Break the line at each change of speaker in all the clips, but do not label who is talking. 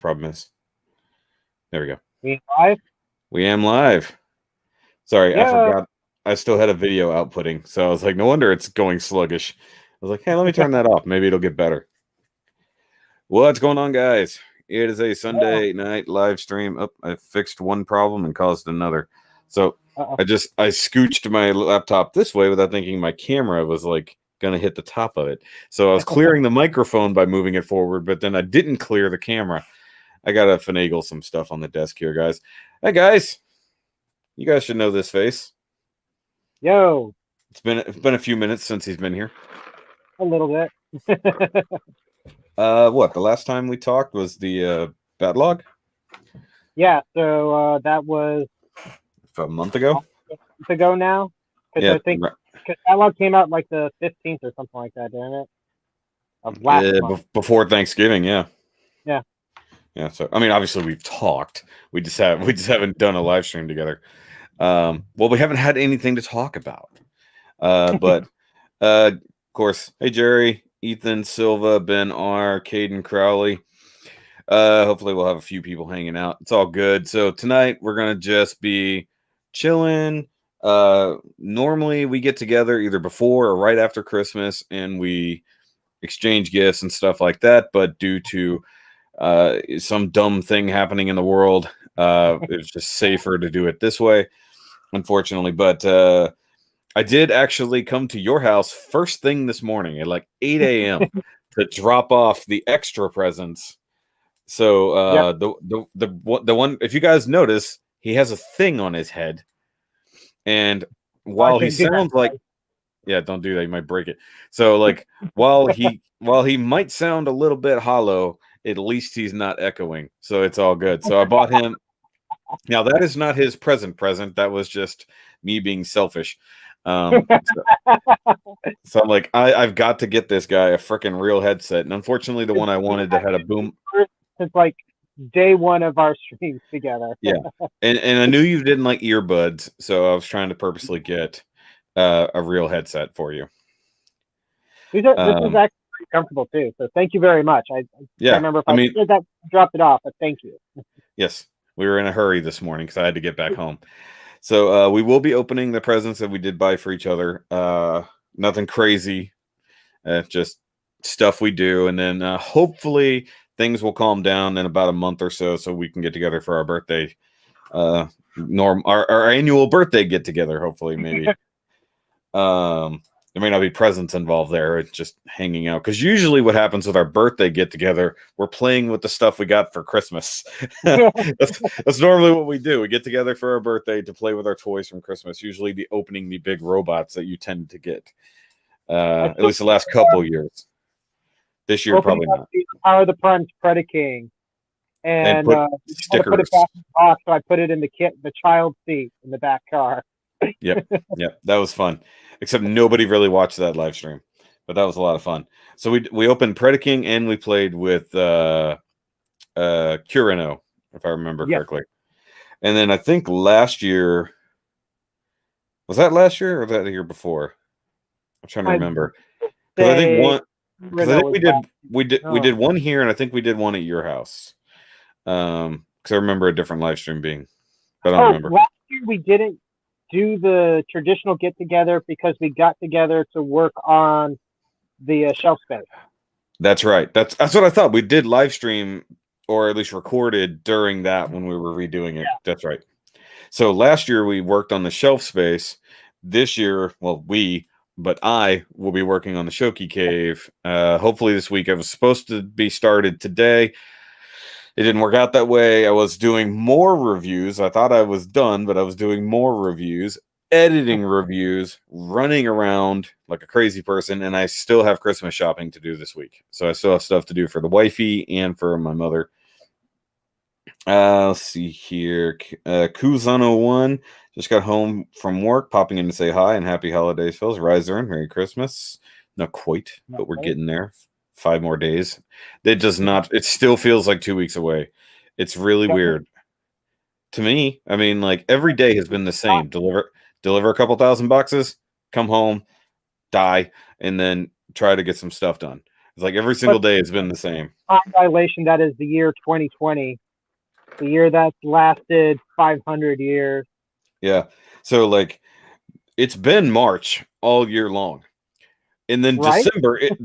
problem is. There we go.
We live?
We am live. Sorry, I
Yeah.
forgot. I still had a video outputting, so I was like, no wonder it's going sluggish. I was like, hey, let me turn that off. Maybe it'll get better. What's going on, guys? It is a Sunday night live stream. Oh, I fixed one problem and caused another. So I scooched my laptop this way without thinking my camera was like gonna hit the top of it. So I was clearing the microphone by moving it forward, but then I didn't clear the camera. I gotta finagle some stuff on the desk here, guys. Hey, guys. You guys should know this face.
Yo.
It's been a few minutes since he's been here.
A little bit.
What? The last time we talked was the Batlog?
Yeah, so that was
a month ago.
A month ago now.
Yeah,
I think because Batlog came out like the 15th or something like that, didn't it? Of last month.
Before Thanksgiving, yeah.
Yeah.
Yeah. So I mean, obviously we've talked. We just haven't done a live stream together. Well, we haven't had anything to talk about. But of course, hey Jerry, Ethan, Silva, Ben R, Caden Crowley. Hopefully we'll have a few people hanging out. It's all good. So tonight we're gonna just be chilling. Normally we get together either before or right after Christmas and we exchange gifts and stuff like that, but due to some dumb thing happening in the world, it's just safer to do it this way, unfortunately. But I did actually come to your house first thing this morning at like 8 a.m. to drop off the extra presents. So the one, if you guys notice, he has a thing on his head, and while he sounds like, yeah, don't do that, you might break it. So like while he might sound a little bit hollow, at least he's not echoing, so it's all good. So I bought him. Now that is not his present. That was just me being selfish. So I'm like, I've got to get this guy a freaking real headset, and unfortunately, the one I wanted that had a boom.
It's like day one of our streams together.
Yeah, and I knew you didn't like earbuds, so I was trying to purposely get a real headset for you.
This is actually pretty comfortable too, so thank you very much. I can't remember if I did that, dropped it off, but thank you.
Yes, we were in a hurry this morning because I had to get back home. So we will be opening the presents that we did buy for each other. Nothing crazy, just stuff we do, and then hopefully things will calm down in about a month or so we can get together for our birthday, our annual birthday get together. Hopefully, maybe. There may not be presents involved there. It's just hanging out. Because usually what happens with our birthday get-together, we're playing with the stuff we got for Christmas. That's normally what we do. We get together for our birthday to play with our toys from Christmas, usually the opening the big robots that you tend to get. At least the last couple years. This year, probably not.
Power of the Prime's Predaking. And stickers. Put it back in the box, so I put it in the child seat in the back car.
Yep, that was fun. Except nobody really watched that live stream, but that was a lot of fun. So we opened Predaking and we played with Curino, if I remember correctly. And then I think last year, was that last year or was that the year before? I'm trying to remember. Because I think we did one here, and I think we did one at your house. Because I remember a different live stream being, but I don't remember.
Last year we didn't do the traditional get together because we got together to work on the shelf space.
That's right. That's what I thought. We did live stream, or at least recorded during that when we were redoing it. Yeah. That's right. So last year we worked on the shelf space. This year, but I will be working on the Shoky cave. Hopefully this week. I was supposed to be started today. It didn't work out that way. I was doing more reviews. I thought I was done, but I was doing more reviews, editing reviews, running around like a crazy person, and I still have Christmas shopping to do this week. So I still have stuff to do for the wifey and for my mother. Let's see here. Kuzano1 just got home from work, popping in to say hi and happy holidays, Phils. Riser and Merry Christmas. Not quite, but we're getting there. 5 more days. It still feels like 2 weeks away. It's really weird to me. I mean, like every day has been the same. Deliver a couple 1,000 boxes, come home, die, and then try to get some stuff done. It's like every single day has been the same.
Time dilation, that is the year 2020. The year that's lasted 500 years.
Yeah. So like it's been March all year long. And then
Right?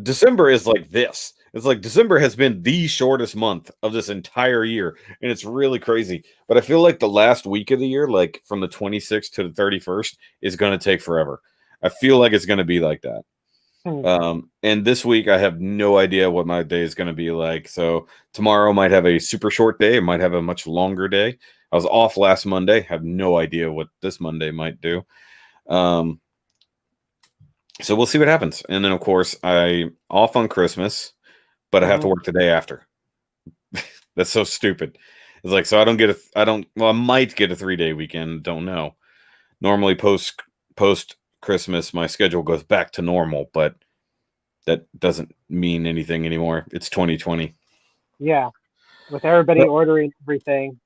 December is like this. It's like December has been the shortest month of this entire year, and it's really crazy. But I feel like the last week of the year, like from the 26th to the 31st, is going to take forever. I feel like it's going to be like that. And this week, I have no idea what my day is going to be like. So tomorrow might have a super short day. It might have a much longer day. I was off last Monday. Have no idea what this Monday might do. So we'll see what happens. And then, of course, I'm off on Christmas, but I have to work the day after. That's so stupid. It's like, so I might get a 3-day weekend. Don't know. Normally post Christmas, my schedule goes back to normal, but that doesn't mean anything anymore. It's 2020.
Yeah. With everybody ordering everything.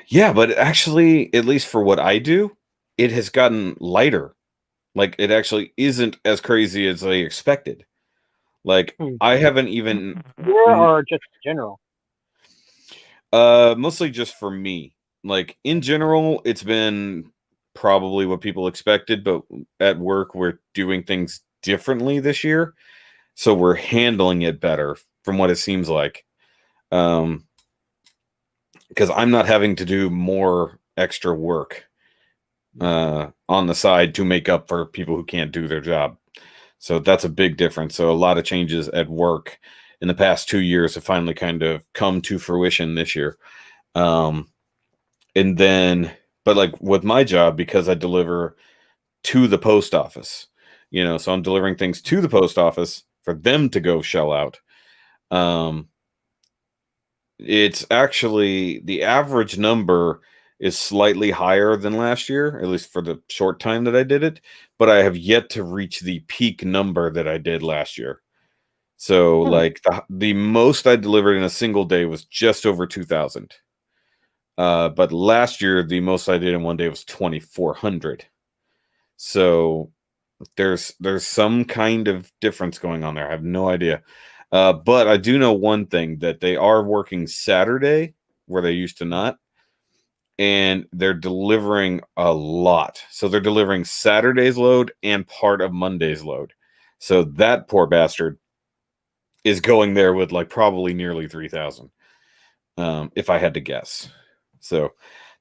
Yeah, but actually, at least for what I do, it has gotten lighter. Like, it actually isn't as crazy as I expected. Like, I haven't even...
Or just in general?
Mostly just for me. Like, in general, it's been probably what people expected, but at work, we're doing things differently this year. So we're handling it better from what it seems like. Because I'm not having to do more extra work on the side to make up for people who can't do their job. So that's a big difference. So a lot of changes at work in the past 2 years have finally kind of come to fruition this year. And then, but like with my job, because I deliver to the post office, so I'm delivering things to the post office for them to go shell out. It's actually the average number is slightly higher than last year, at least for the short time that I did it, but I have yet to reach the peak number that I did last year. So like the most I delivered in a single day was just over 2,000. But last year, the most I did in one day was 2,400. So there's some kind of difference going on there. I have no idea. But I do know one thing, that they are working Saturday where they used to not. And they're delivering a lot. So they're delivering Saturday's load and part of Monday's load. So that poor bastard is going there with like probably nearly 3,000, if I had to guess. So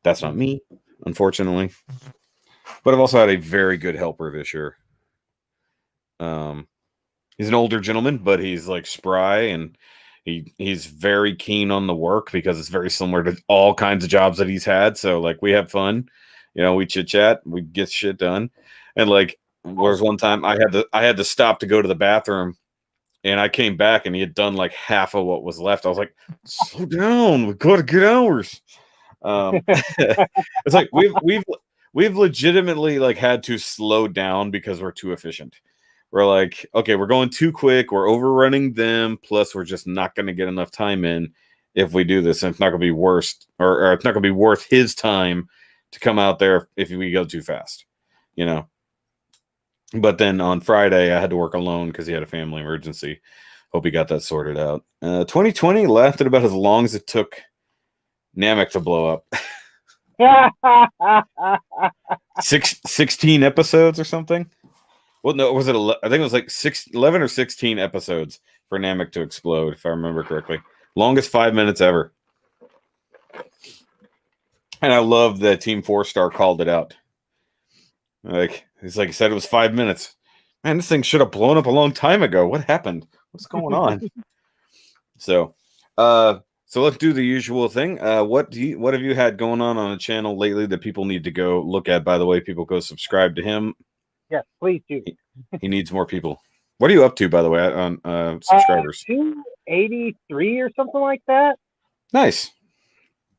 that's not me, unfortunately. But I've also had a very good helper this year. He's an older gentleman, but he's like spry, and he's very keen on the work because it's very similar to all kinds of jobs that he's had. So like we have fun, we chit chat, we get shit done. And like there's one time I had to stop to go to the bathroom, and I came back and he had done like half of what was left. I was like, slow down, we got to get hours. It's like we've legitimately like had to slow down because we're too efficient. We're like, okay, we're going too quick. We're overrunning them. Plus, we're just not going to get enough time in if we do this. And it's not going to be worse, or it's not going to be worth his time to come out there if we go too fast, But then on Friday, I had to work alone because he had a family emergency. Hope he got that sorted out. 2020 lasted about as long as it took Namek to blow up. 16 episodes or something. Well, no, was it? I think it was like 11 or 16 episodes for Namek to explode, if I remember correctly. Longest 5 minutes ever. And I love that Team 4-Star called it out. Like, he's like, he said it was 5 minutes. Man, this thing should have blown up a long time ago. What happened? What's going on? So let's do the usual thing. What have you had going on the channel lately that people need to go look at? By the way, people go subscribe to him.
Yes, please do.
He needs more people. What are you up to, by the way, on subscribers?
283 or something like that.
Nice.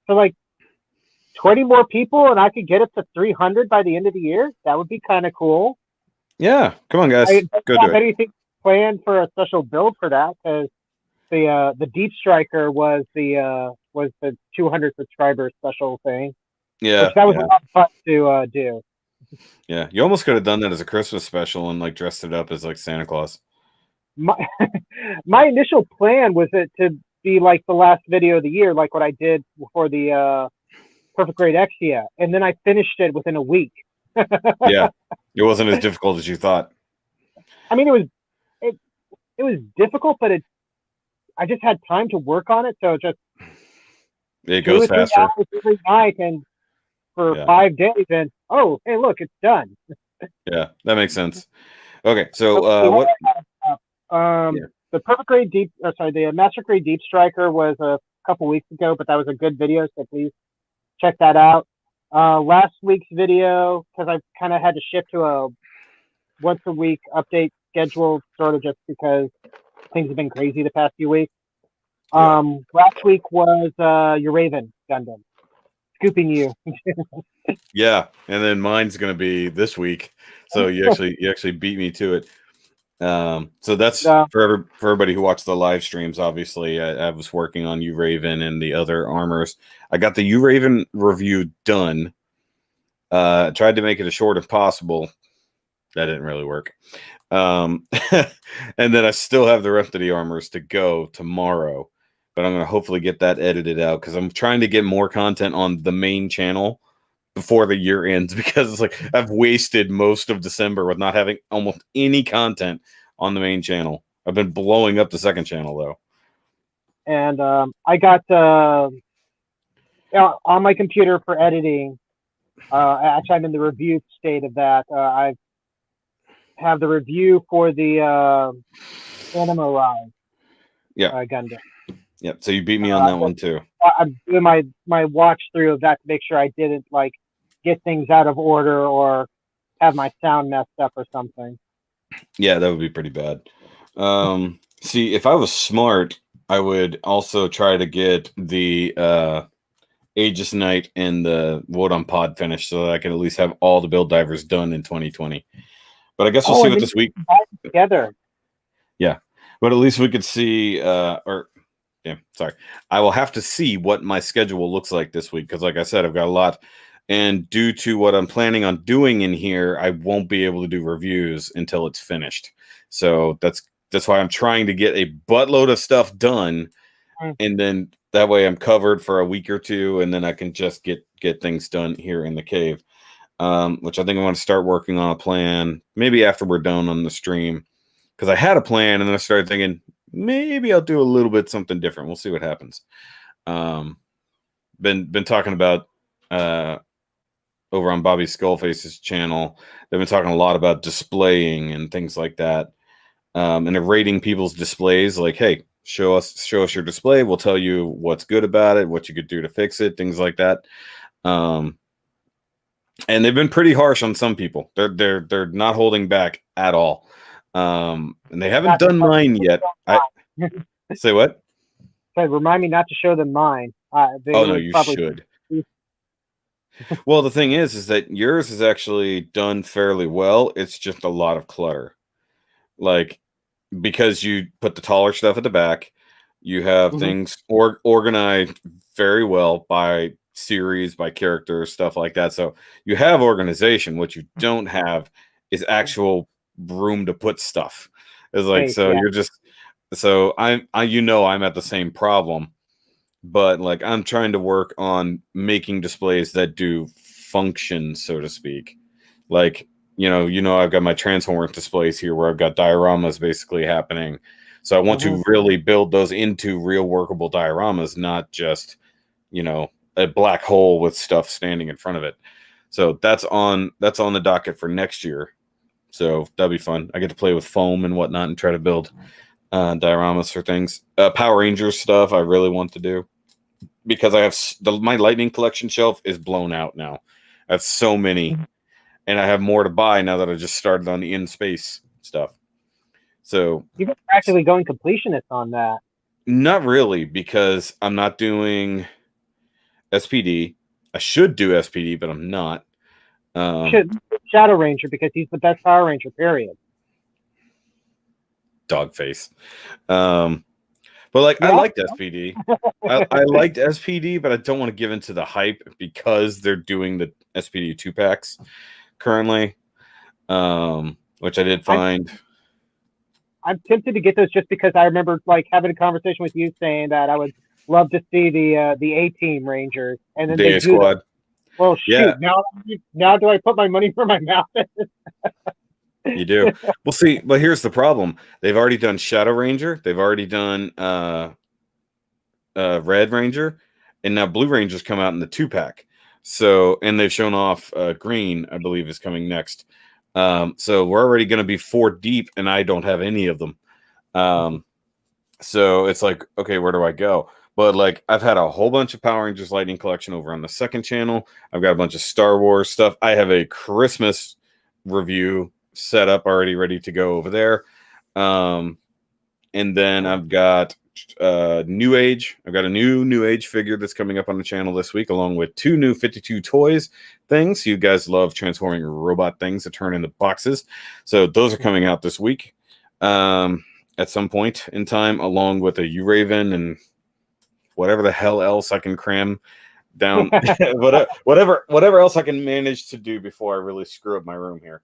So like 20 more people, and I could get it to 300 by the end of the year. That would be kind of cool.
Yeah, come on, guys.
I don't have anything planned for a special build for that, because the Deep Striker was the 200 subscriber special thing.
Yeah,
that was a lot of fun to do.
Yeah, you almost could have done that as a Christmas special and like dressed it up as like Santa Claus.
my my initial plan was it to be like the last video of the year, like what I did for the Perfect Grade Exia, and then I finished it within a week.
Yeah, it wasn't as difficult as you thought.
I mean, it was difficult, but I just had time to work on it, so just
It
2
goes
or 3
faster.
hours every night, and for 5 days, and oh, hey, look, it's done.
Yeah, that makes sense. Okay, so
what?
Yeah.
The Perfect Grade the Master Grade Deep Striker was a couple weeks ago, but that was a good video, so please check that out. Last week's video, because I kind of had to shift to a once a week update schedule, sort of just because things have been crazy the past few weeks. Last week was your Raven Gundam, scooping you.
Yeah, and then mine's gonna be this week, so you actually beat me to it. So that's for everybody who watched the live streams. Obviously, I was working on U-Raven and the other armors. I got the U-Raven review done. Tried to make it as short as possible. That didn't really work. And then I still have the rest of the armors to go tomorrow, but I'm going to hopefully get that edited out because I'm trying to get more content on the main channel before the year ends, because it's like I've wasted most of December with not having almost any content on the main channel. I've been blowing up the second channel though.
And I got on my computer for editing. Actually, I'm in the review state of that. I have the review for the Anima Rise. Gundam.
Yep. So you beat me on that one too.
I'm doing my watch through of that to make sure I didn't like get things out of order or have my sound messed up or something.
Yeah, that would be pretty bad. See, if I was smart, I would also try to get the Aegis Knight and the Wodan Pod finished so that I can at least have all the build divers done in 2020. But I guess we'll see what this week
together.
Yeah, but at least we could see. Sorry, I will have to see what my schedule looks like this week because, like I said, I've got a lot, and due to what I'm planning on doing in here, I won't be able to do reviews until it's finished. So that's why I'm trying to get a buttload of stuff done, and then that way I'm covered for a week or two, and then I can just get things done here in the cave. Which I think I want to start working on a plan maybe after we're done on the stream, because I had a plan and then I started thinking maybe I'll do a little bit something different. We'll see what happens. Been talking about over on Bobby Skullface's channel. They've been talking a lot about displaying and things like that, and they're rating people's displays. Like, hey, show us your display. We'll tell you what's good about it, what you could do to fix it, things like that. And they've been pretty harsh on some people. They're not holding back at all. And they haven't done mine yet. Say what?
So remind me not to show them mine.
Oh no, you should. Well, the thing is that yours is actually done fairly well. It's just a lot of clutter. Like, because you put the taller stuff at the back, you have things organized very well by series, by character, stuff like that. So you have organization. What you don't have is actual room to put stuff. It's like, you're just, I'm at the same problem, but like I'm trying to work on making displays that do function, so to speak. Like, I've got my Transformers displays here where I've got dioramas basically happening. So I want to really build those into real workable dioramas, not just, a black hole with stuff standing in front of it. So that's on the docket for next year. So that'll be fun. I get to play with foam and whatnot and try to build dioramas for things. Power Rangers stuff I really want to do because I have my Lightning collection shelf is blown out now. I have so many, and I have more to buy now that I just started on the in space stuff. So
you're practically going completionist on that.
Not really, because I'm not doing SPD. I should do SPD, but I'm not.
Shadow Ranger, because he's the best Power Ranger, period.
Dogface. But like, I liked SPD. I liked SPD, but I don't want to give into the hype because they're doing the SPD 2-packs currently, which I did find.
I'm tempted to get those just because I remember like having a conversation with you saying that I would love to see the A-Team Rangers, and then
The
they
A
do the.
Squad.
Well,
Yeah,
shoot! Now do I put my money where my mouth is?
you do. Well, see, but here's the problem. They've already done Shadow Ranger. They've already done Red Ranger, and now Blue Ranger's come out in the 2-pack. So, and they've shown off Green, I believe, is coming next. So we're already going to be 4 deep, and I don't have any of them. So it's like, okay, where do I go? But like, I've had a whole bunch of Power Rangers Lightning Collection over on the second channel. I've got a bunch of Star Wars stuff. I have a Christmas review set up already, ready to go over there. And then I've got New Age. I've got a New Age figure that's coming up on the channel this week, along with 2 new 52 Toys things. You guys love transforming robot things that turn into boxes. So those are coming out this week at some point in time, along with a U-Raven and whatever the hell else I can cram down. whatever else I can manage to do before I really screw up my room here.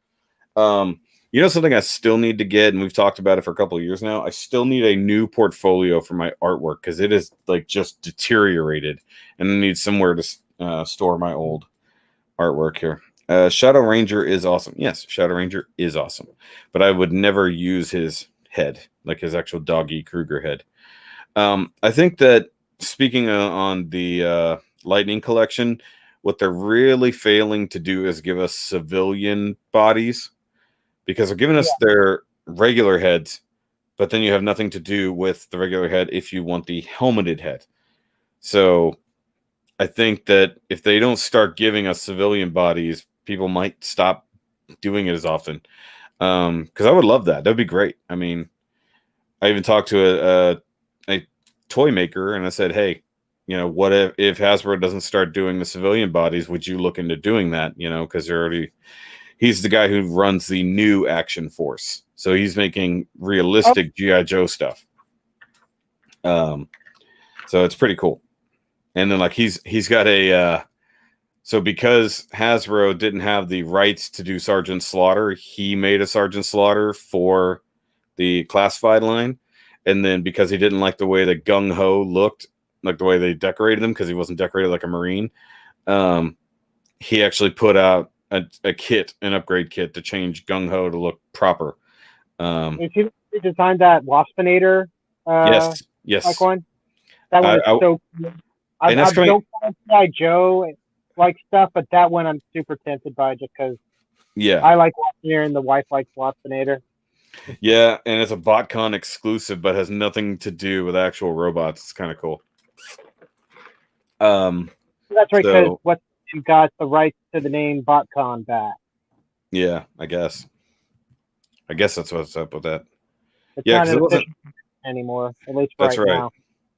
You know, something I still need to get, and we've talked about it for a couple of years now. I still need a new portfolio for my artwork because it is like just deteriorated, and I need somewhere to store my old artwork here. Shadow Ranger is awesome. Yes, Shadow Ranger is awesome, but I would never use his head, like his actual Doggy Kruger head. I think that speaking on the Lightning Collection, what they're really failing to do is give us civilian bodies. Because they're giving us their regular heads, but then you have nothing to do with the regular head if you want the helmeted head. So I think that if they don't start giving us civilian bodies, people might stop doing it as often. Because I would love that. That'd be great. I mean, I even talked to a toy maker, and I said, hey, you know, what if Hasbro doesn't start doing the civilian bodies? Would you look into doing that? You know, because they're already... He's the guy who runs the new Action Force, so he's making realistic G.I. Joe stuff. So it's pretty cool. And then like he's got a so because Hasbro didn't have the rights to do Sergeant Slaughter, he made a Sergeant Slaughter for the classified line. And then because he didn't like the way the Gung Ho looked, like the way they decorated him, because he wasn't decorated like a Marine, he actually put out a kit, an upgrade kit to change Gung Ho to look proper.
If you designed that Waspinator,
yes,
like one, that one is so cool. I don't like Joe like stuff, but that one I'm super tempted by just because I like Waspinator and the wife likes Waspinator.
Yeah, and it's a BotCon exclusive, but has nothing to do with actual robots. It's kind of cool.
That's right, because what you got the rights to the name BotCon back.
Yeah, I guess that's what's up with that.
It's not an official anymore, at least right now.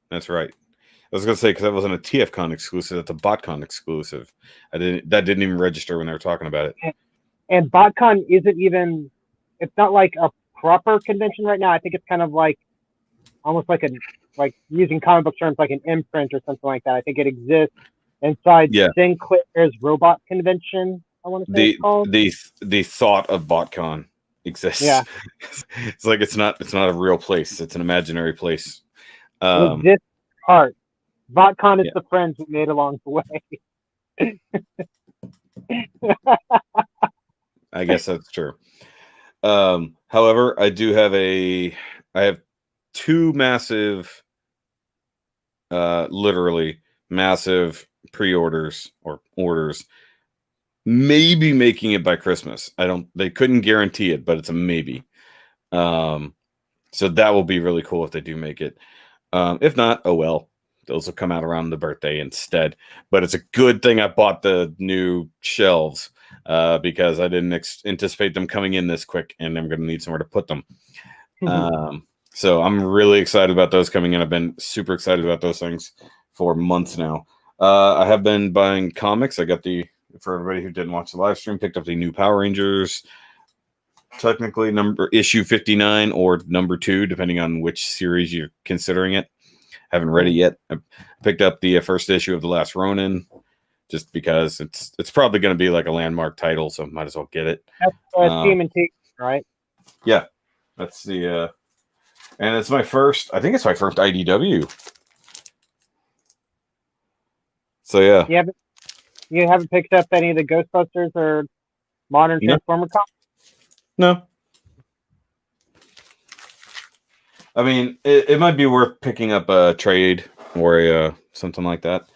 That's right. I was gonna say because that wasn't a TFCon exclusive, that's a BotCon exclusive. That didn't even register when they were talking about it.
And BotCon isn't even. It's not like a proper convention right now. I think it's kind of like almost like using comic book terms, like an imprint or something like that. I think it exists inside Sinclair's Robot Convention. I want to say it's called.
The thought of BotCon exists.
Yeah,
it's like it's not a real place. It's an imaginary place.
It exists in art. BotCon is the friends we made along the way.
I guess that's true. However, I have 2 massive, literally massive pre-orders or orders, maybe making it by Christmas. They couldn't guarantee it, but it's a maybe. So that will be really cool if they do make it. If not, oh well, those will come out around the birthday instead. But it's a good thing I bought the new shelves. Because I didn't anticipate them coming in this quick, and I'm going to need somewhere to put them. So I'm really excited about those coming in. I've been super excited about those things for months now. I have been buying comics. I got for everybody who didn't watch the live stream, picked up the new Power Rangers, technically issue 59 or number 2, depending on which series you're considering it. Haven't read it yet. I picked up the first issue of The Last Ronin, just because it's probably going to be like a landmark title, so might as well get it.
That's Team and Team, right?
Yeah, that's the And it's my first. I think it's my first IDW. So yeah.
You haven't picked up any of the Ghostbusters or modern Transformer comics?
No. I mean, it might be worth picking up a trade or something like that.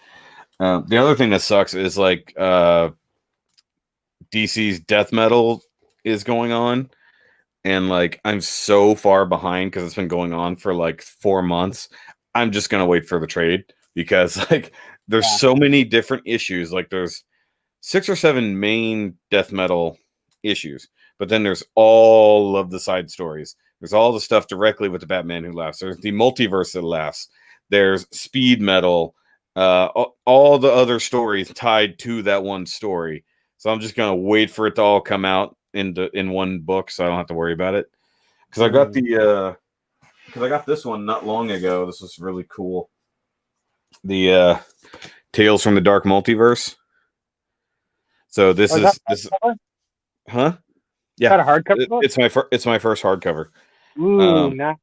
The other thing that sucks is like DC's death metal is going on, and like I'm so far behind because it's been going on for like 4 months. I'm just gonna wait for the trade because like there's so many different issues. Like there's 6 or 7 main death metal issues, but then there's all of the side stories. There's all the stuff directly with the Batman Who Laughs. There's the multiverse that laughs. There's speed metal. All the other stories tied to that one story. So I'm just gonna wait for it to all come out in one book, so I don't have to worry about it. Because I got because I got this one not long ago. This was really cool. The Tales from the Dark Multiverse. So this is huh? Yeah,
a hardcover book?
It's my first hardcover.
Ooh, nice.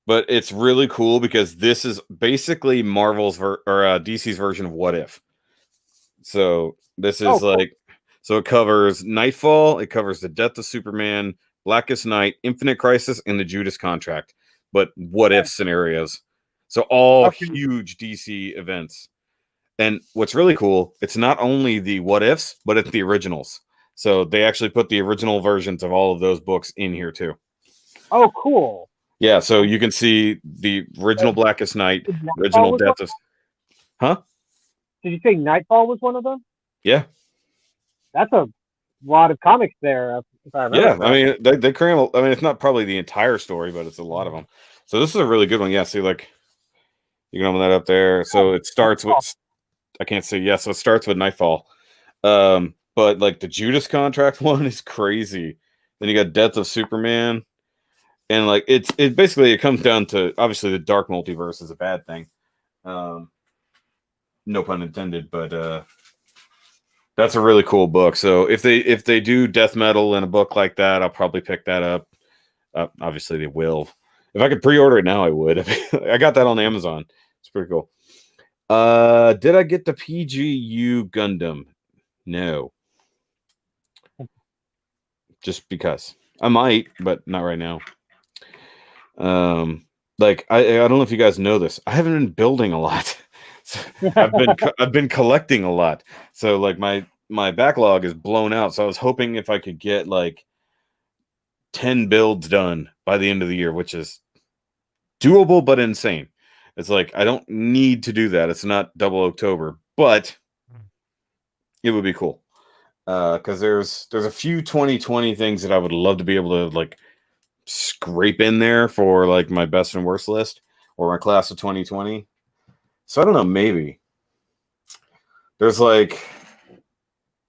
But it's really cool because this is basically Marvel's DC's version of What If. So this is so it covers Nightfall, it covers the death of Superman, Blackest Night, Infinite Crisis, and the Judas Contract, but what if scenarios. So all huge DC events. And what's really cool, it's not only the what ifs, but it's the originals. So they actually put the original versions of all of those books in here too.
Oh, cool.
Yeah, so you can see the original Blackest Night, original Death of... Huh?
Did you say Nightfall was one of them?
Yeah.
That's a lot of comics there. If I remember.
Yeah, I mean, they cram... I mean, it's not probably the entire story, but it's a lot of them. So this is a really good one. Yeah, see, like, you can open that up there. So it starts with... I can't say yes. So it starts with Nightfall. But, like, the Judas Contract one is crazy. Then you got Death of Superman. And like it basically it comes down to obviously the Dark Multiverse is a bad thing, no pun intended, but that's a really cool book. So if they do death metal in a book like that, I'll probably pick that up. Obviously they will. If I could pre-order it now, I would. I got that on Amazon. It's pretty cool. Did I get the PGU Gundam? No. Just because I might, but not right now. Like I don't know if you guys know this. I haven't been building a lot. So I've been collecting a lot. So like my backlog is blown out. So I was hoping if I could get like 10 builds done by the end of the year, which is doable but insane. It's like I don't need to do that. It's not double October, but it would be cool. Because there's a few 2020 things that I would love to be able to like scrape in there for like my best and worst list or my class of 2020. So I don't know, maybe there's like,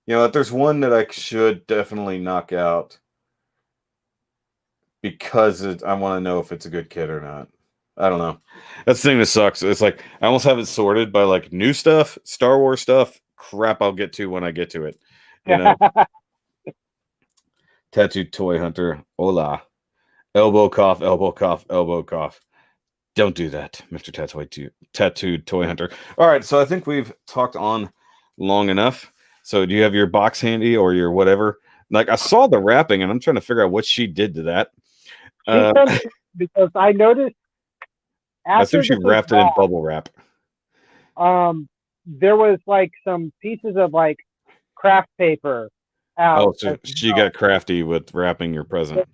you know, there's one that I should definitely knock out because I want to know if it's a good kit or not. I don't know. That's the thing that sucks. It's like I almost have it sorted by like new stuff, Star Wars stuff, crap I'll get to when I get to it. You know. Tattooed Toy Hunter. Hola. Elbow cough, elbow cough, elbow cough. Don't do that, Mr. Tattooed Toy Hunter. All right, so I think we've talked on long enough. So do you have your box handy or your whatever? Like I saw the wrapping, and I'm trying to figure out what she did to that.
Because I noticed
I think she wrapped it in bubble wrap.
There was like some pieces of like craft paper out.
Oh, so she got crafty with wrapping your present.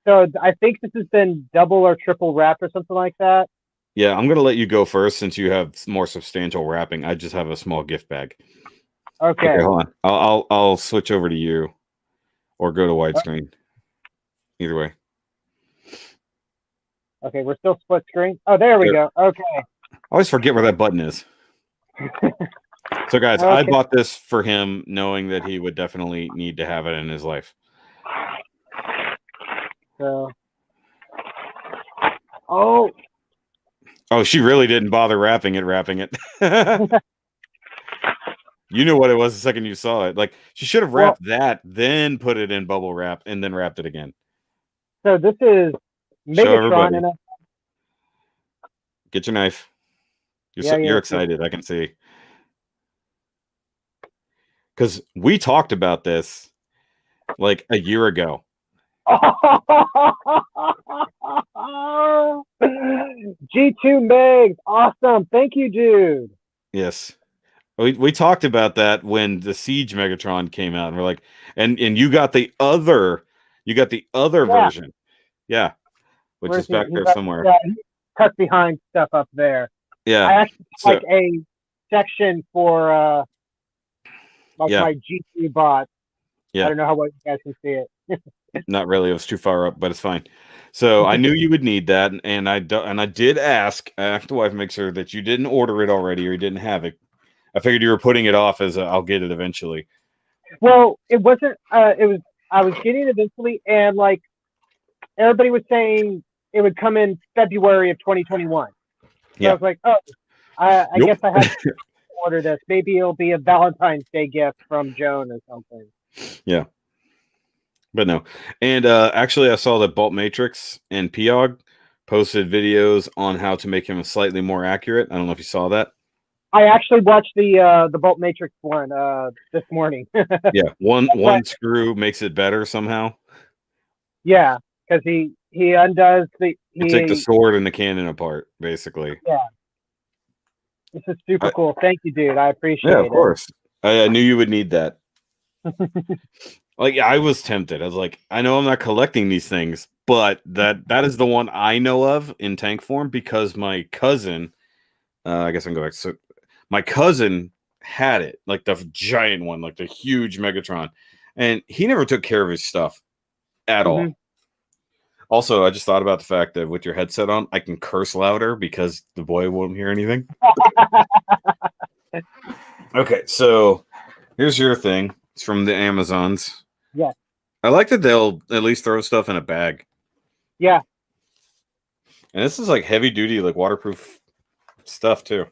So I think this has been double or triple wrapped or something like that.
Yeah, I'm gonna let you go first since you have more substantial wrapping. I just have a small gift bag.
Okay,
hold on. I'll switch over to you, or go to widescreen. Either way.
Okay, we're still split screen. Oh, there we go. Okay.
I always forget where that button is. So, guys, okay. I bought this for him, knowing that he would definitely need to have it in his life.
So, oh,
she really didn't bother wrapping it. You knew what it was the second you saw it. Like she should have wrapped that, then put it in bubble wrap, and then wrapped it again.
So this is Megatron,
Get your knife.
Yeah,
You're excited. I can see. Because we talked about this like a year ago.
G2 Megs, awesome. Thank you, dude.
Yes. We talked about that when the Siege Megatron came out, and we're like, and you got the other version. Yeah. Which is back there somewhere.
Yeah, tucked behind stuff up there.
Yeah.
I actually like a section for my G2 bot.
Yeah.
I don't know how well you guys can see it.
Not really. It was too far up, but it's fine. So I knew you would need that, and I did ask the wife, make sure that you didn't order it already or you didn't have it. I figured you were putting it off as I'll get it eventually.
Well, it wasn't. It was. I was getting it eventually, and like everybody was saying, it would come in February of 2021. So yeah. I was like, oh, I guess I have to order this. Maybe it'll be a Valentine's Day gift from Joan or something.
Yeah. But no. And actually, I saw that Bolt Matrix and Piog posted videos on how to make him slightly more accurate. I don't know if you saw that.
I actually watched the Bolt Matrix one this morning.
Yeah, one screw makes it better somehow.
Yeah, because he undoes the.
You take the sword and the cannon apart, basically.
Yeah. This is super cool. Thank you, dude. I appreciate it.
Yeah, of course. I knew you would need that. Like, I was tempted. I was like, I know I'm not collecting these things, but that is the one I know of in tank form because my cousin, I guess I can go back. So my cousin had it, like the giant one, like the huge Megatron, and he never took care of his stuff at all. Also, I just thought about the fact that with your headset on, I can curse louder because the boy won't hear anything. Okay, so here's your thing. It's from the Amazons.
Yeah.
I like that they'll at least throw stuff in a bag.
Yeah.
And this is like heavy duty, like waterproof stuff too.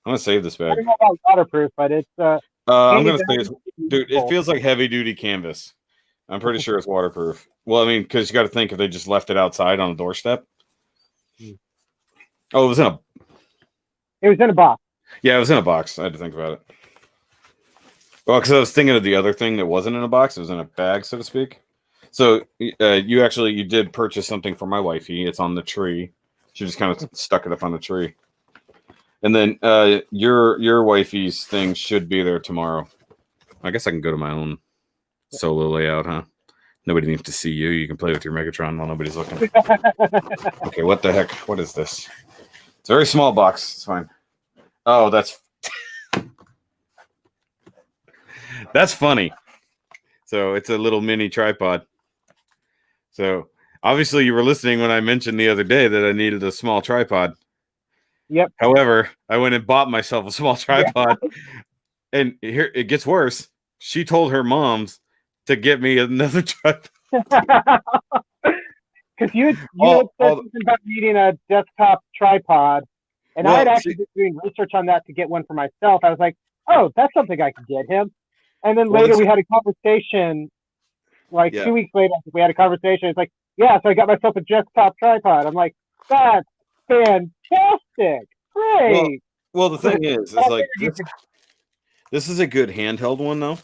I'm gonna save this bag.
I don't know about waterproof, but it's
I'm gonna say it's, dude, it feels like heavy duty canvas. I'm pretty sure it's waterproof. Well, I mean, because you got to think if they just left it outside on a doorstep. Oh, it was in a box. Yeah, it was in a box. I had to think about it. Well, because I was thinking of the other thing that wasn't in a box. It was in a bag, so to speak. So you did purchase something for my wifey. It's on the tree. She just kind of stuck it up on the tree. And then your wifey's thing should be there tomorrow. I guess I can go to my own solo layout, huh? Nobody needs to see you. You can play with your Megatron while nobody's looking. Okay, what the heck? What is this? It's a very small box. It's fine. Oh, that's funny. So it's a little mini tripod. So obviously you were listening when I mentioned the other day that I needed a small tripod.
Yep.
However, I went and bought myself a small tripod. Yeah. And here it gets worse. She told her moms to get me another tripod.
Because you had said something about needing a desktop tripod. And I had actually been doing research on that to get one for myself. I was like, oh, that's something I could get him. And then later we had a conversation, like 2 weeks later, we had a conversation. It's like, yeah, so I got myself a desktop tripod. I'm like, that's fantastic. Great.
Well, the thing is, it's like, this is a good handheld one, though.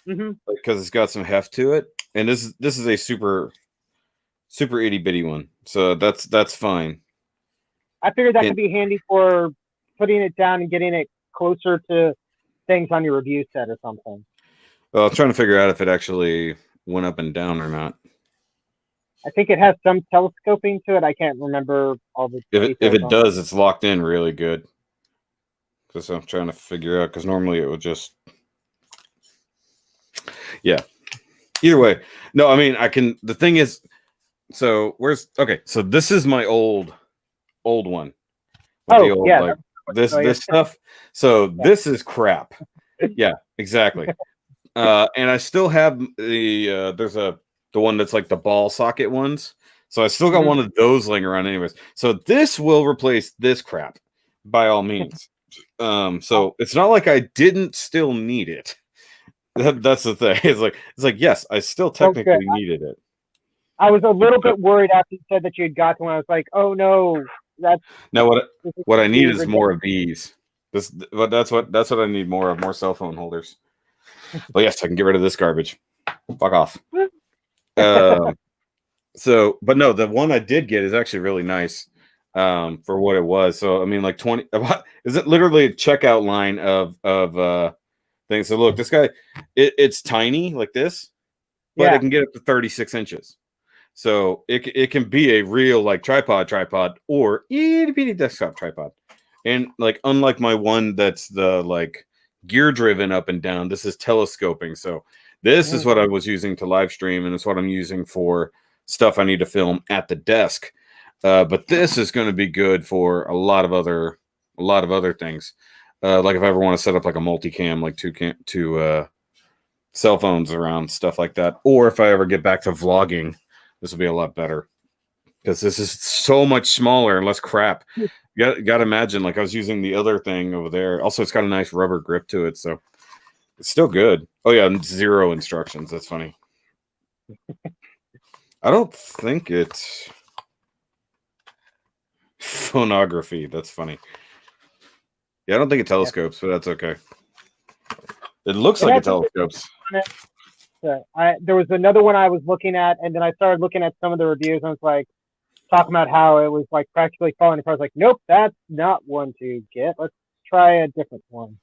Because it's got some heft to it. And this is a super itty bitty one. So that's fine.
I figured that could be handy for putting it down and getting it closer to things on your review set or something.
Well, I'm trying to figure out if it actually went up and down or not.
I think it has some telescoping to it. I can't remember all the.
If it does, it's locked in really good. Because I'm trying to figure out. Because normally it would just. Yeah. Either way, no. I mean, I can. The thing is, so okay. So this is my old one.
Oh, yeah.
Like, this stuff. So this is crap. Yeah, exactly. And I still have there's the one that's like the ball socket ones. So I still got one of those laying around anyways. So this will replace this crap by all means. So it's not like I didn't still need it. That's the thing. It's like yes, I still technically needed it.
I was a little bit worried after you said that you had got to one. I was like, oh no, That's
Now what I need is
ridiculous.
more of these. But that's what I need more of, more cell phone holders. But yes, I can get rid of this garbage. Fuck off. So, but no, the one I did get is actually really nice for what it was. So, I mean, like 20, is it literally a checkout line of things? So, look, this guy, it's tiny like this, but
Yeah.
it can get up to 36 inches. So, it can be a real like tripod or itty bitty desktop tripod. And like, unlike my one that's the like gear driven up and down, this is telescoping. So, this is what I was using to live stream, and it's what I'm using for stuff I need to film at the desk. But this is going to be good for a lot of other things. Like if I ever want to set up like a multicam, like two cell phones around, stuff like that. Or if I ever get back to vlogging, this will be a lot better because this is so much smaller and less crap. You got to imagine, like I was using the other thing over there. Also, it's got a nice rubber grip to it, so it's still good. Oh yeah, and 0 instructions. That's funny. I don't think it's phonography. That's funny. Yeah, I don't think it telescopes, but that's okay. It looks like it telescopes.
There was another one I was looking at, and then I started looking at some of the reviews, and I was like, talking about how it was like practically falling apart. I was like, nope, that's not one to get. Let's try a different one.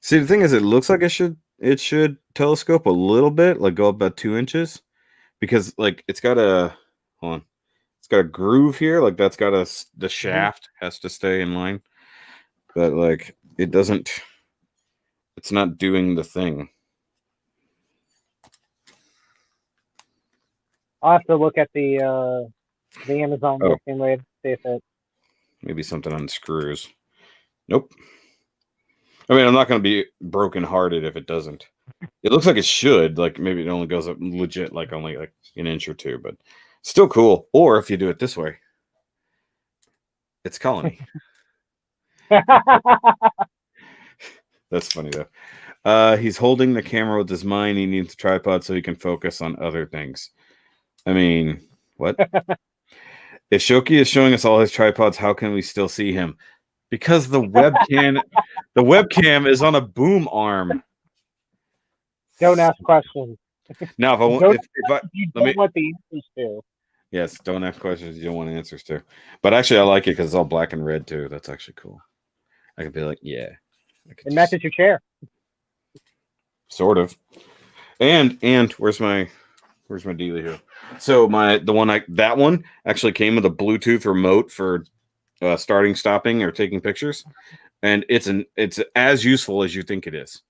See, the thing is, it looks like it should telescope a little bit, like go up about 2 inches, because like it's got a groove here, like that's got the shaft has to stay in line, but like it doesn't. It's not doing the thing.
I'll have to look at the Amazon listing later to see if it
maybe something unscrews. Nope. I mean, I'm not going to be brokenhearted if it doesn't. It looks like it should. Like maybe it only goes up legit, like only like an inch or two, but still cool. Or if you do it this way, it's colony. That's funny though. He's holding the camera with his mind. He needs a tripod so he can focus on other things. I mean, what? If Shoky is showing us all his tripods, how can we still see him? Because the webcam is on a boom arm.
Don't ask questions.
Now, if I want,
you don't want the answers to.
Yes, don't ask questions you don't want answers to. But actually, I like it because it's all black and red too. That's actually cool. I could be like, yeah.
It matches your chair.
Sort of. And where's my dealie here? So that one actually came with a Bluetooth remote for starting, stopping, or taking pictures, and it's as useful as you think it is.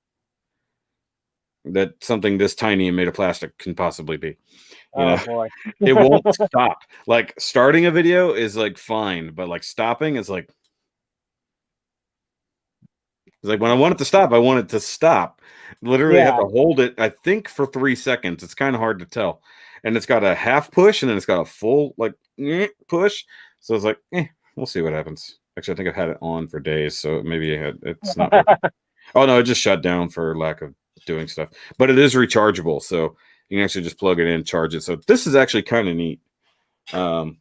That something this tiny and made of plastic can possibly be.
Boy.
It won't stop. Like starting a video is like fine, but like stopping is like. It's like when I want it to stop, I want it to stop. Literally, I have to hold it, I think, for 3 seconds. It's kind of hard to tell. And it's got a half push, and then it's got a full, like, push. So it's like, we'll see what happens. Actually, I think I've had it on for days, so maybe it's not. Oh, no, it just shut down for lack of doing stuff. But it is rechargeable, so you can actually just plug it in, charge it. So this is actually kind of neat. And,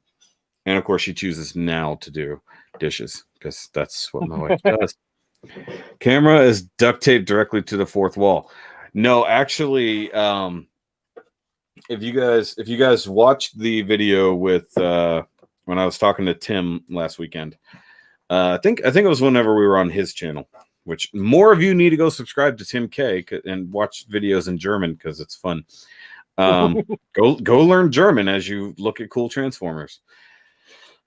of course, she chooses now to do dishes, because that's what my wife does. Camera is duct taped directly to the fourth wall. No, actually, if you guys watched the video with when I was talking to Tim last weekend, I think it was whenever we were on his channel. Which more of you need to go subscribe to Tim K and watch videos in German because it's fun. Go learn German as you look at cool Transformers.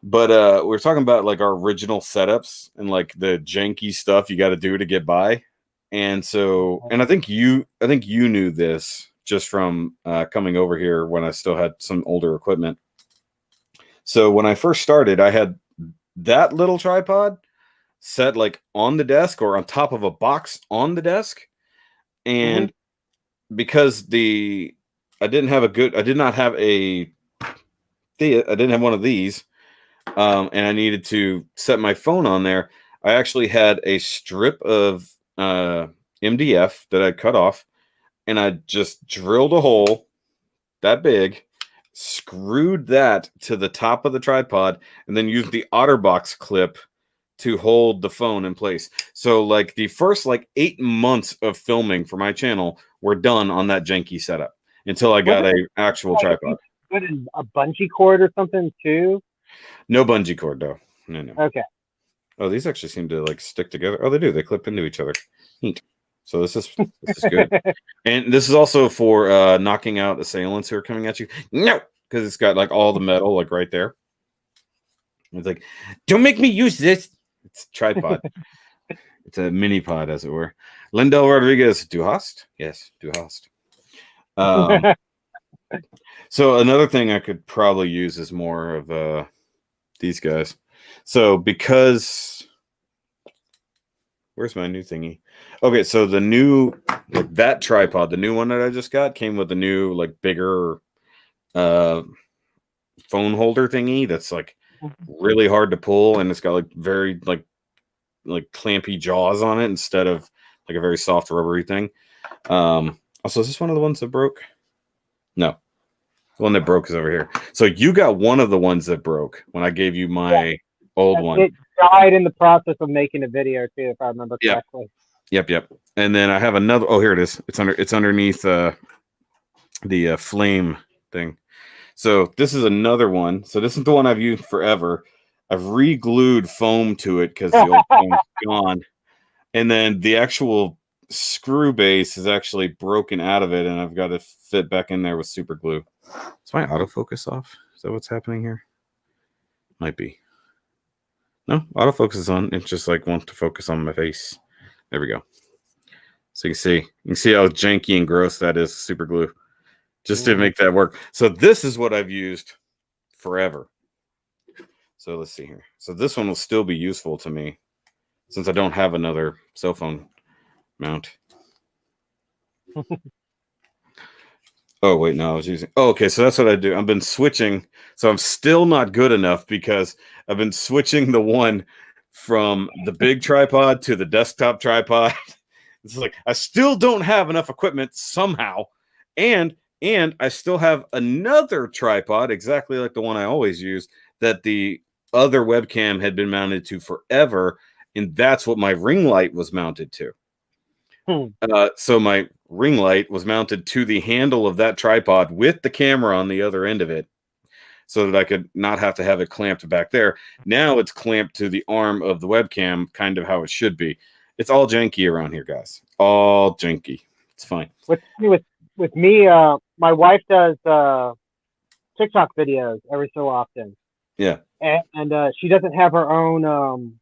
But we're talking about like our original setups and like the janky stuff you got to do to get by. And so, and I think you knew this just from coming over here when I still had some older equipment. So when I first started, I had that little tripod set like on the desk or on top of a box on the desk. And because I didn't have one of these. And I needed to set my phone on there. I actually had a strip of MDF that I cut off, and I just drilled a hole that big screwed that to the top of the tripod, and then used the OtterBox clip to hold the phone in place. So like the first like 8 months of filming for my channel were done on that janky setup until I got a actual tripod.
Put in a bungee cord or something too?
No bungee cord though. No.
Okay.
Oh, these actually seem to like stick together. Oh, they do. They clip into each other. Neat. So this is good. And this is also for knocking out assailants who are coming at you. No, because it's got like all the metal like right there. It's like, don't make me use this. It's a tripod. It's a mini pod, as it were. Lindell Rodriguez, du hast? Yes, du hast. So another thing I could probably use is more of these guys. So because where's my new thingy? Okay, so the new like that tripod, the new one that I just got, came with the new like bigger phone holder thingy that's like really hard to pull, and it's got like very like clampy jaws on it instead of like a very soft rubbery thing. Also, is this one of the ones that broke? No. The one that broke is over here. So you got one of the ones that broke when I gave you my old one.
It died in the process of making a video too, if I remember correctly.
Yep. And then I have another. Oh, here it is. It's underneath the flame thing. So this is another one. So this is the one I've used forever. I've re-glued foam to it because the old foam's gone. And then the actual screw base is actually broken out of it, and I've got to fit back in there with super glue. Is my autofocus off? Is that what's happening here? Might be. No, autofocus is on. It just like wants to focus on my face. There we go. So you can see how janky and gross that is, super glue, just to make that work. So this is what I've used forever. So let's see here. So this one will still be useful to me since I don't have another cell phone mount. Oh, wait, no, I was using... Oh, okay, so that's what I do. I've been switching. So I'm still not good enough because I've been switching the one from the big tripod to the desktop tripod. It's like, I still don't have enough equipment somehow. And I still have another tripod, exactly like the one I always use, that the other webcam had been mounted to forever. And that's what my ring light was mounted to. So my ring light was mounted to the handle of that tripod with the camera on the other end of it so that I could not have to have it clamped back there. Now it's clamped to the arm of the webcam, kind of how it should be. It's all janky around here, guys. All janky. It's fine.
With me, my wife does TikTok videos every so often.
Yeah.
And she doesn't have her own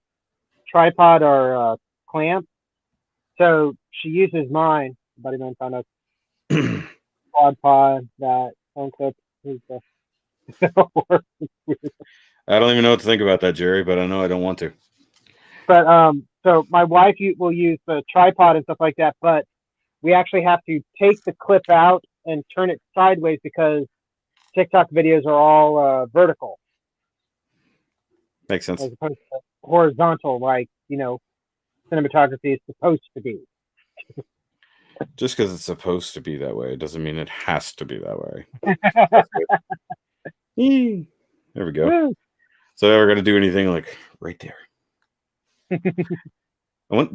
tripod or clamp. So she uses mine. Buddy man found out quad pod, that phone clip.
I don't even know what to think about that, Jerry, but I know I don't want to.
But so my wife will use the tripod and stuff like that, but we actually have to take the clip out and turn it sideways because TikTok videos are all vertical.
Makes sense.
As opposed to horizontal, like, cinematography is supposed to be.
Just because it's supposed to be that way, it doesn't mean it has to be that way. There we go. Woo. So we're gonna do anything like right there.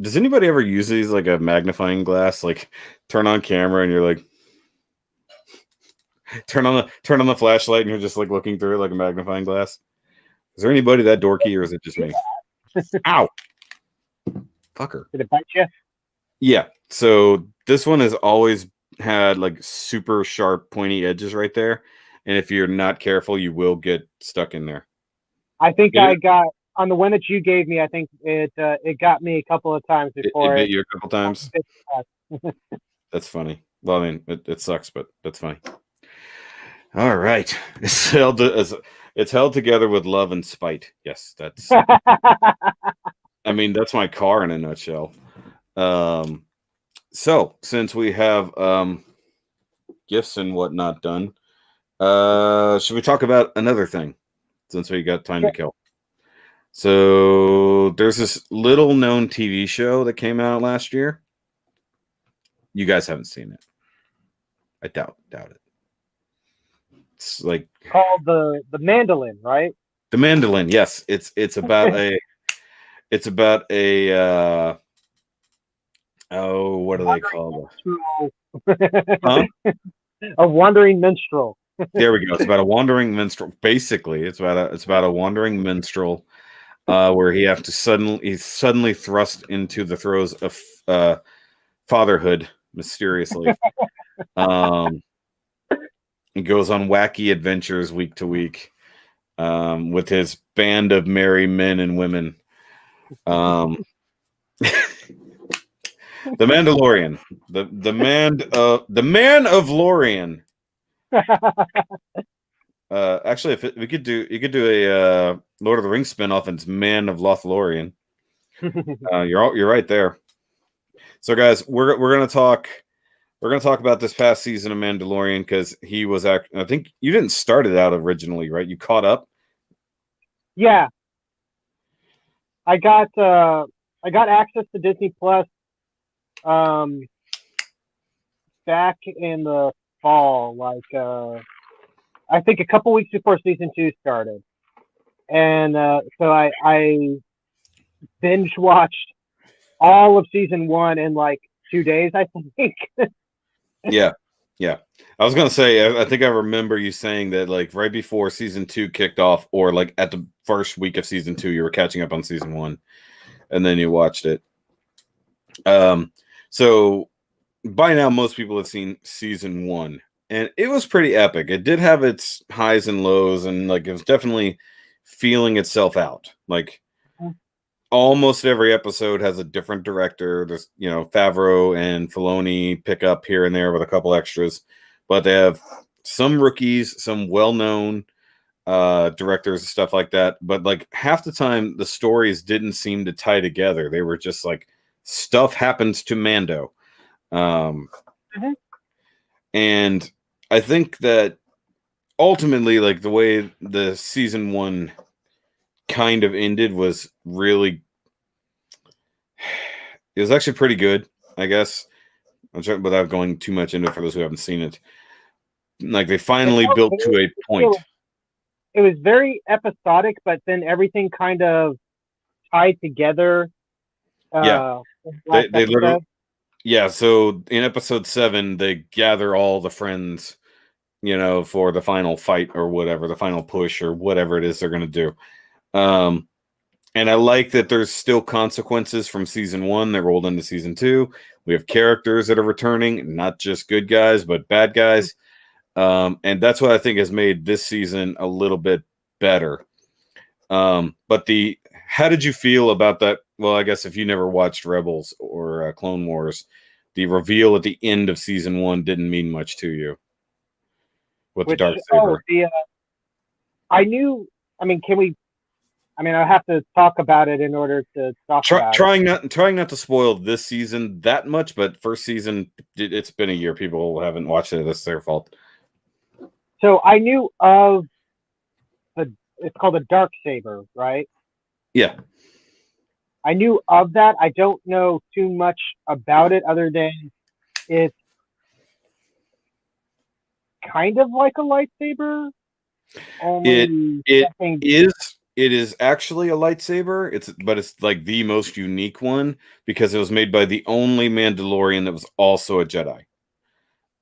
Does anybody ever use these like a magnifying glass? Like turn on camera and you're like turn on the flashlight and you're just like looking through it like a magnifying glass. Is there anybody that dorky or is it just me? Ow! Fucker.
Did it bite you?
Yeah. So this one has always had like super sharp pointy edges right there. And if you're not careful, you will get stuck in there.
I think I got on the one that you gave me. I think it got me a couple of times before.
It bit you a couple times. That's funny. Well, I mean, it sucks, but that's funny. All right, it's held together with love and spite. Yes, that's. I mean, that's my car in a nutshell. So since we have gifts and whatnot done, should we talk about another thing? Since we got time to kill. So there's this little known TV show that came out last year. You guys haven't seen it. I doubt it. It's like
called the mandolin, right?
the mandolin. Yes, it's about a oh, what do they call it? Huh?
A wandering minstrel.
There we go. It's about a wandering minstrel. Basically, it's about a wandering minstrel, where he's suddenly thrust into the throes of fatherhood mysteriously. He goes on wacky adventures week to week, with his band of merry men and women. The Mandalorian, the man of Lorian. Actually, if we could do, you could do a Lord of the Rings spinoff, and it's Man of Lothlorien. You're right there. So, guys, we're gonna talk about this past season of Mandalorian, because he was I think you didn't start it out originally, right? You caught up.
Yeah, I got access to Disney Plus back in the fall, like I think a couple weeks before season 2 started, and so I binge watched all of season 1 in like 2 days, I think.
Yeah. I was gonna say, I think I remember you saying that, like, right before season 2 kicked off, or like at the first week of season 2, you were catching up on season 1, and then you watched it. So by now, most people have seen season 1, and it was pretty epic. It did have its highs and lows, and like it was definitely feeling itself out. Like almost every episode has a different director. There's, Favreau and Filoni pick up here and there with a couple extras, but they have some rookies, some well-known directors and stuff like that. But like half the time, the stories didn't seem to tie together. They were just like stuff happens to Mando. And I think that ultimately, like, the way the season 1 kind of ended was really, it was actually pretty good, I guess. I'm trying, without going too much into it for those who haven't seen it. Like, they finally built to a point.
It was very episodic, but then everything kind of tied together.
Yeah. They literally, yeah, so in episode 7, they gather all the friends, for the final fight or whatever, the final push or whatever it is they're going to do. And I like that there's still consequences from season 1 that rolled into season 2. We have characters that are returning, not just good guys, but bad guys. And that's what I think has made this season a little bit better. But how did you feel about that? Well, I guess if you never watched Rebels or Clone Wars, the reveal at the end of season 1 didn't mean much to you with the Dark Saber.
I knew. I mean, I have to talk about it in order to talk about it.
Trying not to spoil this season that much, but first season, it's been a year. People haven't watched it. That's their fault.
So I knew of it's called a Dark Saber, right?
Yeah.
I knew of that. I don't know too much about it other than it's kind of like a lightsaber.
It is actually a lightsaber. But it's like the most unique one because it was made by the only Mandalorian that was also a Jedi.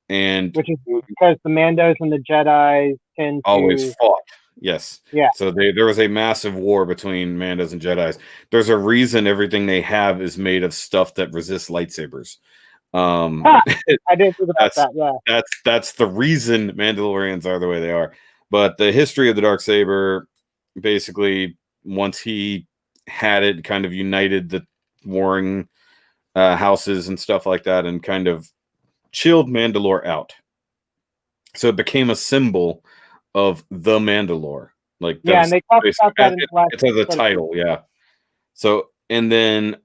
And
which is because the Mandos and the Jedi tend to
always fought. Yes.
Yeah.
So there was a massive war between Mandos and Jedis. There's a reason everything they have is made of stuff that resists lightsabers.
I didn't think about that. Yeah.
That's the reason Mandalorians are the way they are. But the history of the Darksaber, basically, once he had it, kind of united the warring houses and stuff like that, and kind of chilled Mandalore out. So it became a symbol of the Mandalore. Like,
and they talked about that in the last
it's as a title, yeah. So, and then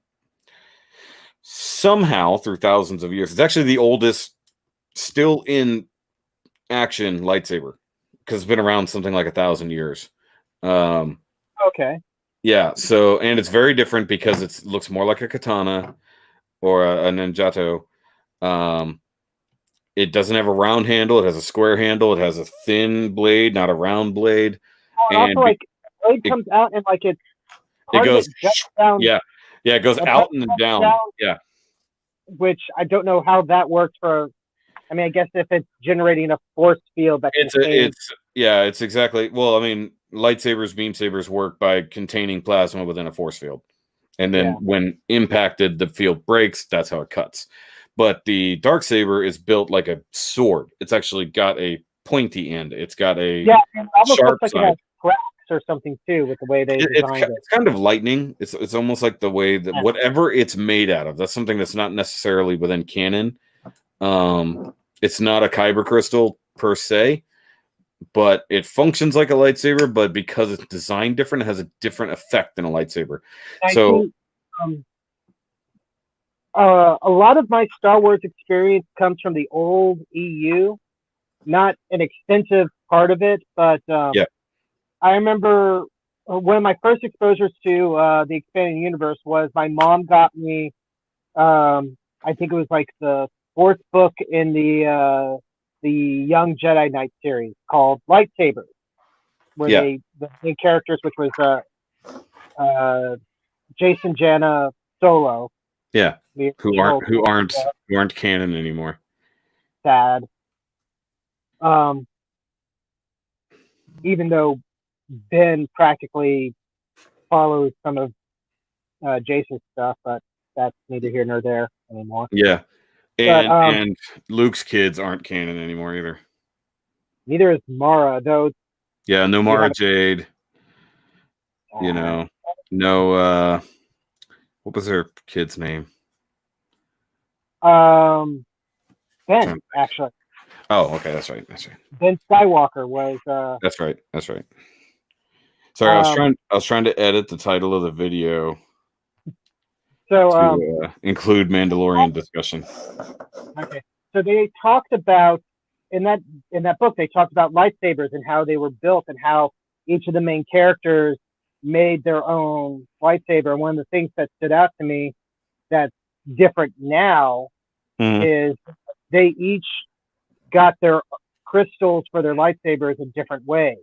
somehow through thousands of years, it's actually the oldest still in action lightsaber because it's been around something like 1,000 years.
Okay.
Yeah. So, and it's very different because it looks more like a katana or a ninjato. it doesn't have a round handle. It has a square handle. It has a thin blade, not a round blade.
And also, like, blade comes out and like it's
it goes
juts down.
Yeah, it goes out and then down. Yeah,
which I don't know how that works for. I mean, I guess if it's generating a force field that
it's exactly. Well, I mean, lightsabers, beam sabers work by containing plasma within a force field, and then when impacted, the field breaks. That's how it cuts. But the dark saber is built like a sword. It's actually got a pointy end. It's got a
it almost
sharp
looks like
side.
it has cracks or something too with the way they designed it.
It's kind of lightning. It's almost like the way that whatever it's made out of. That's something that's not necessarily within canon. It's not a kyber crystal per se, but it functions like a lightsaber. But because it's designed different, it has a different effect than a lightsaber.
I think, a lot of my Star Wars experience comes from the old EU, not an extensive part of it, but I remember one of my first exposures to the expanded universe was my mom got me. I think it was like the 4th book in the Young Jedi Knight series called Lightsabers, where the main characters, which was Jason, Janna, Solo.
Yeah, who aren't canon anymore.
Sad. Even though Ben practically follows some of Jason's stuff, but that's neither here nor there anymore.
Yeah. And Luke's kids aren't canon anymore either.
Neither is Mara, though.
Yeah, no Mara Jade. No. What was her kid's name?
Ben, actually.
Oh, okay, that's right.
Ben Skywalker was.
That's right. Sorry, I was trying to edit the title of the video. To include Mandalorian discussion.
Okay, so they talked about in that book. They talked about lightsabers and how they were built and how each of the main characters made their own lightsaber. And one of the things that stood out to me that's different now is they each got their crystals for their lightsabers in different ways,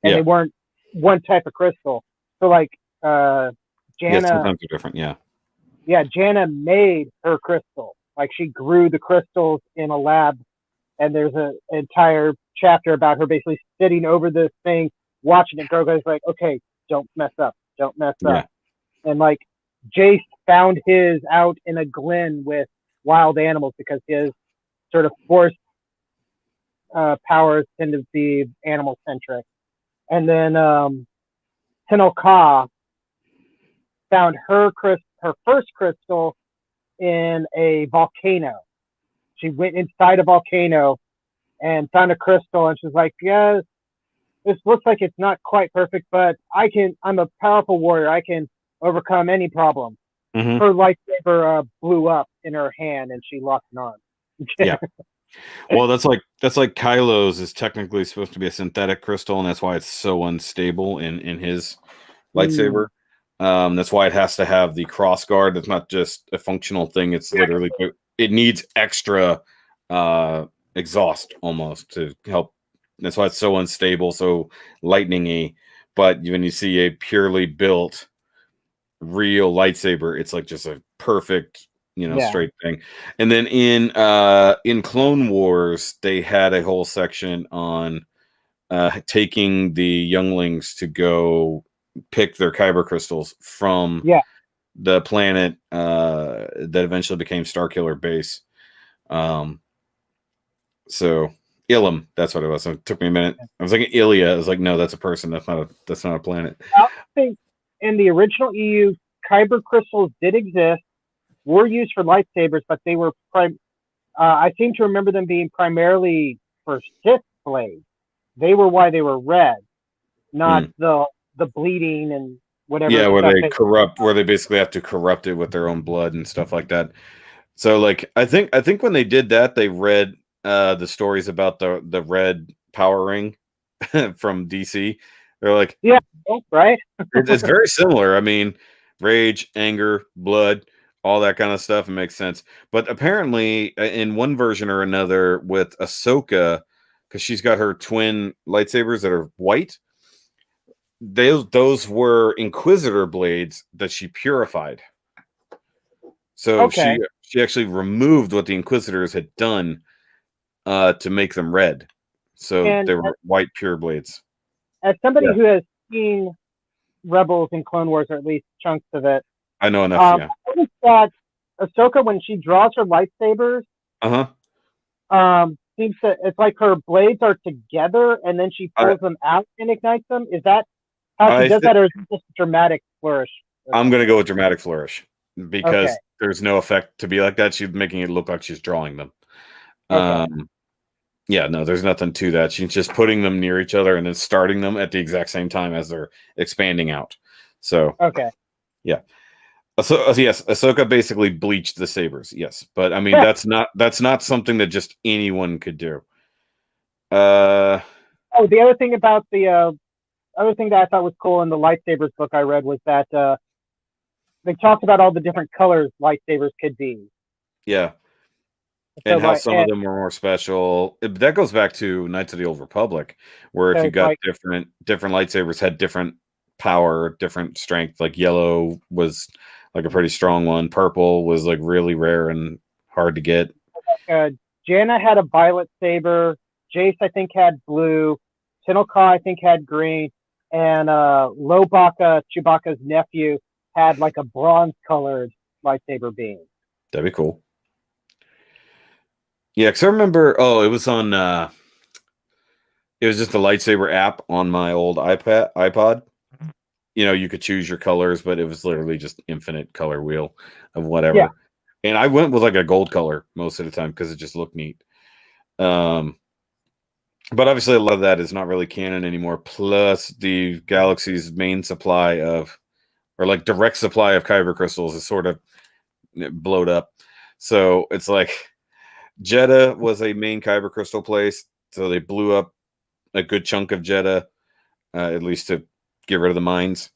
and they weren't one type of crystal. So like Janna,
sometimes they're different.
Yeah, Janna made her crystal. Like she grew the crystals in a lab, and there's an entire chapter about her basically sitting over this thing, watching it grow. Guys, like, okay, don't mess up. And like Jace found his out in a glen with wild animals because his sort of force powers tend to be animal centric. And then Tenel Ka found her first crystal in a volcano. She went inside a volcano and found a crystal, and she's like, "Yes, this looks like it's not quite perfect, but I'm a powerful warrior. I can overcome any problem." Her lightsaber blew up in her hand, and she lost an arm.
Yeah. Well, that's like Kylo's is technically supposed to be a synthetic crystal, and that's why it's so unstable in his lightsaber. That's why it has to have the cross guard. It's not just a functional thing. It's literally it needs extra exhaust almost to help. That's why it's so unstable, so lightning-y. But when you see a purely built real lightsaber, it's like just a perfect straight thing. And then in Clone Wars, they had a whole section on taking the younglings to go pick their kyber crystals from the planet that eventually became Starkiller Base. So Ilum, that's what it was. It took me a minute. I was like Ilia. I was like, no, that's a person. That's not a planet.
I think in the original EU, kyber crystals did exist, were used for lightsabers, but they were I seem to remember them being primarily for Sith blades. They were why they were red, not the bleeding and whatever.
Yeah, where they basically have to corrupt it with their own blood and stuff like that. So like I think when they did that, they read the stories about the red power ring from DC. They're like,
yeah, right.
it's very similar. I mean, rage, anger, blood, all that kind of stuff. It makes sense. But apparently, in one version or another, with Ahsoka, because she's got her twin lightsabers that are white, those were Inquisitor blades that she purified. So
Okay.
she actually removed what the Inquisitors had done to make them red. So
And
they were white pure blades.
as somebody
Yeah.
who has seen Rebels and Clone Wars, or at least chunks of it,
I know enough. Yeah.
I noticed that Ahsoka, when she draws her lightsabers, seems to, it's like her blades are together, and then she pulls them out and ignites them. Is that how she does that, or is it just a dramatic flourish?
I'm gonna go with dramatic flourish because
Okay.
there's no effect to be like that. She's making it look like she's drawing them.
Okay.
Yeah, no, there's nothing to that. She's just putting them near each other and then starting them at the exact same time as they're expanding out. So
Okay.
yeah. So yes, Ahsoka basically bleached the sabers. Yes, but I mean that's not something that just anyone could do.
Oh, the other thing about the other thing that I thought was cool in the lightsabers book I read was that they talked about all the different colors lightsabers could be.
Yeah.
So
And how some of them were more special. That goes back to Knights of the Old Republic, where if you got different lightsabers had different power, different strength. Like yellow was like a pretty strong one. Purple was like really rare and hard to get.
Jana had a violet saber. Jace, I think, had blue. Tinoka, I think, had green. And Lobaka, Chewbacca's nephew, had like a bronze-colored lightsaber beam.
That'd be cool. Yeah, because I remember, it was on, it was just a lightsaber app on my old iPod. You know, you could choose your colors, but it was literally just infinite color wheel of whatever.
Yeah.
And I went with like a gold color most of the time because it just looked neat. But obviously a lot of that is not really canon anymore. Plus the galaxy's main supply of, or like direct supply of kyber crystals is sort of blowed up. So it's like Jeddah was a main kyber crystal place. So they blew up a good chunk of Jeddah, at least to get rid of the mines.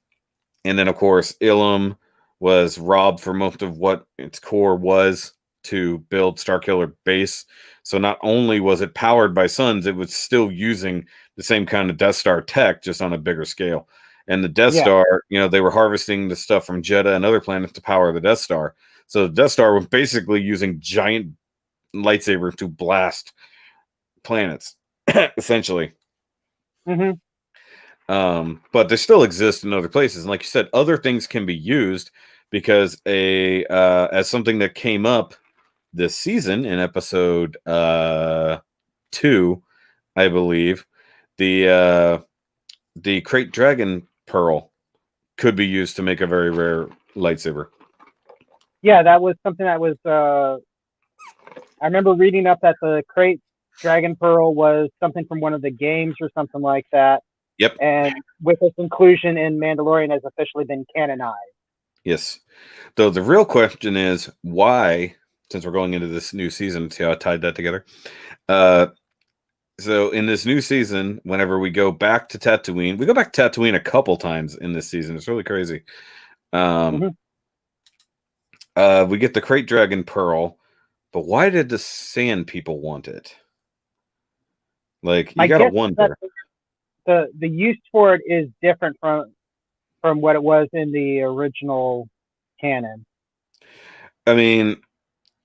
And then of course Ilum was robbed for most of what its core was to build Starkiller Base. So not only was it powered by suns, it was still using the same kind of Death Star tech, just on a bigger scale. And the Death Star, you know, they were harvesting the stuff from Jeddah and other planets to power the Death Star. So the Death Star was basically using giant lightsaber to blast planets, essentially. But they still exist in other places. And like you said, other things can be used because as something that came up this season in episode 2, I believe, the Crate Dragon Pearl could be used to make a very rare lightsaber.
Yeah, that was something that was I remember reading up that the Crate Dragon Pearl was something from one of the games or something like that.
Yep.
And with its inclusion in Mandalorian has officially been canonized.
Yes. Though the real question is why, since we're going into this new season, see how I tied that together. So in this new season, whenever we go back to Tatooine, we go back to Tatooine a couple times in this season. It's really crazy. We get the Crate Dragon Pearl, but why did the Sand People want it? Like, you gotta wonder.
The use for it is different from what it was in the original canon.
I mean,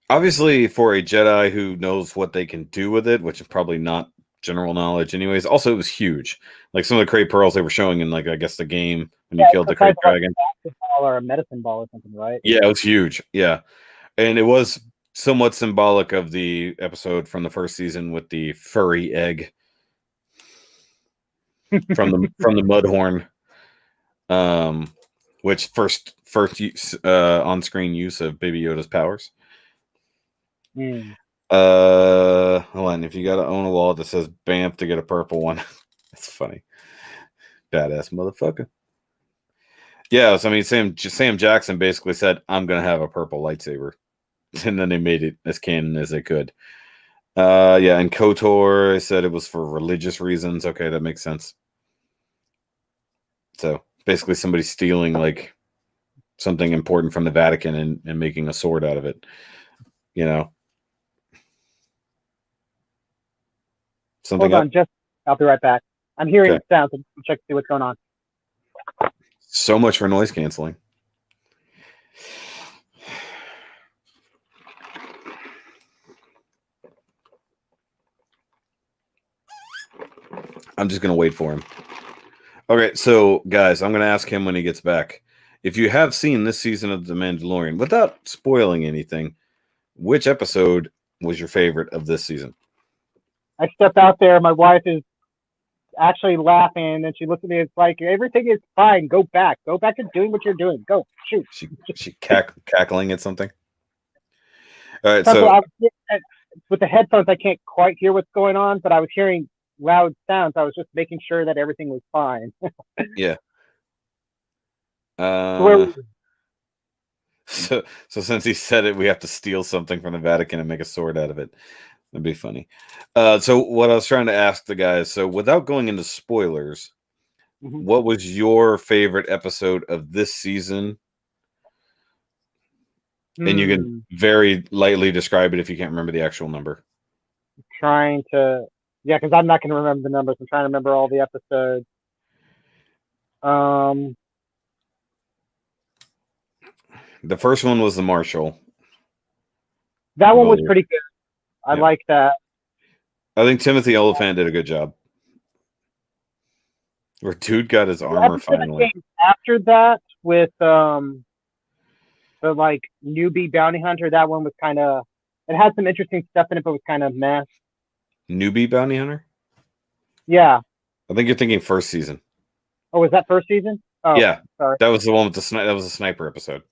obviously for a Jedi who knows what they can do with it, which is probably not general knowledge anyways. Also, it was huge. Like some of the Crate Pearls they were showing in, like, I guess the game when you killed the Crate Dragon.
Like a basketball or a medicine ball or something, right?
Yeah, it was huge. Yeah. And it was somewhat symbolic of the episode from the first season with the furry egg from the Mudhorn, which first use, on-screen use of Baby Yoda's powers. Hold on. If you got to own a wallet that says BAMF to get a purple one, that's funny. Badass motherfucker. Yeah, so I mean, Sam Jackson basically said, "I'm gonna have a purple lightsaber," and then they made it as canon as they could. Yeah, and KOTOR said it was for religious reasons. Okay, that makes sense. So basically, somebody stealing like something important from the Vatican and making a sword out of it. You know, something.
Hold on, just I'll be right back. I'm hearing
Okay.
sounds. So check to see what's going on.
So much for noise canceling. I'm just gonna wait for him. Okay, so guys, I'm gonna ask him when he gets back. If you have seen this season of The Mandalorian, without spoiling anything, which episode was your favorite of this season?
I step out there. My wife is actually laughing, and she looks at me. It's like everything is fine. Go back to doing what you're doing. Go shoot.
She cackling at something. All right,
That's
so
what with the headphones, I can't quite hear what's going on, but I was hearing loud sounds. I was just making sure that everything was fine.
yeah. So since he said it, we have to steal something from the Vatican and make a sword out of it. That'd be funny. So what I was trying to ask the guys, so without going into spoilers, what was your favorite episode of this season? And you can very lightly describe it if you can't remember the actual number.
Trying to, because I'm not going to remember the numbers. I'm trying to remember all the episodes.
The first one was the Marshal.
That one was pretty good. I like that.
I think Timothy Oliphant did a good job. Where dude got his armor finally.
After that, with the like newbie bounty hunter, that one was kind of. It had some interesting stuff in it, but was kind of meh.
Newbie bounty hunter?
Yeah.
I think you're thinking first season.
Oh, was that first season? Oh,
yeah.
Sorry.
That was the one with the sniper. That was a sniper episode.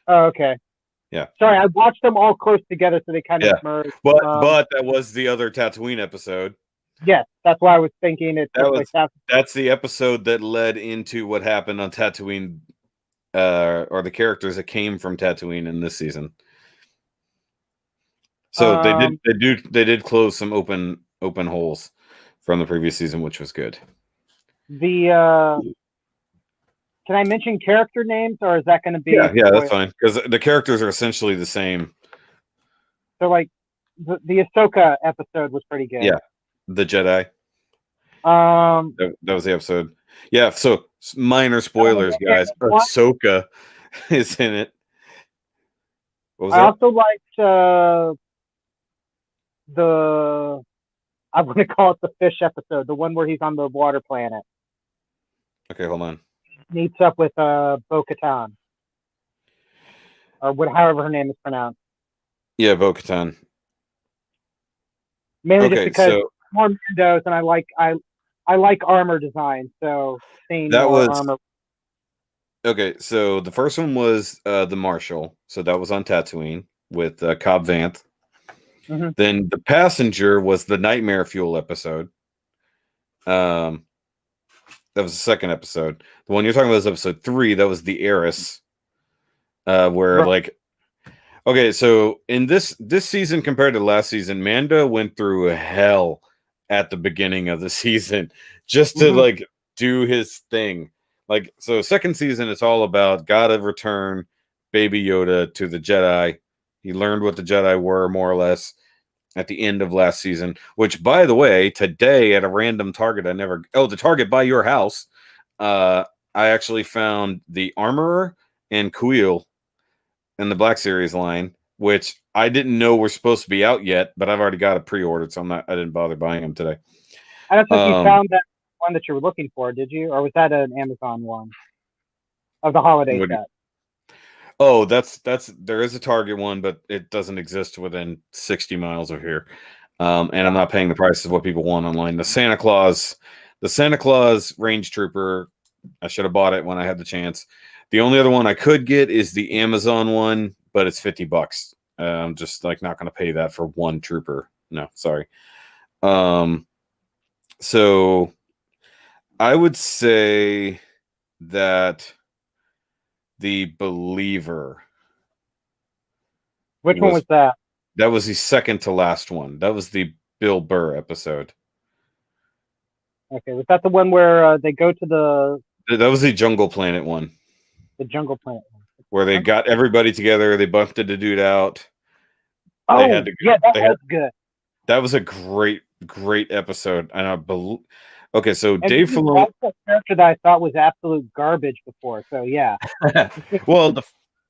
Oh, okay.
Yeah.
Sorry, I watched them all close together, so they kind of merged.
But that was the other Tatooine episode.
Yes, that's why I was thinking it.
That's the episode that led into what happened on Tatooine, or the characters that came from Tatooine in this season. So they did close some open holes from the previous season, which was good.
Can I mention character names, or is that going to be?
Yeah, that's fine because the characters are essentially the same.
So, like, the Ahsoka episode was pretty good.
Yeah, the Jedi. That was the episode. Yeah, so minor spoilers, guys. Ahsoka is in it. What was that?
I also liked I want to call it the fish episode, the one where he's on the water planet.
Okay, hold on.
Meets up with Bo-Katan, or however her name is pronounced.
Yeah, Bo-Katan.
Mainly just because more Mandos, and I like armor design, so seeing more armor.
Okay, so the first one was the Marshal, so that was on Tatooine with Cobb Vanth. Then the Passenger was the Nightmare Fuel episode. That was the second episode. The one you're talking about is episode 3. That was the Heiress, where okay, so in this season compared to last season, Mando went through hell at the beginning of the season just to do his thing. Like, so second season, it's all about gotta return Baby Yoda to the Jedi. He learned what the Jedi were, more or less, at the end of last season. Which, by the way, today at a random Target, the Target by your house, I actually found the Armorer and Kuiil in the Black Series line, which I didn't know were supposed to be out yet, but I've already got it pre-ordered, so I didn't bother buying them today.
I don't think you found that one that you were looking for, did you? Or was that an Amazon one of the holiday set?
Oh, there is a Target one, but it doesn't exist within 60 miles of here. And I'm not paying the price of what people want online. The Santa Claus Range Trooper, I should have bought it when I had the chance. The only other one I could get is the Amazon one, but it's $50. I'm just not going to pay that for one trooper. No, sorry. So I would say that the Believer.
Which one was that?
That was the second to last one. That was the Bill Burr episode.
Okay, was that the one where they go to the?
That was the Jungle Planet one.
The Jungle Planet one.
where they got everybody together. They bumped the dude out.
Oh,
That
was good.
That was a great episode. And I believe. Okay, so
And
Dave Filoni.
That's a character that I thought was absolute garbage before. So yeah.
Well,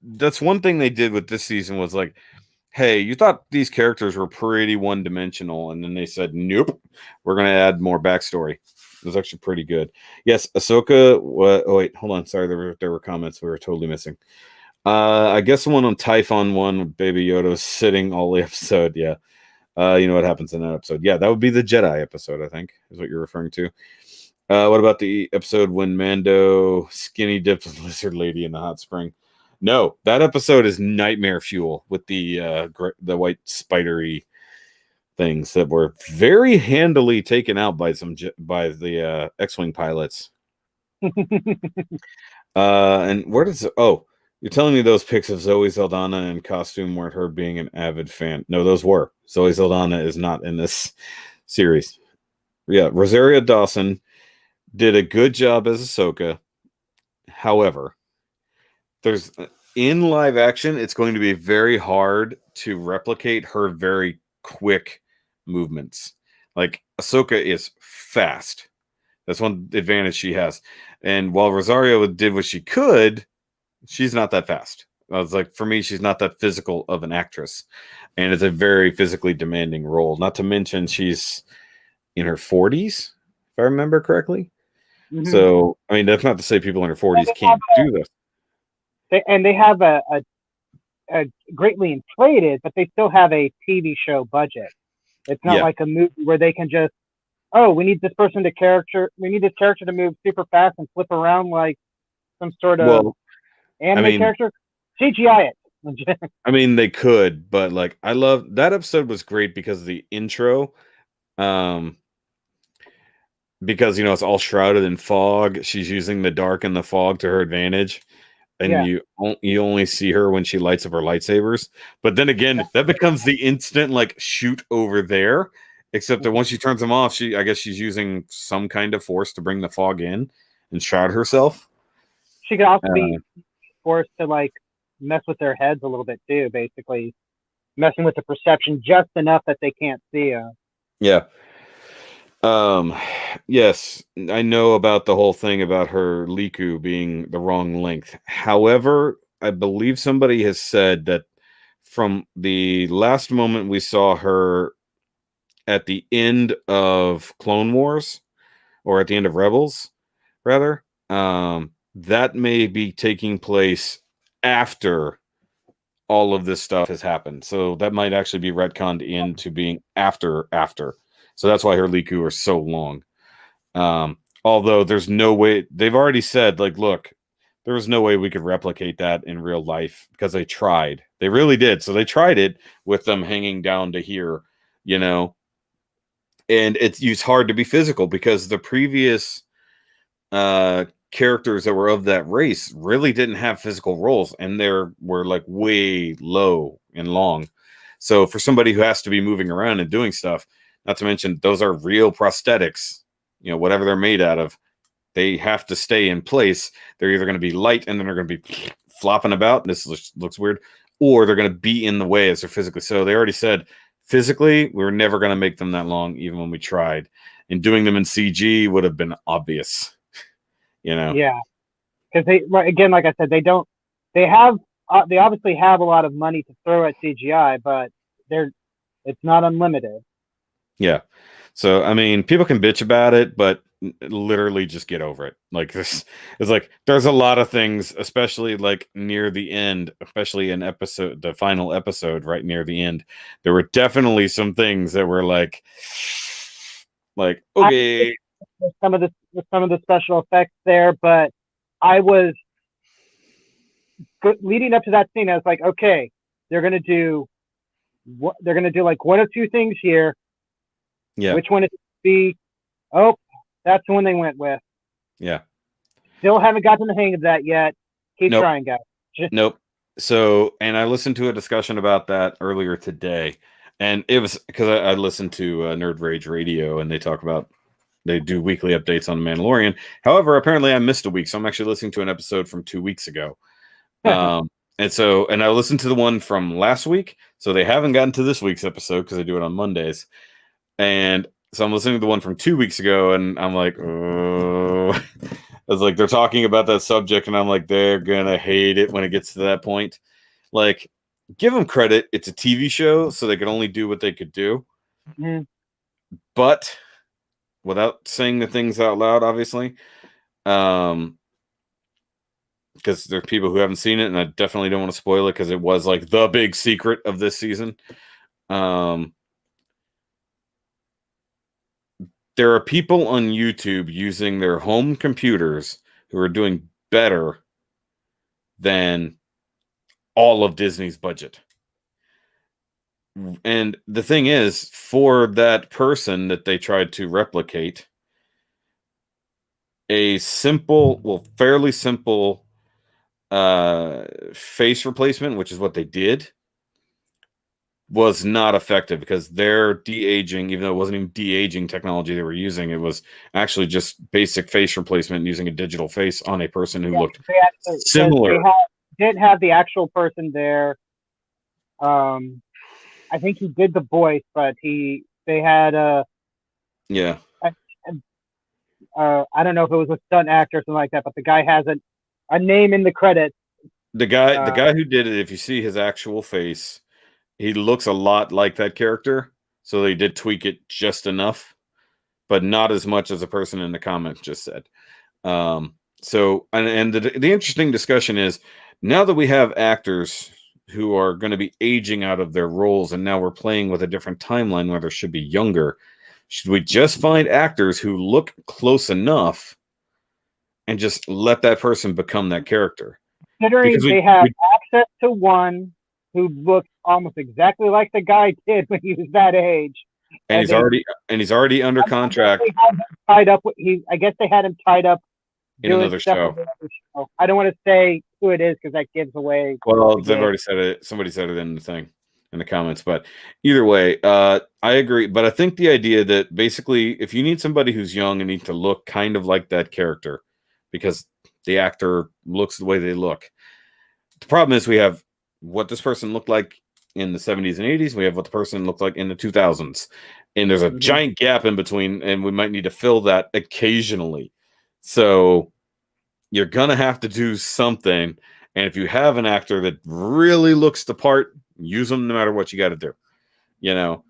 that's one thing they did with this season was like, hey, you thought these characters were pretty one-dimensional, and then they said, nope, we're going to add more backstory. It was actually pretty good. Yes, Ahsoka. Oh wait, hold on. Sorry, there were comments we were totally missing. I guess the one on Typhon 1 with Baby Yoda was sitting all the episode. Yeah. You know what happens in that episode. Yeah, that would be the Jedi episode, I think, is what you're referring to. What about the episode when Mando skinny dipped the lizard lady in the hot spring? No, that episode is nightmare fuel with the white spidery things that were very handily taken out by the X-wing pilots. And where does you're telling me those pics of Zoe Saldana in costume weren't her being an avid fan? No, those were. Zoe Saldana is not in this series. Yeah, Rosario Dawson did a good job as Ahsoka. However, in live action, it's going to be very hard to replicate her very quick movements. Like Ahsoka is fast. That's one advantage she has. And while Rosario did what she could, she's not that fast. I was like, for me, she's not that physical of an actress. And it's a very physically demanding role. Not to mention she's in her 40s, if I remember correctly. Mm-hmm. So, I mean, that's not to say people in their 40s can't do this.
They have a greatly inflated, but they still have a TV show budget. It's not like a movie where they can just, we need this character to move super fast and flip around like some sort of anime character. CGI it.
I mean, they could, but like, I love that episode was great because of the intro. Because it's all shrouded in fog. She's using the dark and the fog to her advantage, and you only see her when she lights up her lightsabers. But then again, that becomes the instant like shoot over there. Except that once she turns them off, I guess she's using some kind of force to bring the fog in and shroud herself.
She could also be forced to like mess with their heads a little bit too, basically messing with the perception just enough that they can't see.
Yeah. Yes, I know about the whole thing about her Liku being the wrong length. However, I believe somebody has said that from the last moment we saw her at the end of Clone Wars, or at the end of Rebels, rather, that may be taking place after all of this stuff has happened. So that might actually be retconned into being after. So that's why her Liku are so long. Although there's no way, they've already said, like, look, there was no way we could replicate that in real life because they tried. They really did. So they tried it with them hanging down to here, and it's hard to be physical because the previous characters that were of that race really didn't have physical roles, and they were like way low and long. So for somebody who has to be moving around and doing stuff, not to mention those are real prosthetics, whatever they're made out of, they have to stay in place. They're either going to be light and then they're going to be flopping about. This looks weird, or they're going to be in the way as they're physically. So they already said physically we were never going to make them that long, even when we tried. And doing them in CG would have been obvious.
Yeah, because again, like I said, they obviously have a lot of money to throw at CGI, but it's not unlimited.
Yeah, so I mean, people can bitch about it, but literally just get over it. Like this, it's like there's a lot of things, especially like near the end, especially in the final episode, right near the end. There were definitely some things that were like okay.
Some of the special effects there, but I was leading up to that scene. I was like, okay, they're gonna do like one of two things here.
Yeah.
Which one is it to be? Oh, that's the one they went with.
Yeah.
Still haven't gotten the hang of that yet. Keep trying, guys.
Nope. So, and I listened to a discussion about that earlier today, and it was because I listened to Nerd Rage Radio, and they do weekly updates on The Mandalorian. However, apparently I missed a week, so I'm actually listening to an episode from 2 weeks ago. And I listened to the one from last week, so they haven't gotten to this week's episode because I do it on Mondays. And so I'm listening to the one from 2 weeks ago, and I'm like, oh. It's like they're talking about that subject, and I'm like, they're gonna hate it when it gets to that point. Like, give them credit. It's a TV show, so they can only do what they could do.
Mm-hmm.
But without saying the things out loud, obviously, because there are people who haven't seen it, and I definitely don't want to spoil it because it was like the big secret of this season. There are people on YouTube using their home computers who are doing better than all of Disney's budget. And the thing is, for that person that they tried to replicate, a simple, well, fairly simple face replacement, which is what they did, was not effective because their de-aging, even though it wasn't even de-aging technology they were using, it was actually just basic face replacement using a digital face on a person who looked similar.
They didn't have the actual person there. I think he did the voice, but they had I don't know if it was a stunt actor or something like that, but the guy has a name in the credits.
The guy who did it, if you see his actual face, he looks a lot like that character. So they did tweak it just enough, but not as much as the person in the comments just said. So the interesting discussion is, now that we have actors who are going to be aging out of their roles, and now we're playing with a different timeline where they should be younger, should we just find actors who look close enough and just let that person become that character?
Considering they have access to one who looks almost exactly like the guy did when he was that age,
and he's already under contract.
I guess they had him tied up
in another show.
I don't want to say who it is because that gives away.
Well, they've already said it. Somebody said it in the thing, in the comments. But either way, I agree. But I think the idea that basically, if you need somebody who's young and need to look kind of like that character, because the actor looks the way they look. The problem is we have what this person looked like in the 70s and 80s. We have what the person looked like in the 2000s. And there's a giant gap in between, and we might need to fill that occasionally. So you're going to have to do something. And if you have an actor that really looks the part, use them no matter what you got to do, and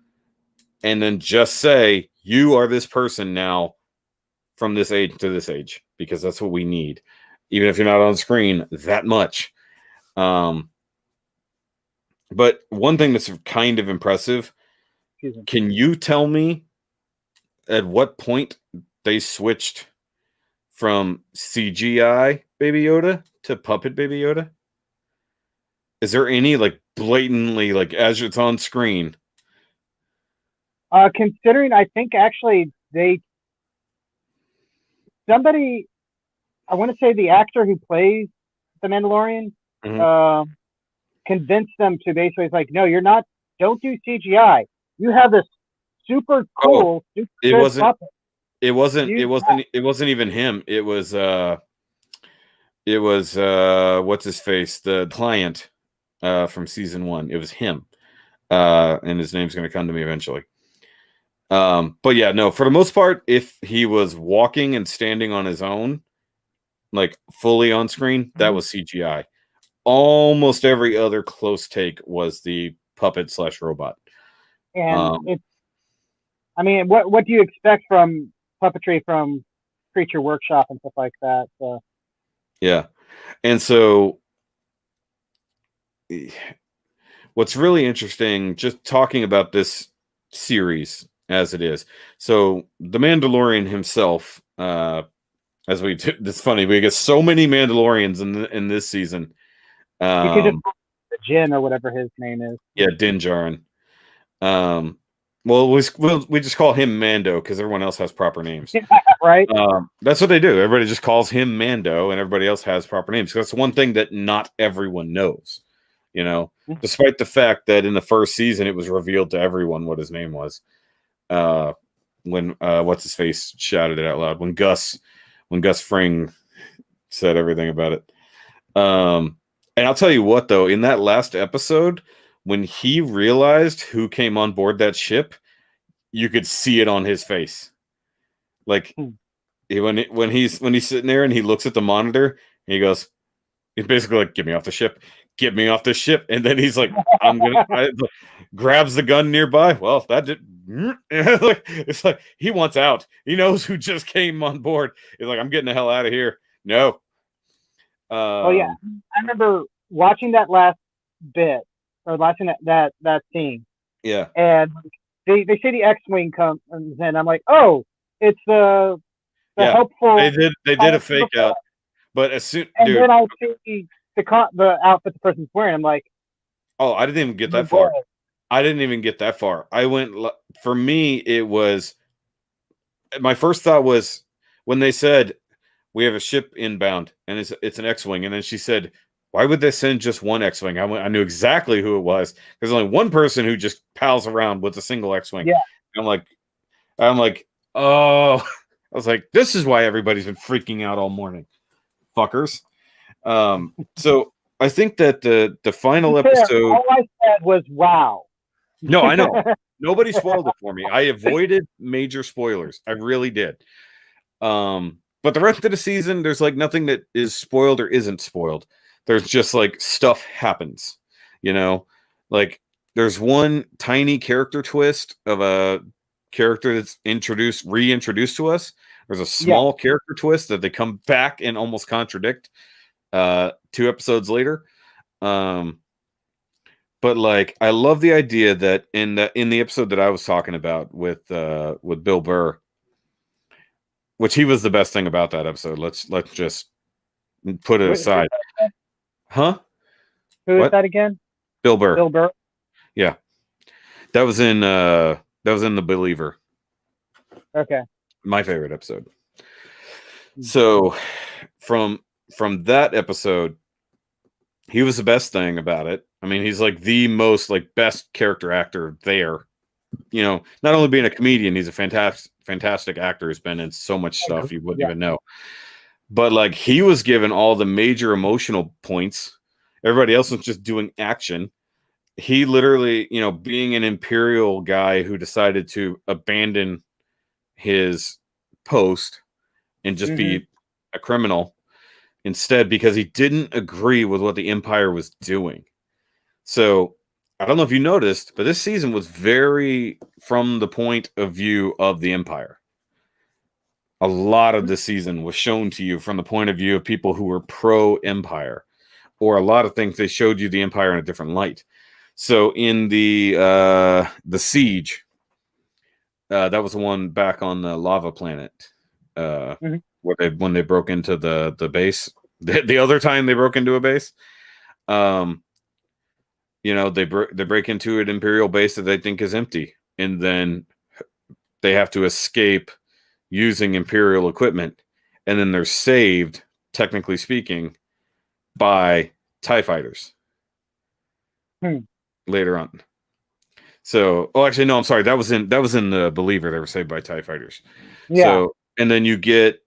then just say, you are this person now from this age to this age, because that's what we need. Even if you're not on screen that much. But one thing that's kind of impressive, can you tell me at what point they switched from CGI Baby Yoda to puppet Baby Yoda? Is there any blatantly as it's on screen?
Considering, I think actually I want to say the actor who plays the Mandalorian, convinced them to basically no, don't do CGI. You have this super cool, puppet.
It wasn't even him. It was what's his face? The client from season 1. It was him. And his name's gonna come to me eventually. But yeah, no, for the most part, if he was walking and standing on his own, fully on screen, that was CGI. Almost every other close take was the puppet / robot.
And what do you expect from puppetry from Creature Workshop and stuff like that? So.
Yeah. And so what's really interesting, just talking about this series as it is. So the Mandalorian himself, it's funny, we get so many Mandalorians in this season.
You could just Jin or whatever his name is.
Yeah, Din Djarin. Well, we just call him Mando because everyone else has proper names.
Right.
That's what they do. Everybody just calls him Mando, and everybody else has proper names. That's one thing that not everyone knows. Despite the fact that in the first season it was revealed to everyone what his name was. When what's his face shouted it out loud. When Gus Fring said everything about it. And I'll tell you what, though, in that last episode, when he realized who came on board that ship, you could see it on his face. Like when he's sitting there and he looks at the monitor and he goes, he's basically like, "Get me off the ship, get me off the ship." And then he's like, grabs the gun nearby. Well, that did. It's like he wants out. He knows who just came on board. He's like, "I'm getting the hell out of here." No.
Oh yeah, I remember watching that last bit or watching that scene.
Yeah.
And they say the X-wing comes, and I'm like, oh, it's the helpful.
They did a fake out, but as soon
then I see the outfit the person's wearing. I'm like,
oh, I didn't even get that far. I didn't even get that far. For me, it was, my first thought was when they said, "We have a ship inbound and it's an X-wing," and then she said, "Why would they send just one X-wing?" I knew exactly who it was. There's only one person who just pals around with a single X-wing.
Yeah.
I'm like, oh, I was like, this is why everybody's been freaking out all morning, fuckers. So I think that the final episode.
All I said was, "Wow."
No, I know. Nobody spoiled it for me. I avoided major spoilers. I really did. But the rest of the season, there's like nothing that is spoiled or isn't spoiled. There's just like stuff happens, like there's one tiny character twist of a character that's reintroduced to us. There's a small character twist that they come back and almost contradict 2 episodes later. But like, I love the idea that in the episode that I was talking about with Bill Burr, which he was the best thing about that episode. Let's just put it aside. Huh?
Who is that again?
Bill Burr.
Bill Burr.
Yeah, that was in The Believer.
Okay.
My favorite episode. So from that episode, he was the best thing about it. I mean, he's like the most like best character actor there. Not only being a comedian, he's a fantastic actor who's been in so much stuff you wouldn't even know. But like, he was given all the major emotional points. Everybody else was just doing action. He literally, being an Imperial guy who decided to abandon his post and just be a criminal instead because he didn't agree with what the Empire was doing. So I don't know if you noticed, but this season was very from the point of view of the Empire. A lot of this season was shown to you from the point of view of people who were pro-Empire, or a lot of things they showed you the Empire in a different light. So in the siege, that was the one back on the lava planet, when they broke into the base. The other time they broke into a base, they break into an Imperial base that they think is empty, and then they have to escape using Imperial equipment, and then they're saved, technically speaking, by TIE fighters later on. So, actually, no, I'm sorry. That was in The Believer. They were saved by TIE fighters. Yeah. So, and then you get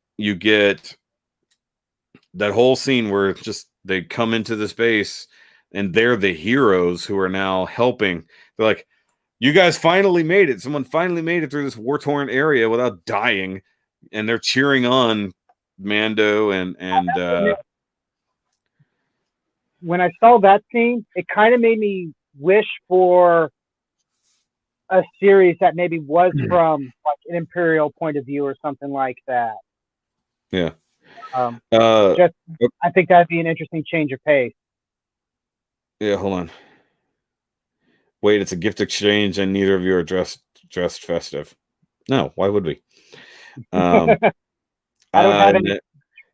that whole scene where just they come into this base and they're the heroes who are now helping. They're like, "You guys finally made it. Someone finally made it through this war-torn area without dying." And they're cheering on Mando and
when I saw that scene, it kind of made me wish for a series that maybe was from like an Imperial point of view or something like that.
Yeah.
I think that'd be an interesting change of pace.
Yeah, hold on. Wait, it's a gift exchange, and neither of you are dressed festive. No, why would we?
I don't have any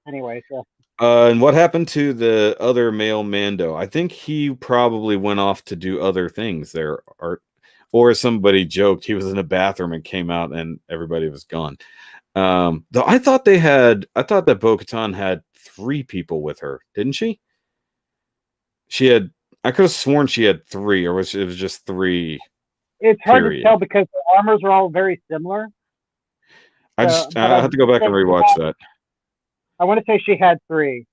anyway. So.
And what happened to the other male Mando? I think he probably went off to do other things there, or somebody joked he was in a bathroom and came out and everybody was gone. Though I thought that Bo-Katan had 3 people with her, didn't she? I could have sworn she had 3, or it was just 3.
It's hard to tell because the armors are all very similar.
I have to go back and rewatch that.
I want to say she had 3.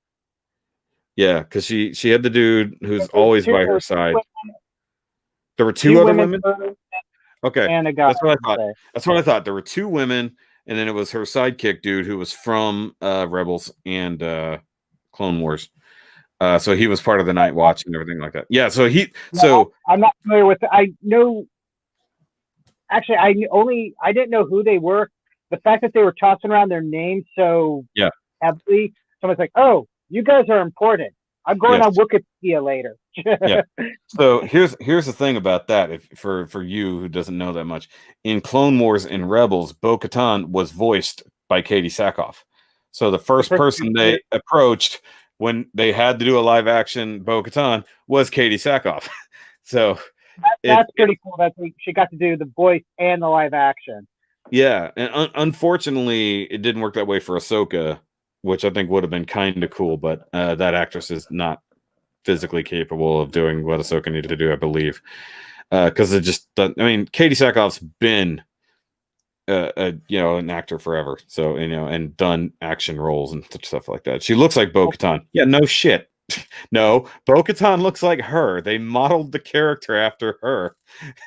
Yeah, because she had the dude who's
There was
always by her
two
side.
women,
There were two
two
other
women
women.
first
Okay,
and a guy.
that's what I
I
thought.
should say.
That's what I thought. There were two women, and then it was her sidekick dude who was from Rebels and Clone Wars. So he was part of the Night Watch and everything like that. Yeah. So
No, I'm not familiar with. I know. Actually, I didn't know who they were. The fact that they were tossing around their names so
yeah.
heavily, someone's like, "Oh, you guys are important. I'm going
Yes.
on Wikipedia later."
Yeah. So here's the thing about that. If for you who doesn't know that much, in Clone Wars and Rebels, Bo-Katan was voiced by Katie Sackhoff. So the first person they approached when they had to do a live action Bo-Katan was Katie Sackhoff. So
that's pretty cool that she got to do the voice and the live action.
Yeah, and unfortunately, it didn't work that way for Ahsoka, which I think would have been kind of cool. But that actress is not physically capable of doing what Ahsoka needed to do, I believe, because it just. I mean, Katie Sackhoff's been, an actor forever, so and done action roles and stuff like that. She looks like Bo-Katan. Yeah, no shit. No, Bo-Katan looks like her. They modeled the character after her.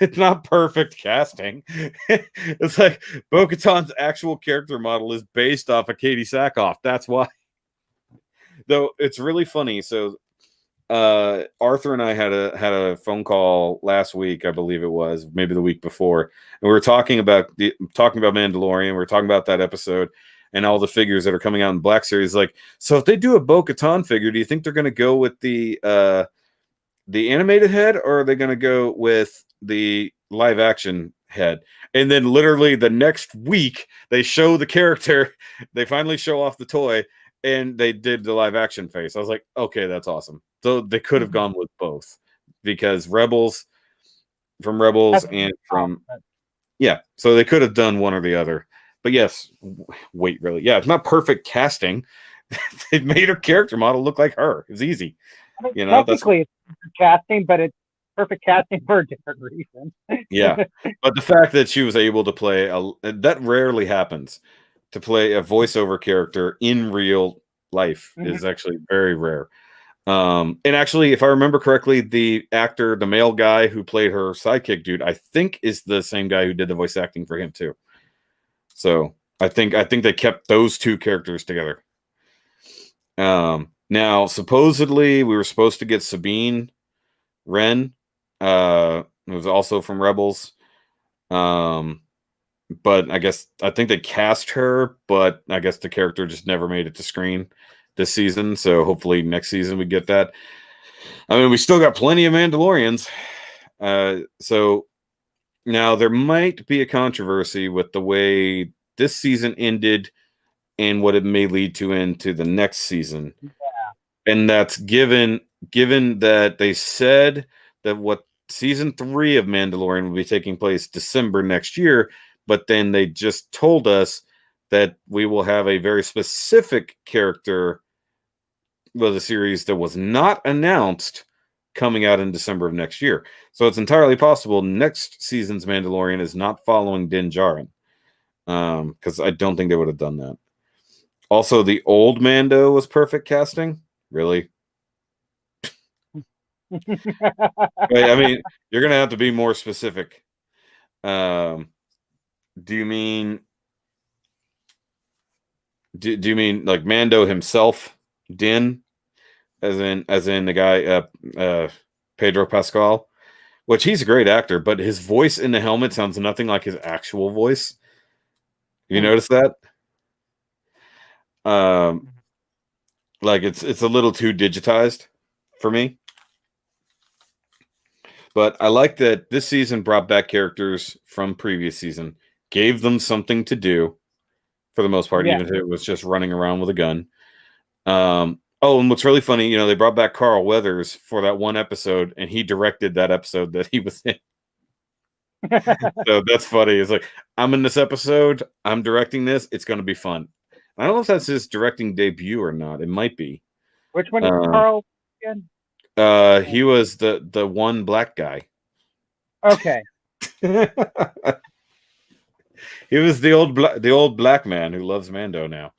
It's not perfect casting. It's like Bo-Katan's actual character model is based off of Katie Sackhoff. That's why. Though it's really funny. So Arthur and I had a phone call last week, I believe it was, maybe the week before, and we were talking about Mandalorian. We were talking about that episode and all the figures that are coming out in Black Series. Like, so if they do a Bo-Katan figure, do you think they're going to go with the animated head, or are they going to go with the live action head? And then literally the next week they show the character, they finally show off the toy, and they did the live action face. I was like, okay, that's awesome. So they could have gone with both, because Rebels and from so they could have done one or the other. But yes, wait, really? Yeah, it's not perfect casting. They made her character model look like her. It's easy.
Technically, it's casting, but it's perfect casting for a different reason.
Yeah, but the fact that she was able to play that rarely happens, to play a voiceover character in real life is actually very rare. And actually, if I remember correctly, the male guy who played her sidekick dude, I think is the same guy who did the voice acting for him too. So I think they kept those two characters together. Now supposedly we were supposed to get Sabine Wren, who was also from Rebels. But I think they cast her, but I guess the character just never made it to screen this season. So hopefully next season we get that. I mean, we still got plenty of Mandalorians. So now there might be a controversy with the way this season ended and what it may lead to into the next season.
Yeah.
And that's given that they said that what season 3 of Mandalorian will be taking place December next year, but then they just told us that we will have a very specific character with a series that was not announced coming out in December of next year. So it's entirely possible next season's Mandalorian is not following Din Djarin, because I don't think they would have done that. Also, the old Mando was perfect casting. Really? I mean, you're gonna have to be more specific. Do you mean like Mando himself, Din, as in the guy Pedro Pascal, which he's a great actor, but his voice in the helmet sounds nothing like his actual voice. You notice that? Like it's a little too digitized for me. But I like that this season brought back characters from previous season, gave them something to do for the most part, even if it was just running around with a gun. Oh, and what's really funny, they brought back Carl Weathers for that one episode, and he directed that episode that he was in. So that's funny. It's like, I'm in this episode, I'm directing this, it's going to be fun. I don't know if that's his directing debut or not. It might be.
Which one is Carl again?
He was the one black guy.
Okay.
He was the old black man who loves Mando now.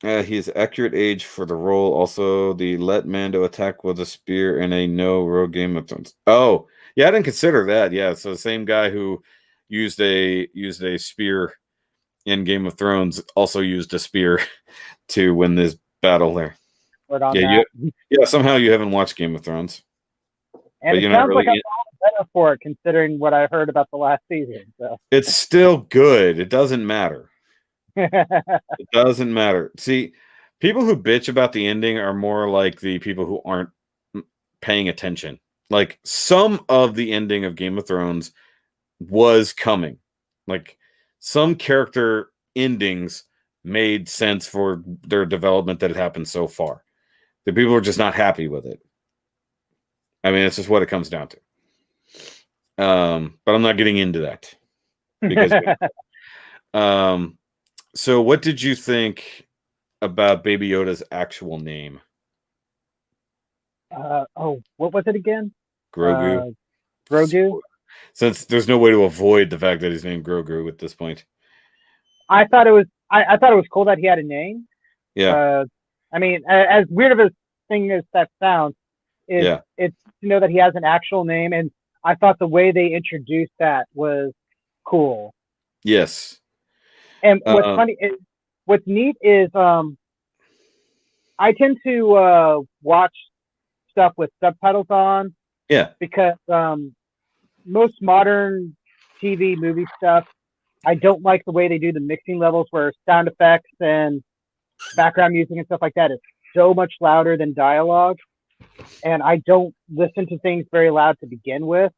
He is accurate age for the role. Also, the let Mando attack with a spear in a no Rogue Game of Thrones. Oh, yeah, I didn't consider that. Yeah, so the same guy who used a spear in Game of Thrones also used a spear to win this battle there. Yeah, yeah. Somehow you haven't watched Game of Thrones,
and
but
it
you're not
sounds
really.
like I'm better for it, considering what I heard about the last season. So
It's still good. It doesn't matter. It doesn't matter. See, people who bitch about the ending are more like the people who aren't paying attention. Like some of the ending of Game of Thrones was coming. Like some character endings made sense for their development that had happened so far. The people are just not happy with it. I mean, it's just what it comes down to. But I'm not getting into that because so what did you think about Baby Yoda's actual name?
What was it again?
Grogu.
Grogu.
Since there's no way to avoid the fact that he's named Grogu at this point.
I thought it was cool that he had a name.
Yeah.
I mean, as weird of a thing as that sounds, it's to know that he has an actual name, and I thought the way they introduced that was cool.
Yes.
And what's neat is I tend to watch stuff with subtitles on.
Yeah.
Because most modern TV movie stuff, I don't like the way they do the mixing levels where sound effects and background music and stuff like that is so much louder than dialogue. And I don't listen to things very loud to begin with.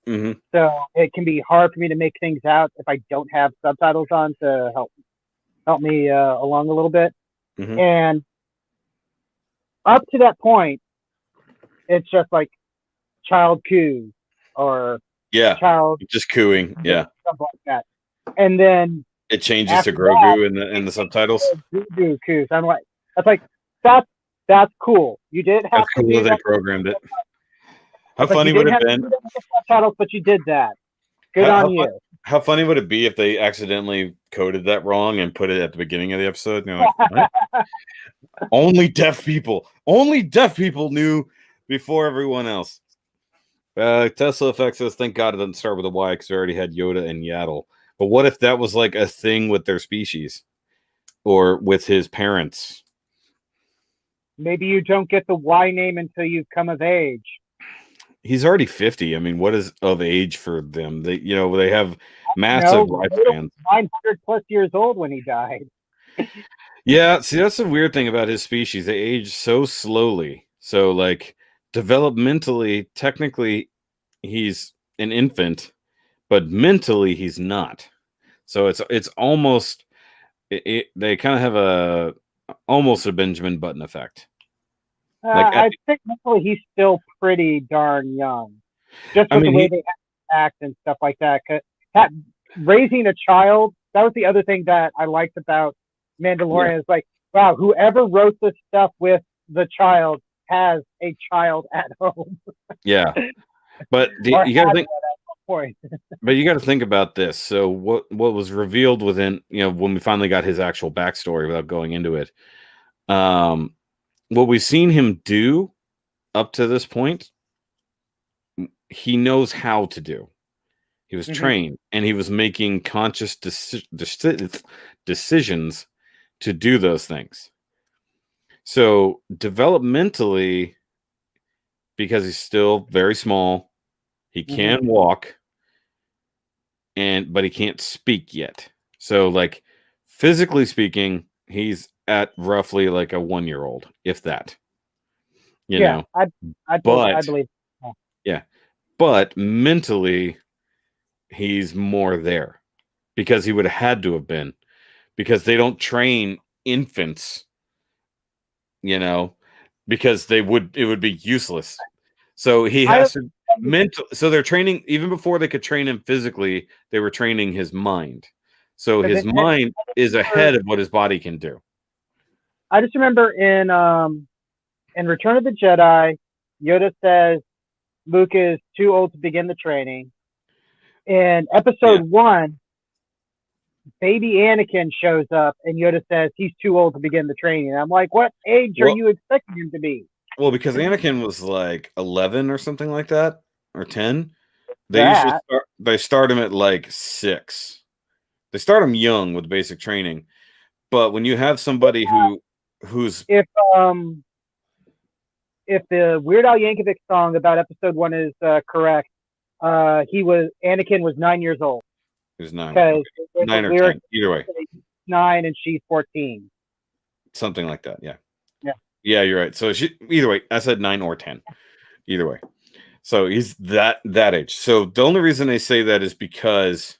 Mm-hmm.
So it can be hard for me to make things out if I don't have subtitles on to help me along a little bit.
Mm-hmm.
And up to that point, it's just like child coo or child
just cooing,
stuff like that. And then
it changes to Grogu in the subtitles.
Grogu coos. I'm like, that's cool. You did have to do
that. They programmed it. How funny
would
it have been?
Subtitles, but you did that. Good on you.
How funny would it be if they accidentally coded that wrong and put it at the beginning of the episode? And you're like, what? Only deaf people knew before everyone else. Tesla Effect says, thank God it doesn't start with a Y because we already had Yoda and Yaddle. But what if that was like a thing with their species or with his parents?
Maybe you don't get the Y name until you come of age.
He's already 50. I mean, what is of age for them? They have massive lifespans.
900 plus years old when he died.
Yeah, see, that's the weird thing about his species. They age so slowly. So, like, developmentally, technically, he's an infant, but mentally, he's not. So it's almost they kind of have almost a Benjamin Button effect.
I think mentally he's still pretty darn young, just with the way they act and stuff like that. Raising a child, that was the other thing that I liked about Mandalorian. Is like, wow, whoever wrote this stuff with the child has a child at home.
Yeah, but you got to think. But you got to think about this. So what was revealed within, when we finally got his actual backstory without going into it, what we've seen him do up to this point, he knows how to do. He was trained and he was making conscious decisions to do those things. So developmentally, because he's still very small, he can walk, but he can't speak yet. So, like, physically speaking, he's at roughly like a 1-year-old, if that. You know,
I believe.
Yeah, but mentally, he's more there because he would have had to have been, because they don't train infants. Because it would be useless. So he has to so they're training even before they could train him physically. They were training his mind. So his mind is ahead of what his body can do.
I just remember in Return of the Jedi, Yoda says Luke is too old to begin the training. In Episode 1, baby Anakin shows up, and Yoda says he's too old to begin the training. And I'm like, what age are you expecting him to be?
Well, because Anakin was like 11 or something like that, or 10. They start him at like 6. They start him young with basic training. But when you have somebody who's
if the Weird Al Yankovic song about episode 1 is correct, Anakin was 9 years old.
He was 9.
Because
9 or 10, either way.
9 and she's 14.
Something like that, yeah.
Yeah.
Yeah, you're right. So either way, I said 9 or 10. Either way. So he's that age. So the only reason they say that is because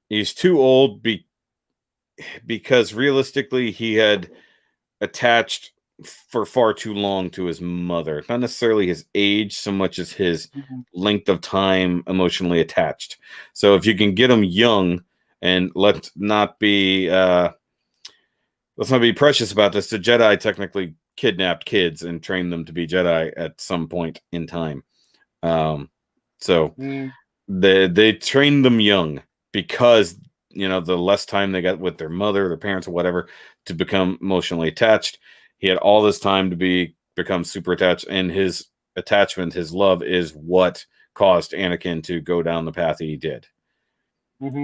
he's too old because realistically he had attached for far too long to his mother. Not necessarily his age so much as his length of time emotionally attached. So if you can get him young, and let's not be precious about this, the Jedi technically kidnapped kids and trained them to be Jedi at some point in time. They trained them young because the less time they got with their mother, their parents, or whatever, to become emotionally attached. He had all this time to become super attached, and his attachment, his love, is what caused Anakin to go down the path he did.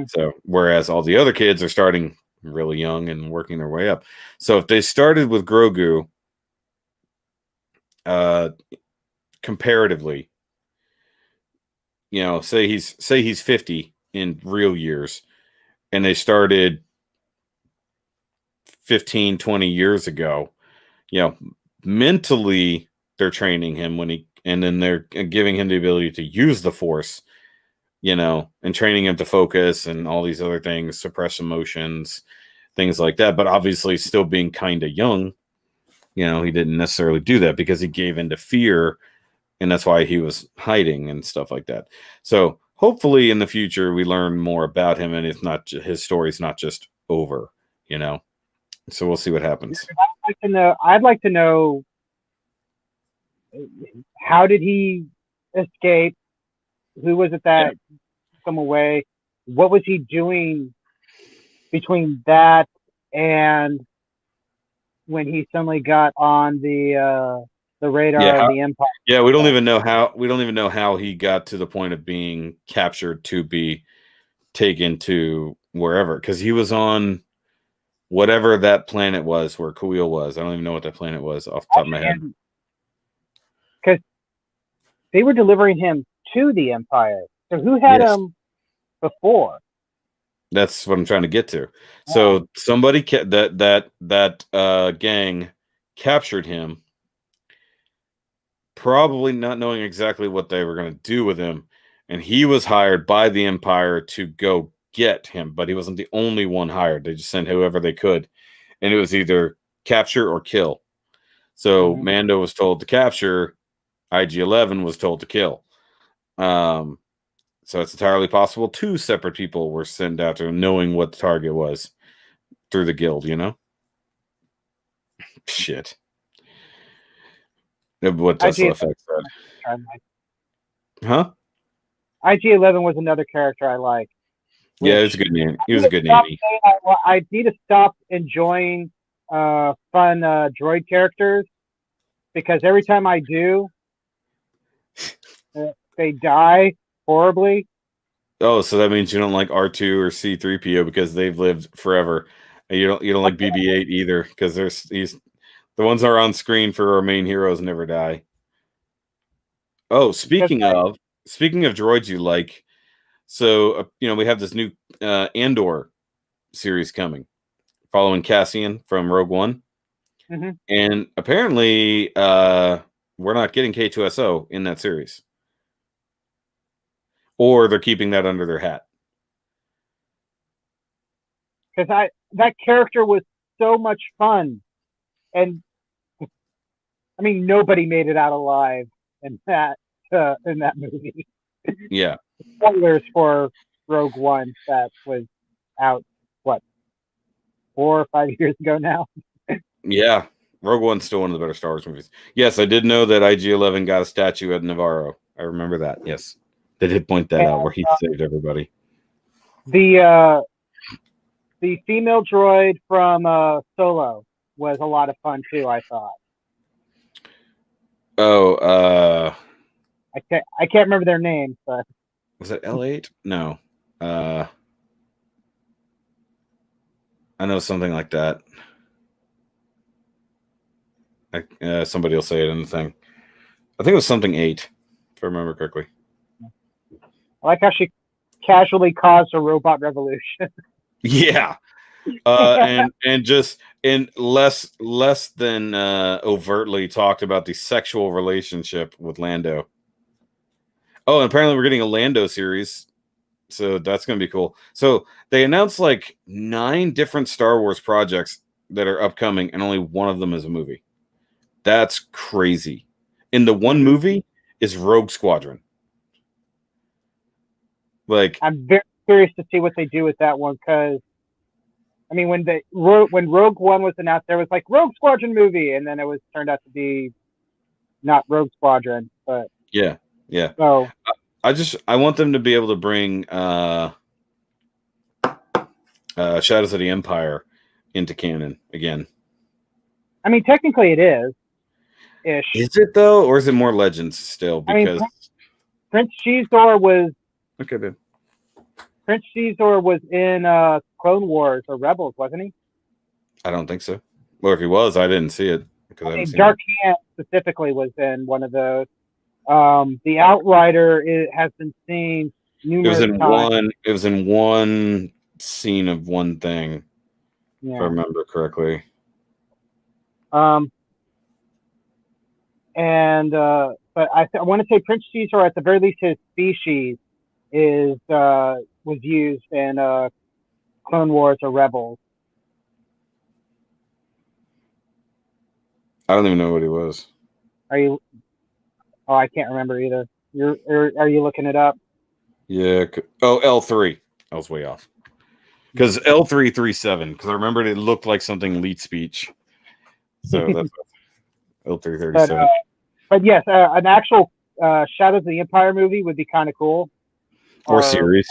So, whereas all the other kids are starting really young and working their way up. So, if they started with Grogu, comparatively, say he's 50 in real years, and they started 15, 20 years ago, mentally they're training him and then they're giving him the ability to use the Force, and training him to focus and all these other things, suppress emotions, things like that. But obviously still being kind of young, he didn't necessarily do that because he gave into fear, and that's why he was hiding and stuff like that. So hopefully in the future we learn more about him, and it's not his story's not just over, So we'll see what happens.
I'd like to know how did he escape? Who was it that took him away? What was he doing between that and when he suddenly got on the radar of the Empire?
Yeah, we don't even know how he got to the point of being captured to be taken to wherever, because he was on whatever that planet was where Kuil was. I don't even know what that planet was off the top of my head.
Because they were delivering him to the Empire. So who had him before?
That's what I'm trying to get to. So somebody that gang captured him, probably not knowing exactly what they were going to do with him, and he was hired by the Empire to go get him, but he wasn't the only one hired. They just sent whoever they could, and it was either capture or kill. So Mando was told to capture, IG-11 was told to kill. So it's entirely possible 2 separate people were sent out to knowing what the target was through the guild, Shit. What Tesla Effect said. Huh?
IG-11 was another character I like.
Yeah, it was a good name. He was a good name.
I need to stop enjoying fun droid characters, because every time I do, they die horribly.
Oh, so that means you don't like R2 or C-3PO because they've lived forever. And you don't like BB-8 either, because the ones that are on screen for our main heroes never die. Oh, speaking of droids you like, so we have this new Andor series coming, following Cassian from Rogue One, and apparently we're not getting K2SO in that series, or they're keeping that under their hat.
Because that character was so much fun, and I mean nobody made it out alive in that movie.
Yeah.
Spoilers for Rogue One that was out 4 or 5 years ago now.
Yeah, Rogue One's still one of the better Star Wars movies. Yes, I did know that IG-11 got a statue at Navarro. I remember that. Yes, they did point that out where he saved everybody.
the female droid from Solo was a lot of fun too. I thought.
Oh,
I can't remember their names, but
was it L8? No. I know something like that. Somebody will say it in the thing. I think it was something 8, if I remember correctly.
I like how she casually caused a robot revolution.
Yeah. And less than overtly talked about the sexual relationship with Lando. Oh, and apparently we're getting a Lando series, so that's going to be cool. So they announced like 9 different Star Wars projects that are upcoming, and only one of them is a movie. That's crazy. And the one movie is Rogue Squadron. Like,
I'm very curious to see what they do with that one, because I mean, when Rogue One was announced, there was like Rogue Squadron movie, and then it was turned out to be not Rogue Squadron, but
yeah.
So
I want them to be able to bring Shadows of the Empire into canon again.
I mean, technically it is. Ish.
Is it though, or is it more Legends still? Because
Prince Xizor was
okay, then.
Prince Xizor was in Clone Wars or Rebels, wasn't he?
I don't think so. Or if he was, I didn't see it because I haven't seen
Dark Hand specifically was in one of those. The Outrider has been seen numerous times.
It was in one scene of one thing,
yeah.
if I remember correctly.
But I want to say Prince Xizor, at the very least, his species was used in Clone Wars or Rebels.
I don't even know what he was.
Are you? Oh, I can't remember either. Are you looking it up?
Yeah. Oh, L3. I was way off. Because L337. Because I remembered it looked like something elite speech. So that's L337.
But yes, an actual Shadows of the Empire movie would be kind of cool.
Or series.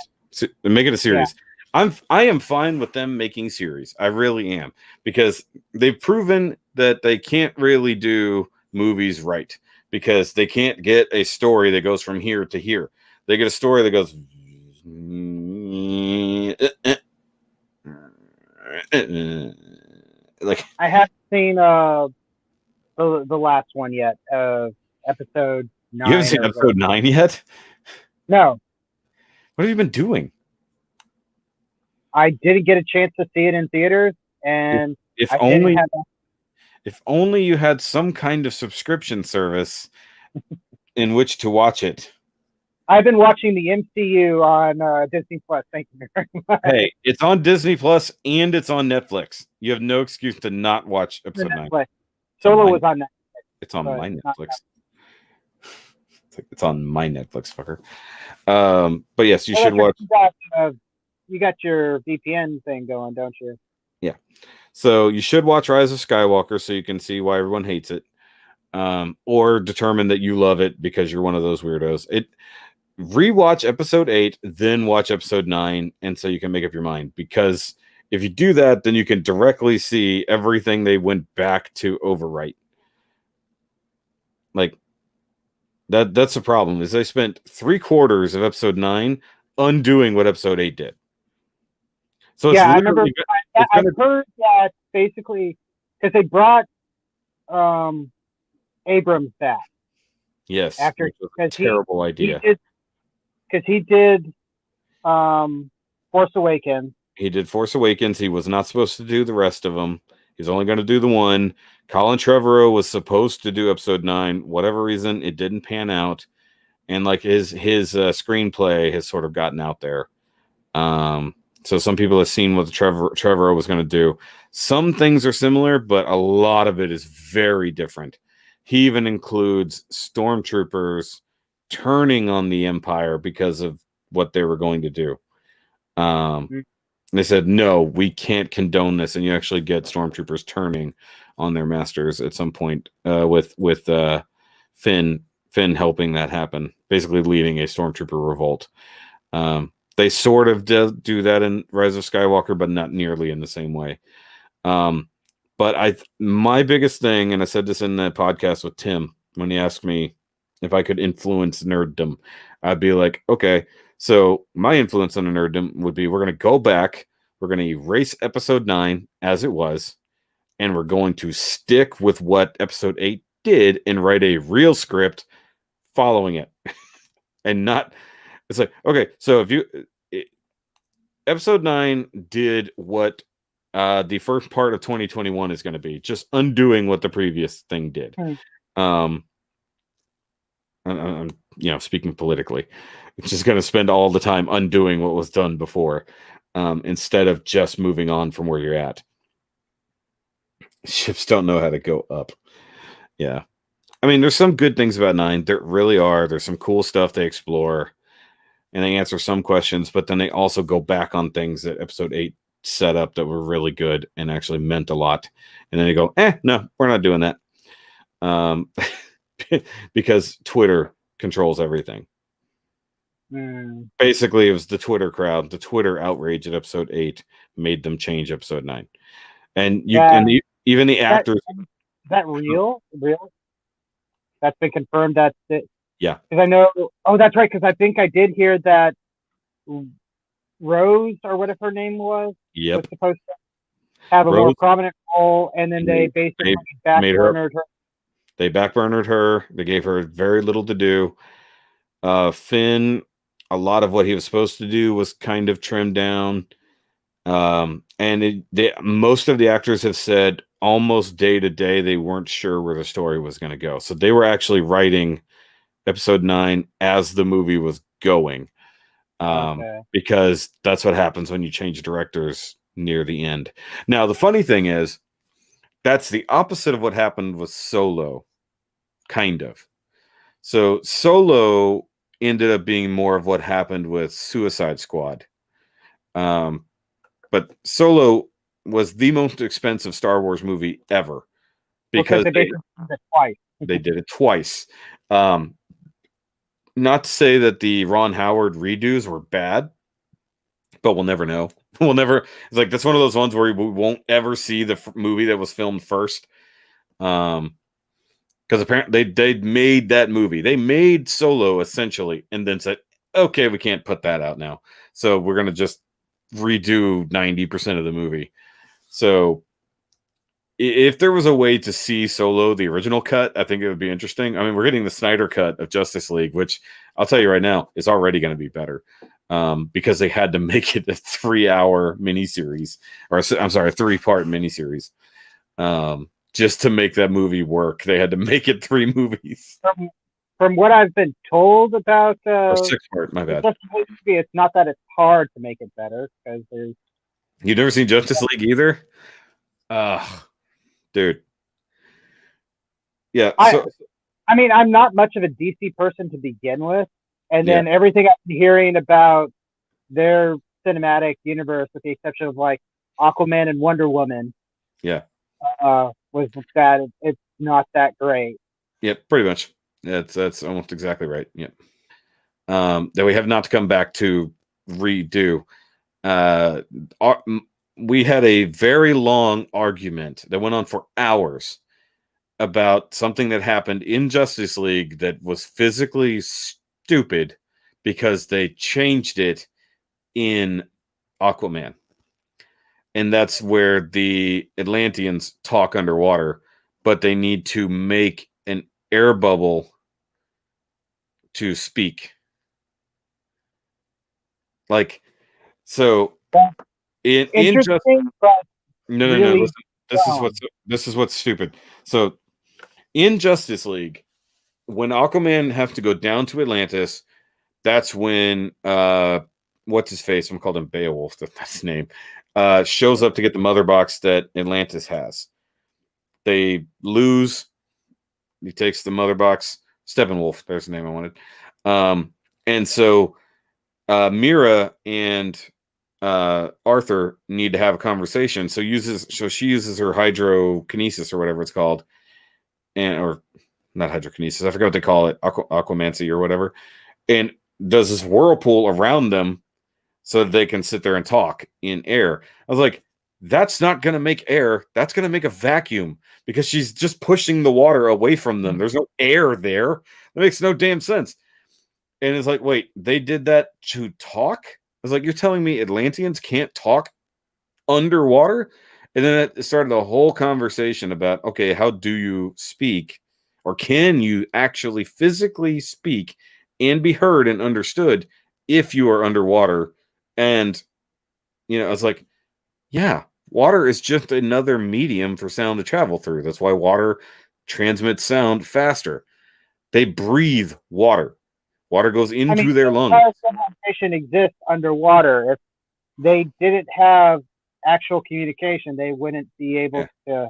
Make it a series. Yeah. I am fine with them making series. I really am. Because they've proven that they can't really do movies right. Because they can't get a story that goes from here to here. They get a story that goes like,
I haven't seen the last one yet, episode 9.
You haven't seen episode 9 yet?
No.
What have you been doing?
I didn't get a chance to see it in theaters, and
if only you had some kind of subscription service in which to watch it.
I've been watching the MCU on Disney Plus. Thank you very much.
Hey, it's on Disney Plus and it's on Netflix. You have no excuse to not watch episode 9.
Solo was on Netflix.
It's on my Netflix. It's on my Netflix, fucker. But yes, you should watch.
You got your VPN thing going, don't you?
Yeah. So you should watch Rise of Skywalker so you can see why everyone hates it. Or determine that you love it because you're one of those weirdos. Rewatch episode 8, then watch episode 9, and so you can make up your mind. Because if you do that, then you can directly see everything they went back to overwrite. Like that's the problem, is they spent 3/4 of episode 9 undoing what episode 8 did. So
yeah, I remember. I heard that basically because they brought Abrams back.
Yes,
after
terrible idea.
Because he did Force Awakens.
He did Force Awakens. He was not supposed to do the rest of them. He's only going to do the one. Colin Trevorrow was supposed to do episode 9. Whatever reason, it didn't pan out. And like his screenplay has sort of gotten out there. So some people have seen what Trevorrow was going to do. Some things are similar, but a lot of it is very different. He even includes stormtroopers turning on the Empire because of what they were going to do. They said, no, we can't condone this. And you actually get stormtroopers turning on their masters at some point with Finn helping that happen, basically leading a stormtrooper revolt. They sort of do that in Rise of Skywalker, but not nearly in the same way. But my biggest thing, and I said this in the podcast with Tim when he asked me if I could influence nerddom, I'd be like, okay, so my influence on the nerddom would be we're going to go back, we're going to erase episode 9 as it was, and we're going to stick with what episode 8 did and write a real script following it. And not, it's like, okay, so episode 9 did what the first part of 2021 is going to be, just undoing what the previous thing did. I'm speaking politically. It's just going to spend all the time undoing what was done before, instead of just moving on from where you're at. Ships don't know how to go up. Yeah. I mean, there's some good things about 9. There really are. There's some cool stuff they explore, and they answer some questions, but then they also go back on things that episode 8 set up that were really good and actually meant a lot. And then they go, no, we're not doing that. Because Twitter controls everything. Basically, it was the Twitter crowd, the Twitter outrage at episode 8 made them change episode 9. And even the actors.
Is that real? That's been confirmed. That's it.
Yeah.
Because I know. Oh, that's right. Because I think I did hear that Rose, or whatever her name was, was supposed to have a more prominent role, and then they basically backburnered her.
They backburnered her. They gave her very little to do. Finn, a lot of what he was supposed to do was kind of trimmed down. And most of the actors have said almost day to day they weren't sure where the story was going to go. So they were actually writing episode 9 as the movie was going. Because that's what happens when you change directors near the end. Now, the funny thing is, that's the opposite of what happened with Solo, kind of. So Solo ended up being more of what happened with Suicide Squad. But Solo was the most expensive Star Wars movie ever, because
they did it twice.
They did it twice. Not to say that the Ron Howard redos were bad, but we'll never know. We'll never. It's like, that's one of those ones where we won't ever see the movie that was filmed first. Because apparently they made that movie. They made Solo essentially, and then said, "Okay, we can't put that out now, so we're gonna just redo 90% of the movie." So if there was a way to see Solo, the original cut, I think it would be interesting. I mean, we're getting the Snyder cut of Justice League, which I'll tell you right now is already going to be better, because they had to make it a 3-hour miniseries, or I'm sorry, a 3-part miniseries, just to make that movie work. They had to make it 3 movies.
From what I've been told about
or 6-part, my bad.
It's not that it's hard to make it better, because there's.
You've never seen Justice League either? Dude. Yeah.
I mean, I'm not much of a DC person to begin with. And then everything I've been hearing about their cinematic universe, with the exception of like Aquaman and Wonder Woman, was that it's not that great.
Yep, pretty much. That's almost exactly right. Yep. That we have not to come back to redo. We had a very long argument that went on for hours about something that happened in Justice League that was physically stupid because they changed it in Aquaman. And that's where the Atlanteans talk underwater, but they need to make an air bubble to speak. Like, so in just no, listen, this is what's stupid. So in Justice League, when Aquaman has to go down to Atlantis, that's when what's his face? I'm called him Beowulf. That's his name. Shows up to get the mother box that Atlantis has. They lose. He takes the mother box. Steppenwolf, there's the name I wanted. And so Mira and Arthur need to have a conversation. So she uses her hydrokinesis, or whatever it's called, or not hydrokinesis. I forgot what they call it, aquamancy or whatever, and does this whirlpool around them so that they can sit there and talk in air. I was like, that's not going to make air. That's going to make a vacuum because she's just pushing the water away from them. There's no air there. That makes no damn sense. And it's like, wait, they did that to talk? I was like, you're telling me Atlanteans can't talk underwater? And then it started a whole conversation about, okay, how do you speak? Or can you actually physically speak and be heard and understood if you are underwater? And, I was like, yeah, water is just another medium for sound to travel through. That's why water transmits sound faster. They breathe water. Water goes into their lungs.
Civilization exists underwater. If they didn't have actual communication, they wouldn't be able to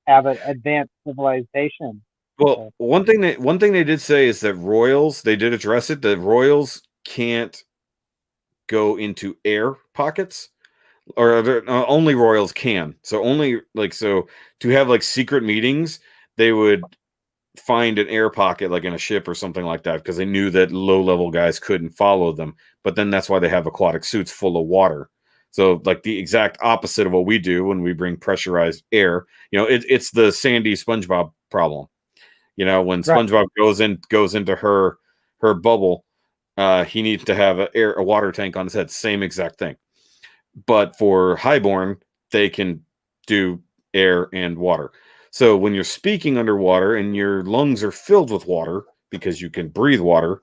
have an advanced civilization.
Well, one thing they did say is that royals, they did address it, that royals can't go into air pockets, or only royals can. So only to have secret meetings, they would find an air pocket in a ship or something like that, because they knew that low-level guys couldn't follow them. But then that's why they have aquatic suits full of water. So the exact opposite of what we do when we bring pressurized air. It's the Sandy SpongeBob problem. When SpongeBob goes into her bubble, he needs to have a water tank on his head. Same exact thing. But for highborn, they can do air and water. So when you're speaking underwater and your lungs are filled with water because you can breathe water,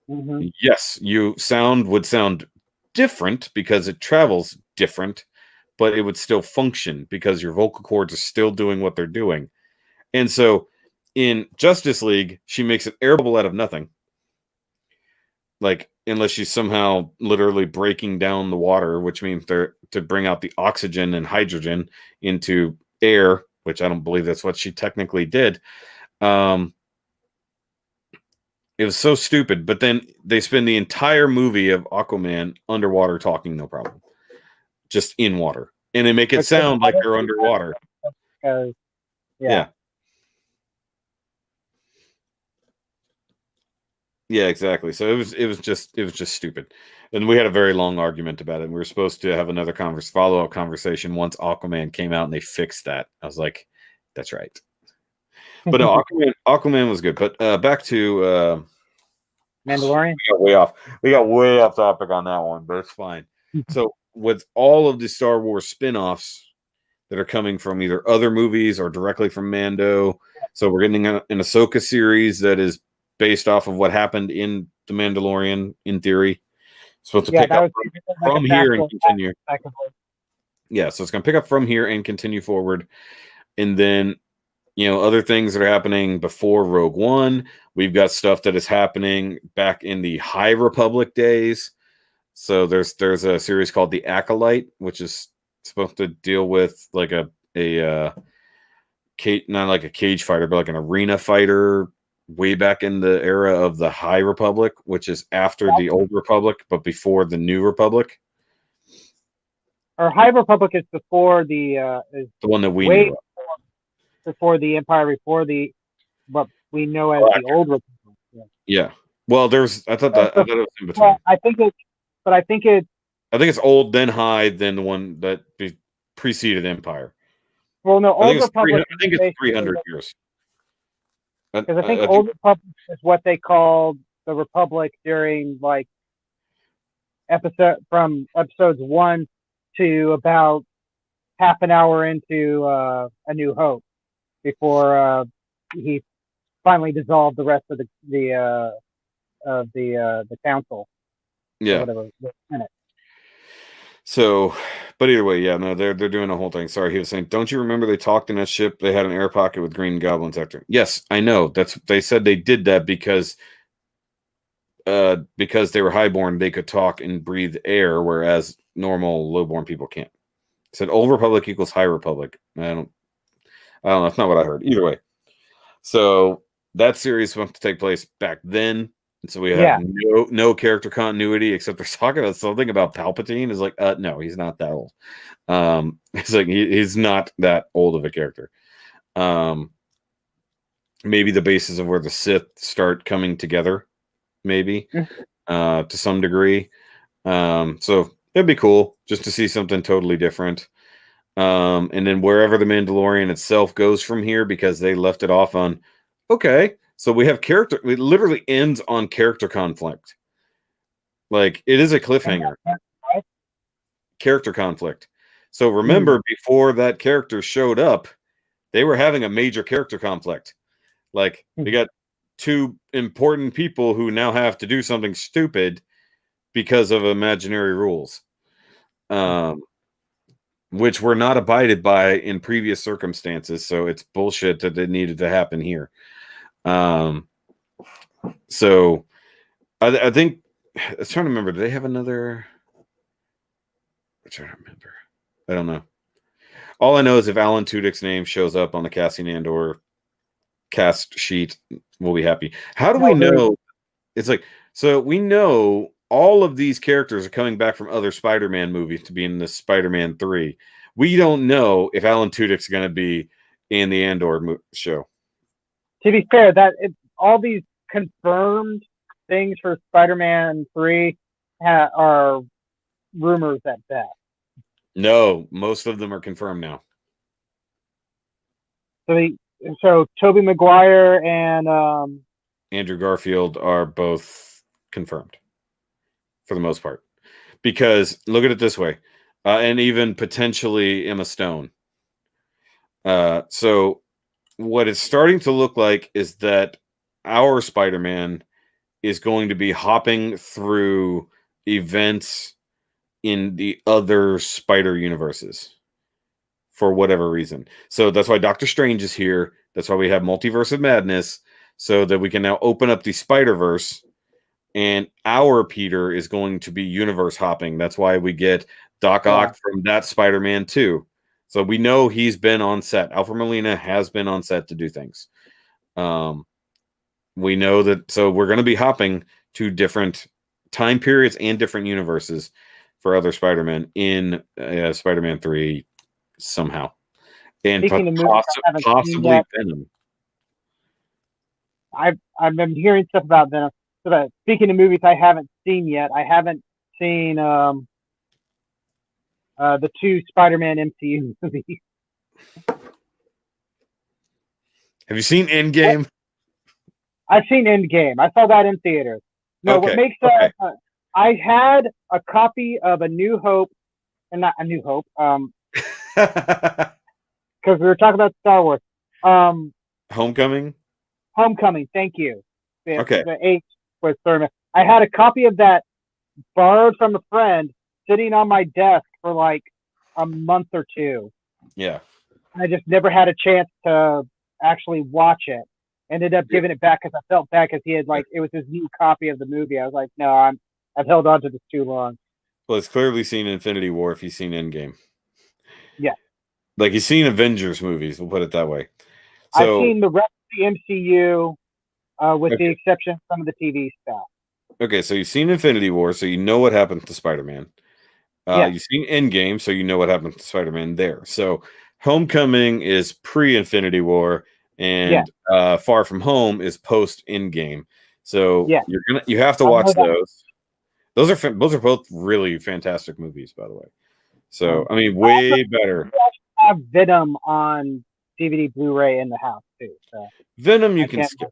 yes, would sound different because it travels different, but it would still function because your vocal cords are still doing what they're doing. And so in Justice League, she makes an air bubble out of nothing. Unless she's somehow literally breaking down the water, which means they're to bring out the oxygen and hydrogen into air, which I don't believe that's what she technically did. It was so stupid. But then they spend the entire movie of Aquaman underwater talking, no problem, just in water, and they make it sound like they're underwater. Yeah, exactly. So it was just stupid, and we had a very long argument about it. We were supposed to have another follow-up conversation once Aquaman came out, and they fixed that. I was like, "That's right." But no, Aquaman was good. But back to
Mandalorian.
We got way off topic on that one, but it's fine. So with all of the Star Wars spin-offs that are coming from either other movies or directly from Mando, so we're getting an Ahsoka series that is based off of what happened in The Mandalorian, in theory. It's supposed to pick up from here and continue. Yeah, so it's going to pick up from here and continue forward. And then, other things that are happening before Rogue One. We've got stuff that is happening back in the High Republic days. So there's a series called The Acolyte, which is supposed to deal with not like a cage fighter, but like an arena fighter way back in the era of the High Republic, which is after the Old Republic, but before the New Republic.
Or High Republic is before the
one that we knew of.
Before the Empire, before what we know as the Old Republic.
Yeah. Well, I thought it was in between. Well,
I think
it's Old, then High, then the one that preceded Empire.
Well, no, Old Republic.
I think it's 300 years.
Because I think Old Republic is what they called the Republic during from episodes 1 to about half an hour into A New Hope, before he finally dissolved the rest of the council.
Yeah.
Whatever.
So, but either way, yeah, no, they're doing a whole thing. Sorry, he was saying, don't you remember they talked in that ship? They had an air pocket with Green Goblin sector. Yes, I know. They said they did that because they were highborn, they could talk and breathe air, whereas normal lowborn people can't. It said Old Republic equals High Republic. I don't know. That's not what I heard. Either way, so that series is supposed to take place back then. So we have no character continuity, except they're talking about something about Palpatine. Is like, no, he's not that old. It's like he's not that old of a character. Maybe the basis of where the Sith start coming together, maybe to some degree. So it'd be cool just to see something totally different. And then wherever the Mandalorian itself goes from here, because they left it off on, okay, so we have character. It literally ends on character conflict. Like it is a cliffhanger. Character conflict. So remember, before that character showed up, they were having a major character conflict. Like they got two important people who now have to do something stupid because of imaginary rules, which were not abided by in previous circumstances. So it's bullshit that it needed to happen here. So I think I was trying to remember. Do they have another? I'm trying to remember. I don't know. All I know is if Alan Tudyk's name shows up on the Cassian Andor cast sheet, we'll be happy. How do we know? It's like, so we know all of these characters are coming back from other Spider-Man movies to be in the Spider-Man 3. We don't know if Alan Tudyk's going to be in the Andor show.
To be fair, all these confirmed things for Spider-Man 3 are rumors at best.
No, most of them are confirmed now.
So Tobey Maguire and
Andrew Garfield are both confirmed for the most part. Because look at it this way, and even potentially Emma Stone. So what it's starting to look like is that our Spider-Man is going to be hopping through events in the other Spider universes for whatever reason. So that's why Doctor Strange is here. That's why we have Multiverse of Madness, so that we can now open up the Spider-Verse, and our Peter is going to be universe hopping. That's why we get Doc Ock from that Spider-Man 2. So we know he's been on set. Alfred Molina has been on set to do things. We know that, so we're going to be hopping to different time periods and different universes for other Spider-Man in Spider-Man 3 somehow. And possibly Venom.
I've been hearing stuff about Venom. So speaking of movies I haven't seen yet, I haven't seen the two Spider-Man MCU movies.
Have you seen Endgame?
I've seen Endgame. I saw that in theaters. No,
okay.
What makes that? I had a copy of A New Hope, and not A New Hope, because we were talking about Star Wars.
Homecoming.
Thank you.
Okay.
The H was Thurman. I had a copy of that borrowed from a friend, sitting on my desk for like a month or two.
Yeah.
I just never had a chance to actually watch it. Ended up giving it back because I felt bad because he had it was his new copy of the movie. I was like, no, I've held on to this too long.
Well, it's clearly seen Infinity War if he's seen Endgame.
Yeah.
Like he's seen Avengers movies, we'll put it that way.
So, I've seen the rest of the MCU with the exception of some of the TV stuff.
Okay, so you've seen Infinity War, so you know what happens to Spider-Man. You've seen Endgame, so you know what happens to Spider-Man there. So Homecoming is pre-Infinity War, and Far From Home is post-Endgame. So you have to watch those. Those are both really fantastic movies, by the way. So I mean, way better.
I have Venom on DVD, Blu-ray in the house too. So
Venom you can skip.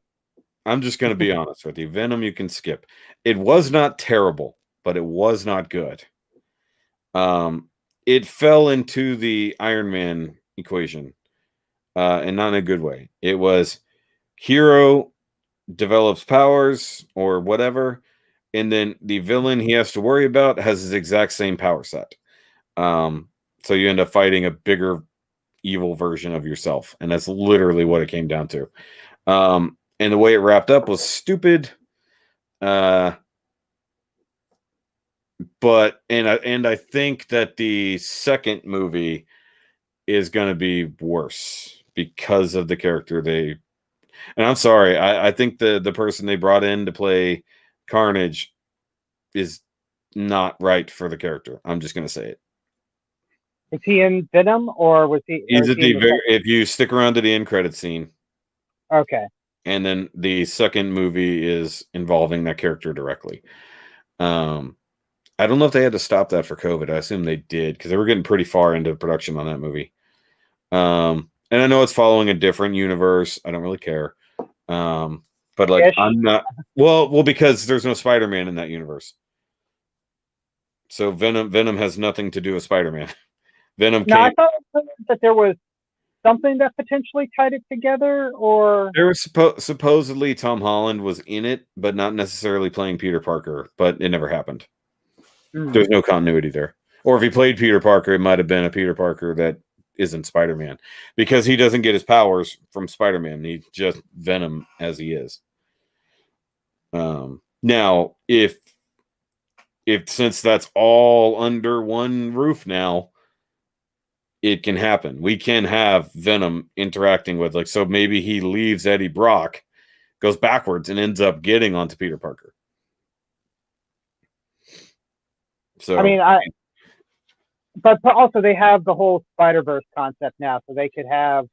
I'm just going to be honest with you. Venom you can skip. It was not terrible, but it was not good. It fell into the Iron Man equation, and not in a good way. It was hero develops powers or whatever, and then the villain he has to worry about has his exact same power set. So you end up fighting a bigger evil version of yourself, and that's literally what it came down to. And the way it wrapped up was stupid. But I think that the second movie is going to be worse because of the character they. And I'm sorry, I think the person they brought in to play Carnage is not right for the character. I'm just going to say it.
Is he in Venom or was he?
He's at if you stick around to the end credit scene.
Okay.
And then the second movie is involving that character directly. I don't know if they had to stop that for COVID. I assume they did because they were getting pretty far into production on that movie. And I know it's following a different universe. I don't really care. But like,
Ish.
I'm not. Well, because there's no Spider-Man in that universe. So Venom has nothing to do with Spider-Man. Venom
Now, I
came.
thought that there was something that potentially tied it together, or
There was supposedly Tom Holland was in it, but not necessarily playing Peter Parker. But it never happened. There's no continuity there. Or if he played Peter Parker, it might have been a Peter Parker that isn't Spider-Man, because he doesn't get his powers from Spider-Man. He's just Venom as he is. Now, if since that's all under one roof now, it can happen. We can have Venom interacting with, like, so maybe he leaves Eddie Brock, goes backwards, and ends up getting onto Peter Parker. So
I mean, but also they have the whole Spider-Verse concept now, so they could have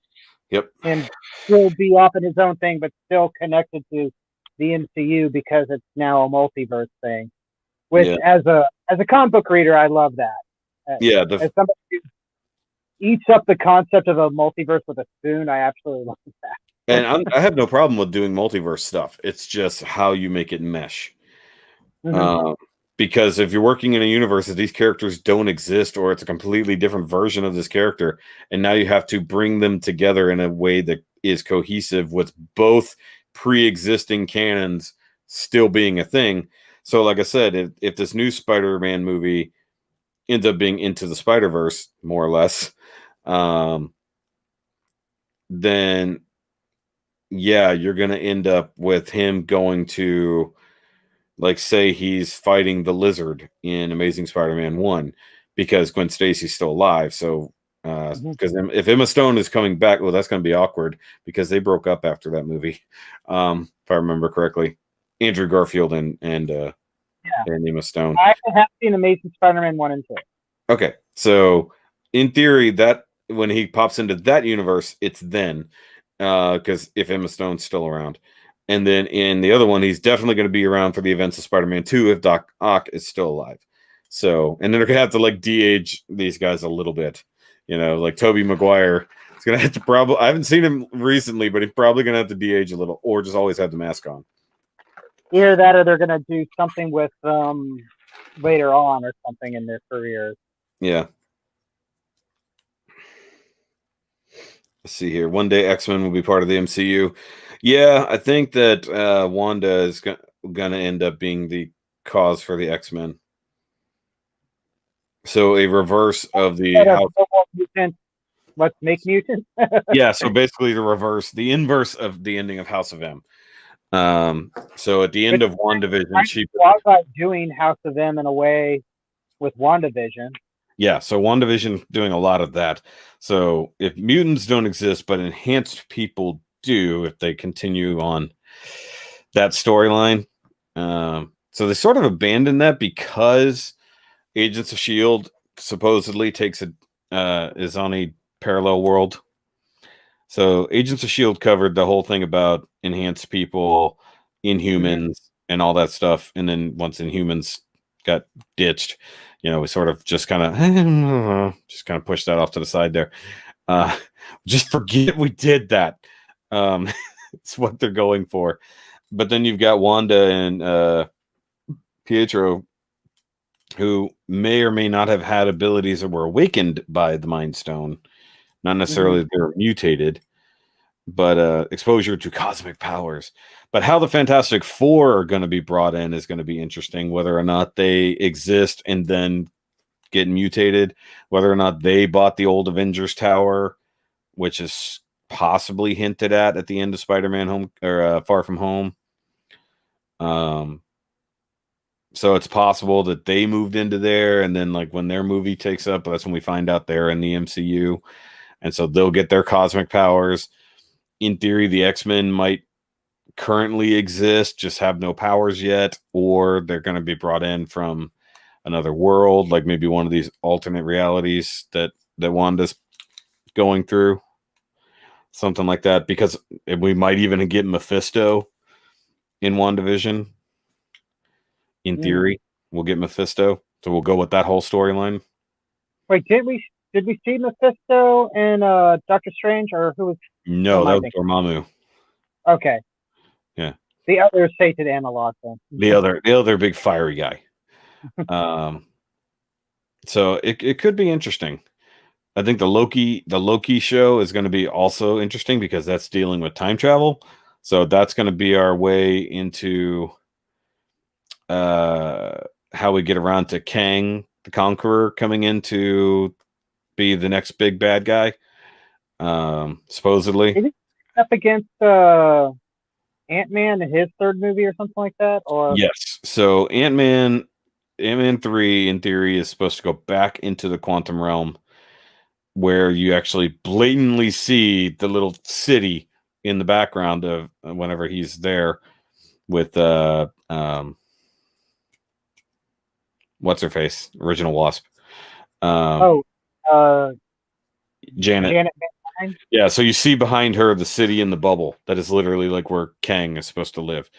him still be off in his own thing, but still connected to the MCU because it's now a multiverse thing. Which, as a comic book reader, I love that. As somebody who eats up the concept of a multiverse with a spoon, I absolutely love that.
And I have no problem with doing multiverse stuff. It's just how you make it mesh. Because if you're working in a universe that these characters don't exist, or it's a completely different version of this character, and now you have to bring them together in a way that is cohesive with both pre-existing canons still being a thing. So like I said, if this new Spider-Man movie ends up being Into the Spider-Verse, more or less, then yeah, you're going to end up with him going to, like, say he's fighting the Lizard in Amazing Spider-Man 1 because Gwen Stacy's still alive. So, because if Emma Stone is coming back, well, that's going to be awkward because they broke up after that movie. If I remember correctly, Andrew Garfield and Emma Stone.
I have seen Amazing Spider-Man 1 and 2.
Okay. So in theory, that when he pops into that universe, it's then, because if Emma Stone's still around. And then in the other one, he's definitely going to be around for the events of Spider-Man 2 if Doc Ock is still alive. So, and then they're going to have to, like, de-age these guys a little bit. You know, like Tobey Maguire is going to have to probably, I haven't seen him recently, but he's probably going to have to de-age a little, or just always have the mask on.
Either that or they're going to do something with later on or something in their careers.
Yeah. Let's see here. One day X-Men will be part of the MCU. Yeah, I think that Wanda is going to end up being the cause for the X-Men. So a reverse of the
Let's make mutants.
Yeah, so basically the inverse of the ending of House of M. So at the end of WandaVision, she
was doing House of M in a way with WandaVision.
Yeah, so WandaVision doing a lot of that. So if mutants don't exist, but enhanced people do, if they continue on that storyline. So they sort of abandoned that because Agents of S.H.I.E.L.D. supposedly is on a parallel world. So Agents of S.H.I.E.L.D. covered the whole thing about enhanced people, Inhumans, and all that stuff. And then once Inhumans got ditched, you know, we sort of just kind of pushed that off to the side there. Just forget we did that. It's what they're going for. But then you've got Wanda and Pietro, who may or may not have had abilities that were awakened by the Mind Stone. Not necessarily they were mutated, but exposure to cosmic powers. But how the Fantastic Four are going to be brought in is going to be interesting, whether or not they exist and then get mutated, whether or not they bought the old Avengers Tower, which is possibly hinted at the end of Spider-Man Home or Far From Home. So it's possible that they moved into there, and then, like, when their movie takes up, that's when we find out they're in the MCU, and so they'll get their cosmic powers. In theory, the X-Men might currently exist, just have no powers yet, or they're going to be brought in from another world, like maybe one of these alternate realities that Wanda's going through, something like that, because we might even get Mephisto in WandaVision. In theory, we'll get Mephisto. So we'll go with that whole storyline.
Wait, did we see Mephisto and Doctor Strange, or who was?
No, that was Dormammu.
Okay.
Yeah.
The other Satan analog then.
The other big fiery guy. So it could be interesting. I think the Loki show is going to be also interesting because that's dealing with time travel. So that's going to be our way into how we get around to Kang the Conqueror coming in to be the next big bad guy. Supposedly.
Is it up against Ant-Man in his third movie or something like that? Or
yes. So Ant-Man 3 in theory is supposed to go back into the quantum realm where you actually blatantly see the little city in the background of whenever he's there with what's her face, original Wasp. Janet. Yeah, so you see behind her the city in the bubble that is literally like where Kang is supposed to live.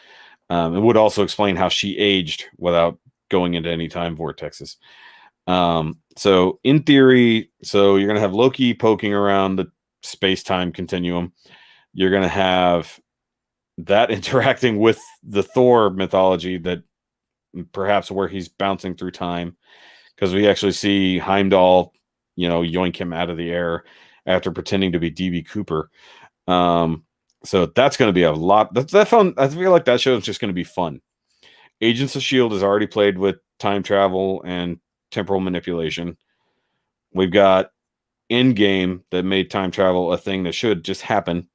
It would also explain how she aged without going into any time vortexes. So in theory, so you're going to have Loki poking around the space-time continuum. You're going to have that interacting with the Thor mythology that perhaps where he's bouncing through time, because we actually see Heimdall, yoink him out of the air after pretending to be DB Cooper. So that's going to be a lot. That fun. I feel like that show is just going to be fun. Agents of S.H.I.E.L.D. has already played with time travel and temporal manipulation. We've got Endgame that made time travel a thing that should just happen.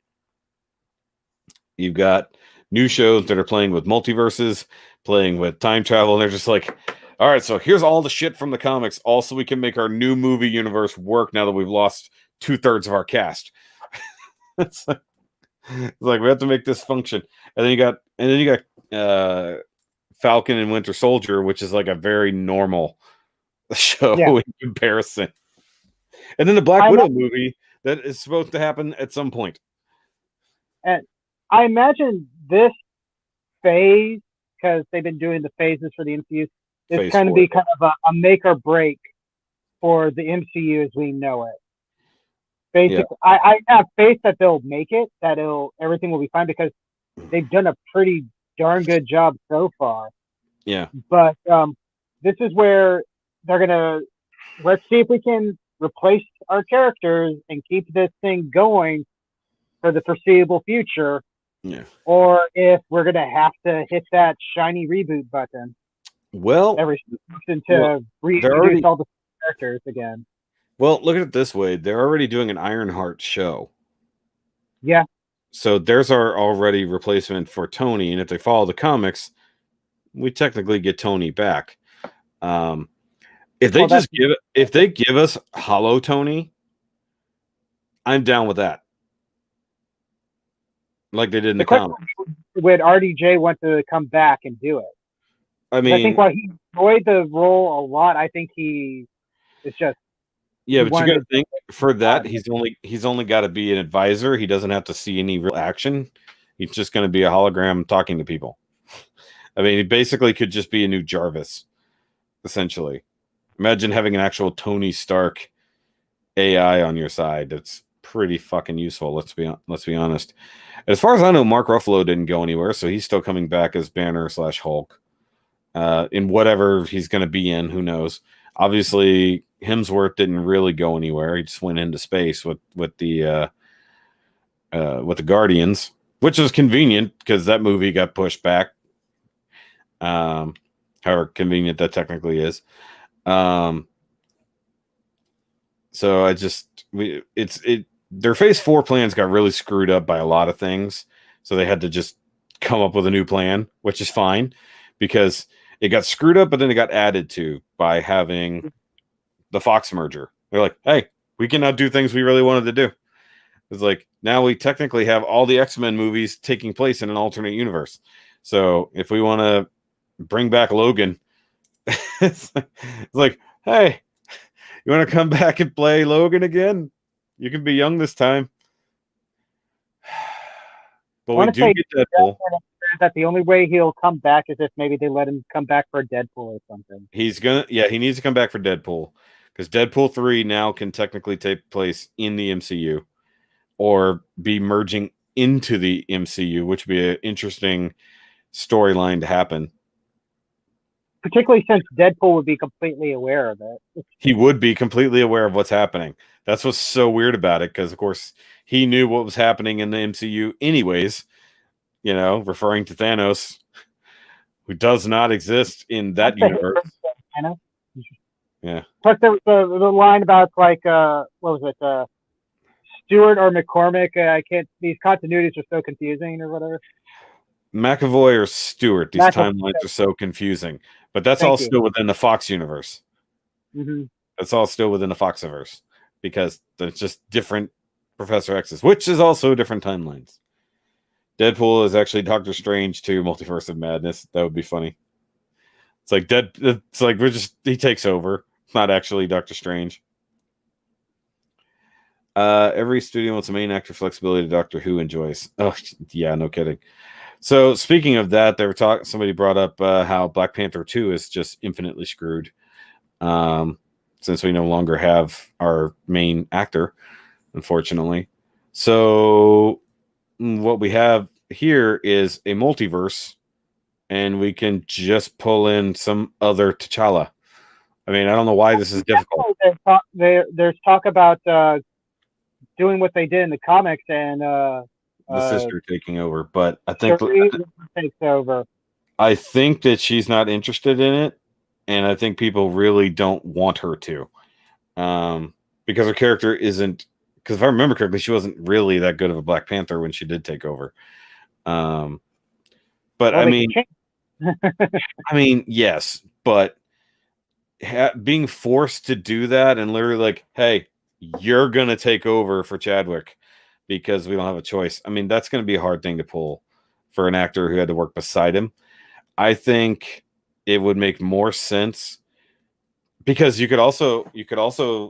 You've got new shows that are playing with multiverses, playing with time travel, and they're just like, all right, so here's all the shit from the comics. Also, we can make our new movie universe work now that we've lost 2/3 of our cast. It's like we have to make this function. And then you got Falcon and Winter Soldier, which is like a very normal show in comparison. And then the Black Widow movie that is supposed to happen at some point.
And I imagine this phase, because they've been doing the phases for the MCU, is going to be kind of a make or break for the MCU as we know it. Basically, yeah. I have faith that they'll make it, that everything will be fine, because they've done a pretty darn good job so far.
Yeah.
But this is where they're gonna, let's see if we can replace our characters and keep this thing going for the foreseeable future.
Yeah.
Or if we're gonna have to hit that shiny reboot button.
Well,
every season to reintroduce all the characters again.
Well, look at it this way. They're already doing an Ironheart show.
Yeah.
So there's our already replacement for Tony. And if they follow the comics, we technically get Tony back. If they give us Hollow Tony, I'm down with that. Like they did in the comics.
Would RDJ want to come back and do it?
I mean,
I think while he enjoyed the role a lot, I think he is just.
Yeah, but you got to think for that he's only got to be an advisor. He doesn't have to see any real action. He's just going to be a hologram talking to people. I mean, he basically could just be a new Jarvis, essentially. Imagine having an actual Tony Stark AI on your side. That's pretty fucking useful. Let's be honest. As far as I know, Mark Ruffalo didn't go anywhere, so he's still coming back as Banner / Hulk. In whatever he's going to be in, who knows? Obviously, Hemsworth didn't really go anywhere. He just went into space with the Guardians, which is convenient because that movie got pushed back. However convenient that technically is. So their Phase 4 plans got really screwed up by a lot of things. So they had to just come up with a new plan, which is fine because it got screwed up, but then it got added to by having the Fox merger. They're like, hey, we can now do things we really wanted to do. It's like, now we technically have all the X-Men movies taking place in an alternate universe. So if we want to bring back Logan, it's like, hey, you want to come back and play Logan again? You can be young this time. But we do get Deadpool.
that the only way he'll come back is if maybe they let him come back for Deadpool or something.
He needs to come back for Deadpool, because Deadpool 3 now can technically take place in the MCU or be merging into the MCU, which would be an interesting storyline to happen.
Particularly since Deadpool would be completely aware of it.
He would be completely aware of what's happening. That's what's so weird about it, because of course he knew what was happening in the MCU anyways, referring to Thanos, who does not exist in that universe. Yeah.
Plus there was the line about what was it, Stewart or McCormick? These continuities are so confusing or whatever.
McAvoy or Stewart, these timelines are so confusing. But that's all still within the Fox universe.
Mm-hmm.
That's all still within the Foxiverse, because there's just different Professor X's, which is also different timelines. Deadpool is actually Doctor Strange to Multiverse of Madness. That would be funny. It's like he takes over. It's not actually Doctor Strange. Every studio wants a main actor flexibility Doctor Who enjoys. Oh, yeah, no kidding. So speaking of that, somebody brought up how Black Panther 2 is just infinitely screwed. Since we no longer have our main actor, unfortunately. So what we have here is a multiverse, and we can just pull in some other T'Challa. I mean, I don't know why this is difficult.
There's talk about doing what they did in the comics and
the sister taking over, but I think
takes over.
I think that she's not interested in it, and I think people really don't want her to, because her character isn't. Because if I remember correctly, she wasn't really that good of a Black Panther when she did take over. But I mean, yes, but being forced to do that and literally like, hey, you're gonna take over for Chadwick because we don't have a choice. I mean, that's going to be a hard thing to pull for an actor who had to work beside him. I think it would make more sense, because you could also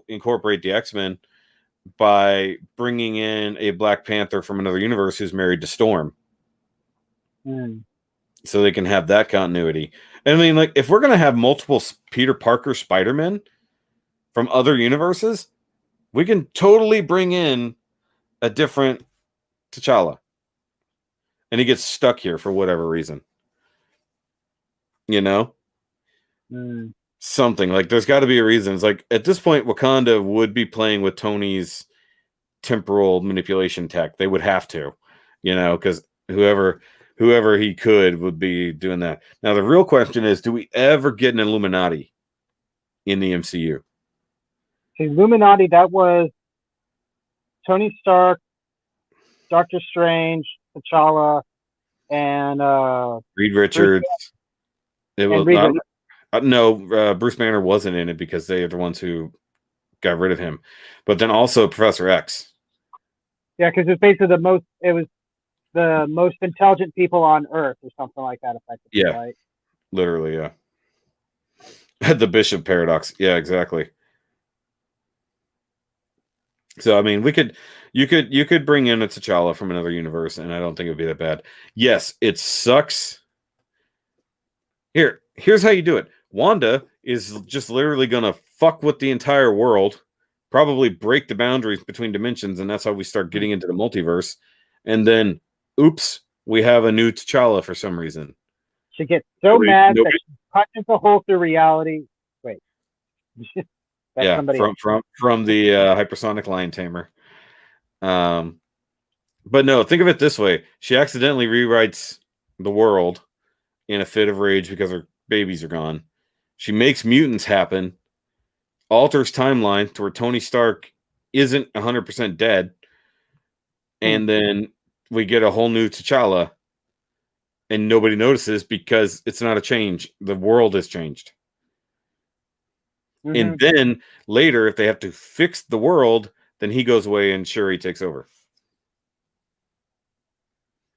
incorporate the X-Men by bringing in a Black Panther from another universe who's married to Storm. So they can have that continuity. And I mean, like, if we're going to have multiple Peter Parker Spider-Men from other universes, we can totally bring in a different T'Challa. And he gets stuck here for whatever reason. Something. Like, there's got to be a reason. It's like, at this point, Wakanda would be playing with Tony's temporal manipulation tech. They would have to, because whoever he could would be doing that. Now, the real question is, do we ever get an Illuminati in the MCU?
The Illuminati, that was Tony Stark, Doctor Strange, T'Challa, and
Reed Richards. Bruce Banner wasn't in it because they are the ones who got rid of him. But then also Professor X.
Yeah, because it's basically the most intelligent people on Earth or something like that, effectively.
Yeah,
right?
Literally, yeah. The Bishop paradox. Yeah, exactly. So I mean, you could bring in a T'Challa from another universe, and I don't think it would be that bad. Yes, it sucks. Here's how you do it. Wanda is just literally gonna fuck with the entire world, probably break the boundaries between dimensions, and that's how we start getting into the multiverse. And then, oops, we have a new T'Challa for some reason.
She gets so mad that she punches a hole through reality. Wait.
Yeah, from the hypersonic lion tamer. But no, think of it this way. She accidentally rewrites the world in a fit of rage because her babies are gone. She makes mutants happen, alters timeline to where Tony Stark isn't 100% dead, and then we get a whole new T'Challa, and nobody notices because it's not a change. The world has changed. And then later, if they have to fix the world, then he goes away and Shuri takes over.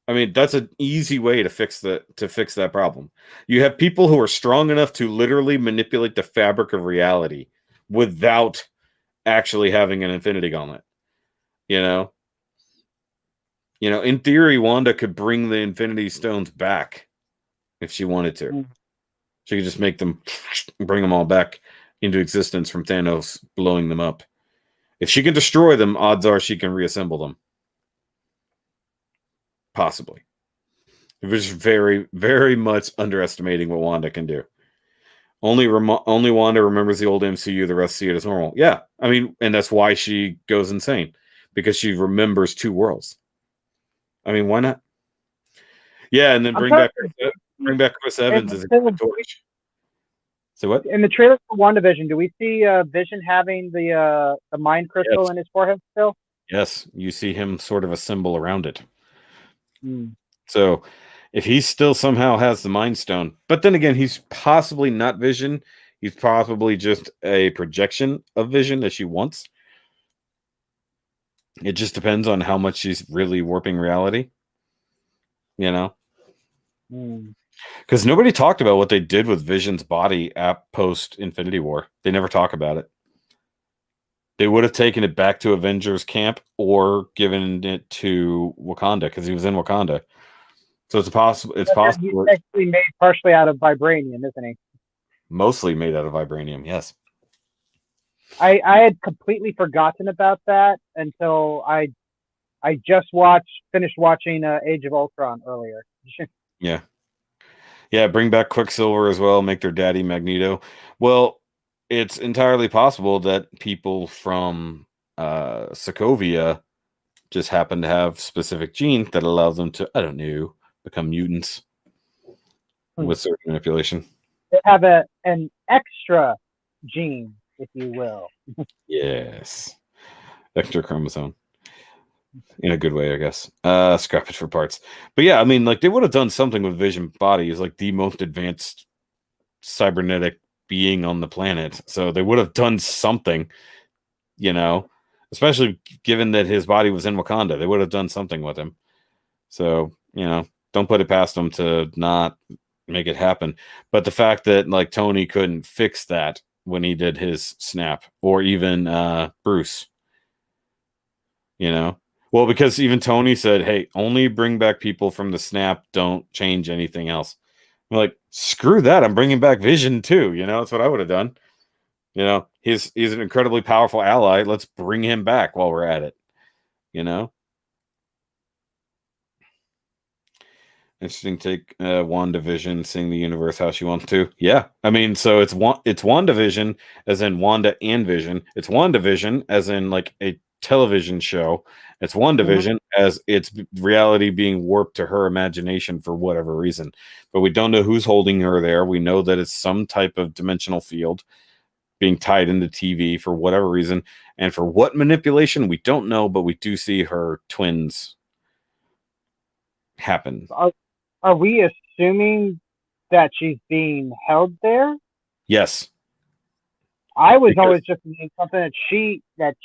I mean, that's an easy way to fix that problem. You have people who are strong enough to literally manipulate the fabric of reality without actually having an Infinity Gauntlet. You know, in theory, Wanda could bring the Infinity Stones back if she wanted to.
Mm.
She could just make them, bring them all back into existence from Thanos blowing them up. If she can destroy them, odds are she can reassemble them. Possibly. It was very, very much underestimating what Wanda can do. Only Wanda remembers the old MCU. The rest see it as normal. Yeah, I mean, and that's why she goes insane, because she remembers two worlds. I mean, why not? Yeah, and then bring back Chris Evans as a Torch. So what?
In the trailer for WandaVision, do we see Vision having the mind crystal in his forehead still?
Yes, you see him sort of a symbol around it.
Mm.
So if he still somehow has the Mind Stone, but then again, he's possibly not Vision. He's probably just a projection of Vision that she wants. It just depends on how much she's really warping reality. You know? Because nobody talked about what they did with Vision's body at post Infinity War. They never talk about it. They would have taken it back to Avengers camp or given it to Wakanda, because he was in Wakanda. So it's possible. It's possible.
He's actually made partially out of vibranium, isn't he?
Mostly made out of vibranium. Yes.
I had completely forgotten about that until I just finished watching Age of Ultron earlier.
Yeah. Yeah, bring back Quicksilver as well, make their daddy Magneto. Well, it's entirely possible that people from Sokovia just happen to have specific genes that allow them to, I don't know, become mutants with certain manipulation.
They have an extra gene, if you will.
Yes. Extra chromosome. In a good way, I guess. Scrap it for parts. But yeah, I mean, like, they would have done something with Vision body. Is like the most advanced cybernetic being on the planet. So they would have done something, you know, especially given that his body was in Wakanda. They would have done something with him. So, you know, don't put it past them to not make it happen. But the fact that, like, Tony couldn't fix that when he did his snap, or even Bruce, you know. Well, because even Tony said, hey, only bring back people from the snap. Don't change anything else. I'm like, screw that. I'm bringing back Vision too. You know, that's what I would have done. You know, he's an incredibly powerful ally. Let's bring him back while we're at it. You know? Interesting take. WandaVision, seeing the universe how she wants to. Yeah. I mean, so it's WandaVision as in Wanda and Vision. It's WandaVision as in like a television show. It's WandaVision as its reality being warped to her imagination for whatever reason. But we don't know who's holding her there. We know that it's some type of dimensional field being tied into TV for whatever reason. And for what manipulation, we don't know, but we do see her twins happen.
Are we assuming that she's being held there?
Yes.
I was always just thinking something that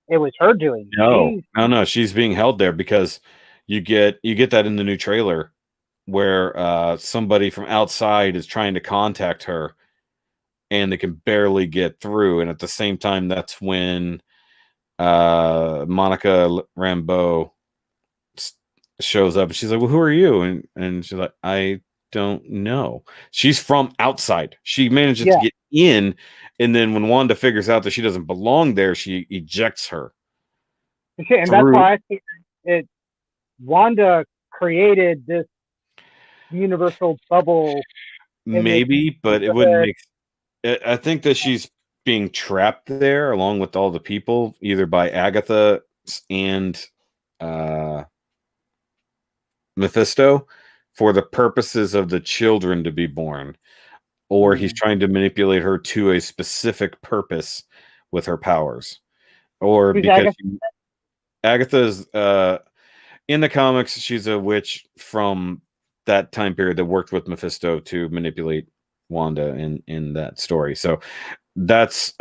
it was her doing.
No. She's being held there because you get that in the new trailer where somebody from outside is trying to contact her and they can barely get through. And at the same time, that's when Monica Rambeau shows up and she's like, well, who are you? And she's like, I don't know. She's from outside. She manages to get in, and then when Wanda figures out that she doesn't belong there, she ejects her.
Okay, and that's why I think Wanda created this universal bubble.
Maybe, but it wouldn't make. I think that she's being trapped there along with all the people, either by Agatha and Mephisto, for the purposes of the children to be born, or he's trying to manipulate her to a specific purpose with her powers, or because Agatha's in the comics, she's a witch from that time period that worked with Mephisto to manipulate Wanda in that story. So that's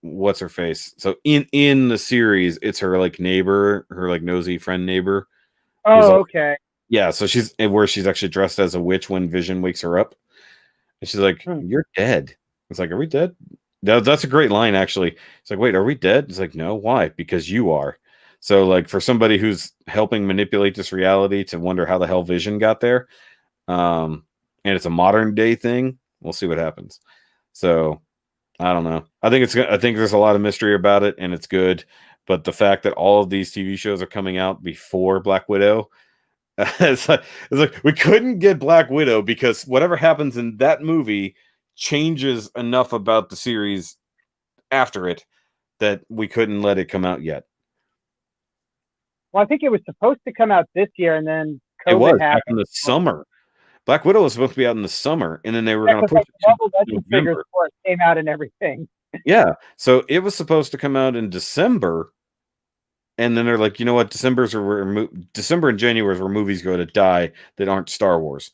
what's her face. So in the series, it's her like neighbor, her like nosy friend neighbor.
Oh, okay.
Yeah, so she's actually dressed as a witch when Vision wakes her up. And she's like, you're dead. It's like, are we dead? That's a great line, actually. It's like, wait, are we dead? It's like, no, why? Because you are. So, like, for somebody who's helping manipulate this reality to wonder how the hell Vision got there, and it's a modern day thing, we'll see what happens. So, I don't know. I think there's a lot of mystery about it, and it's good. But the fact that all of these TV shows are coming out before Black Widow, it's like we couldn't get Black Widow because whatever happens in that movie changes enough about the series after it that we couldn't let it come out yet.
Well, I think it was supposed to come out this year, and then
It was
COVID
back in
happened.
the summer. Black Widow was supposed to be out in the summer, and then they were
Yeah,
going to
'cause,
push
like,
it to
Marvel Legends figures
November.
for it came out and everything.
Yeah, so it was supposed to come out in December, and then they're like, you know what? December and January is where movies go to die that aren't Star Wars.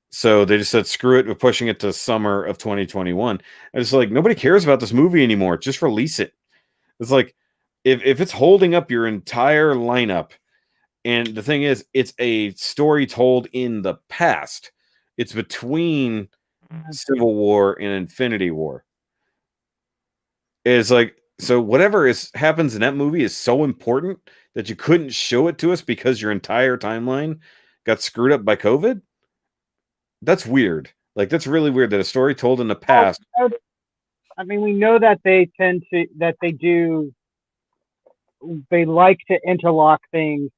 So they just said, screw it, we're pushing it to summer of 2021. And it's like, nobody cares about this movie anymore. Just release it. It's like, if it's holding up your entire lineup, and the thing is, it's a story told in the past. It's between Civil War and Infinity War. It's like, so whatever happens in that movie is so important that you couldn't show it to us because your entire timeline got screwed up by COVID? That's weird. Like, that's really weird that a story told in the past.
I mean, we know that they like to interlock things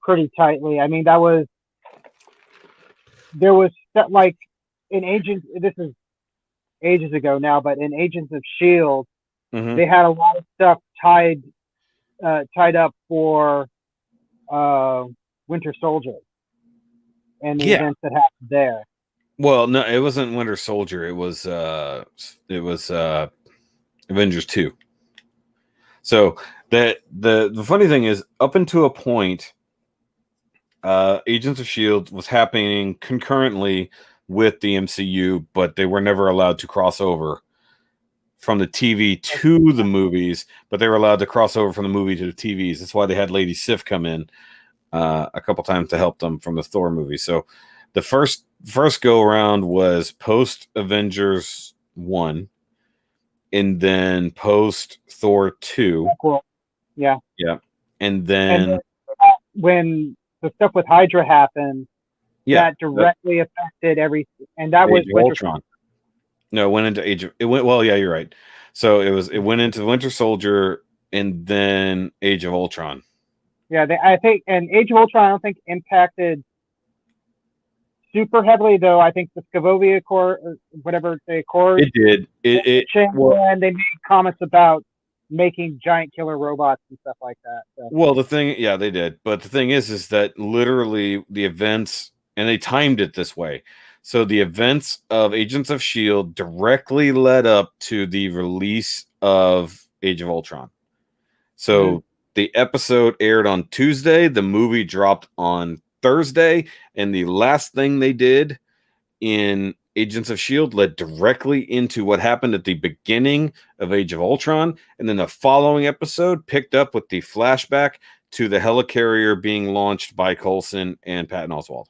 pretty tightly. I mean, there was like in Agents, this is ages ago now, but in Agents of S.H.I.E.L.D., they had a lot of stuff tied up for Winter Soldier and the events that happened there.
Well, no, it wasn't Winter Soldier. It was Avengers 2. So the funny thing is, up until a point, Agents of S.H.I.E.L.D. was happening concurrently with the MCU, but they were never allowed to cross over from the TV to the movies, but they were allowed to cross over from the movie to the TVs. That's why they had Lady Sif come in a couple times to help them from the Thor movie. So the first go around was post Avengers 1, and then post Thor 2.
Cool. Yeah.
And then
when the stuff with Hydra happened, that directly affected everything, and that was Winter Soldier.
No, it went into well, yeah, you're right. So it went into Winter Soldier and then Age of Ultron.
Yeah, I think, and Age of Ultron, I don't think impacted super heavily, though. I think the Sokovia Accord, or whatever the Accord,
it did.
And they made comments about making giant killer robots and stuff like that. So.
Well, they did. But the thing is that literally the events, and they timed it this way. So the events of Agents of S.H.I.E.L.D. directly led up to the release of Age of Ultron. So the episode aired on Tuesday, the movie dropped on Thursday, and the last thing they did in Agents of S.H.I.E.L.D. led directly into what happened at the beginning of Age of Ultron, and then the following episode picked up with the flashback to the helicarrier being launched by Coulson and Patton Oswalt.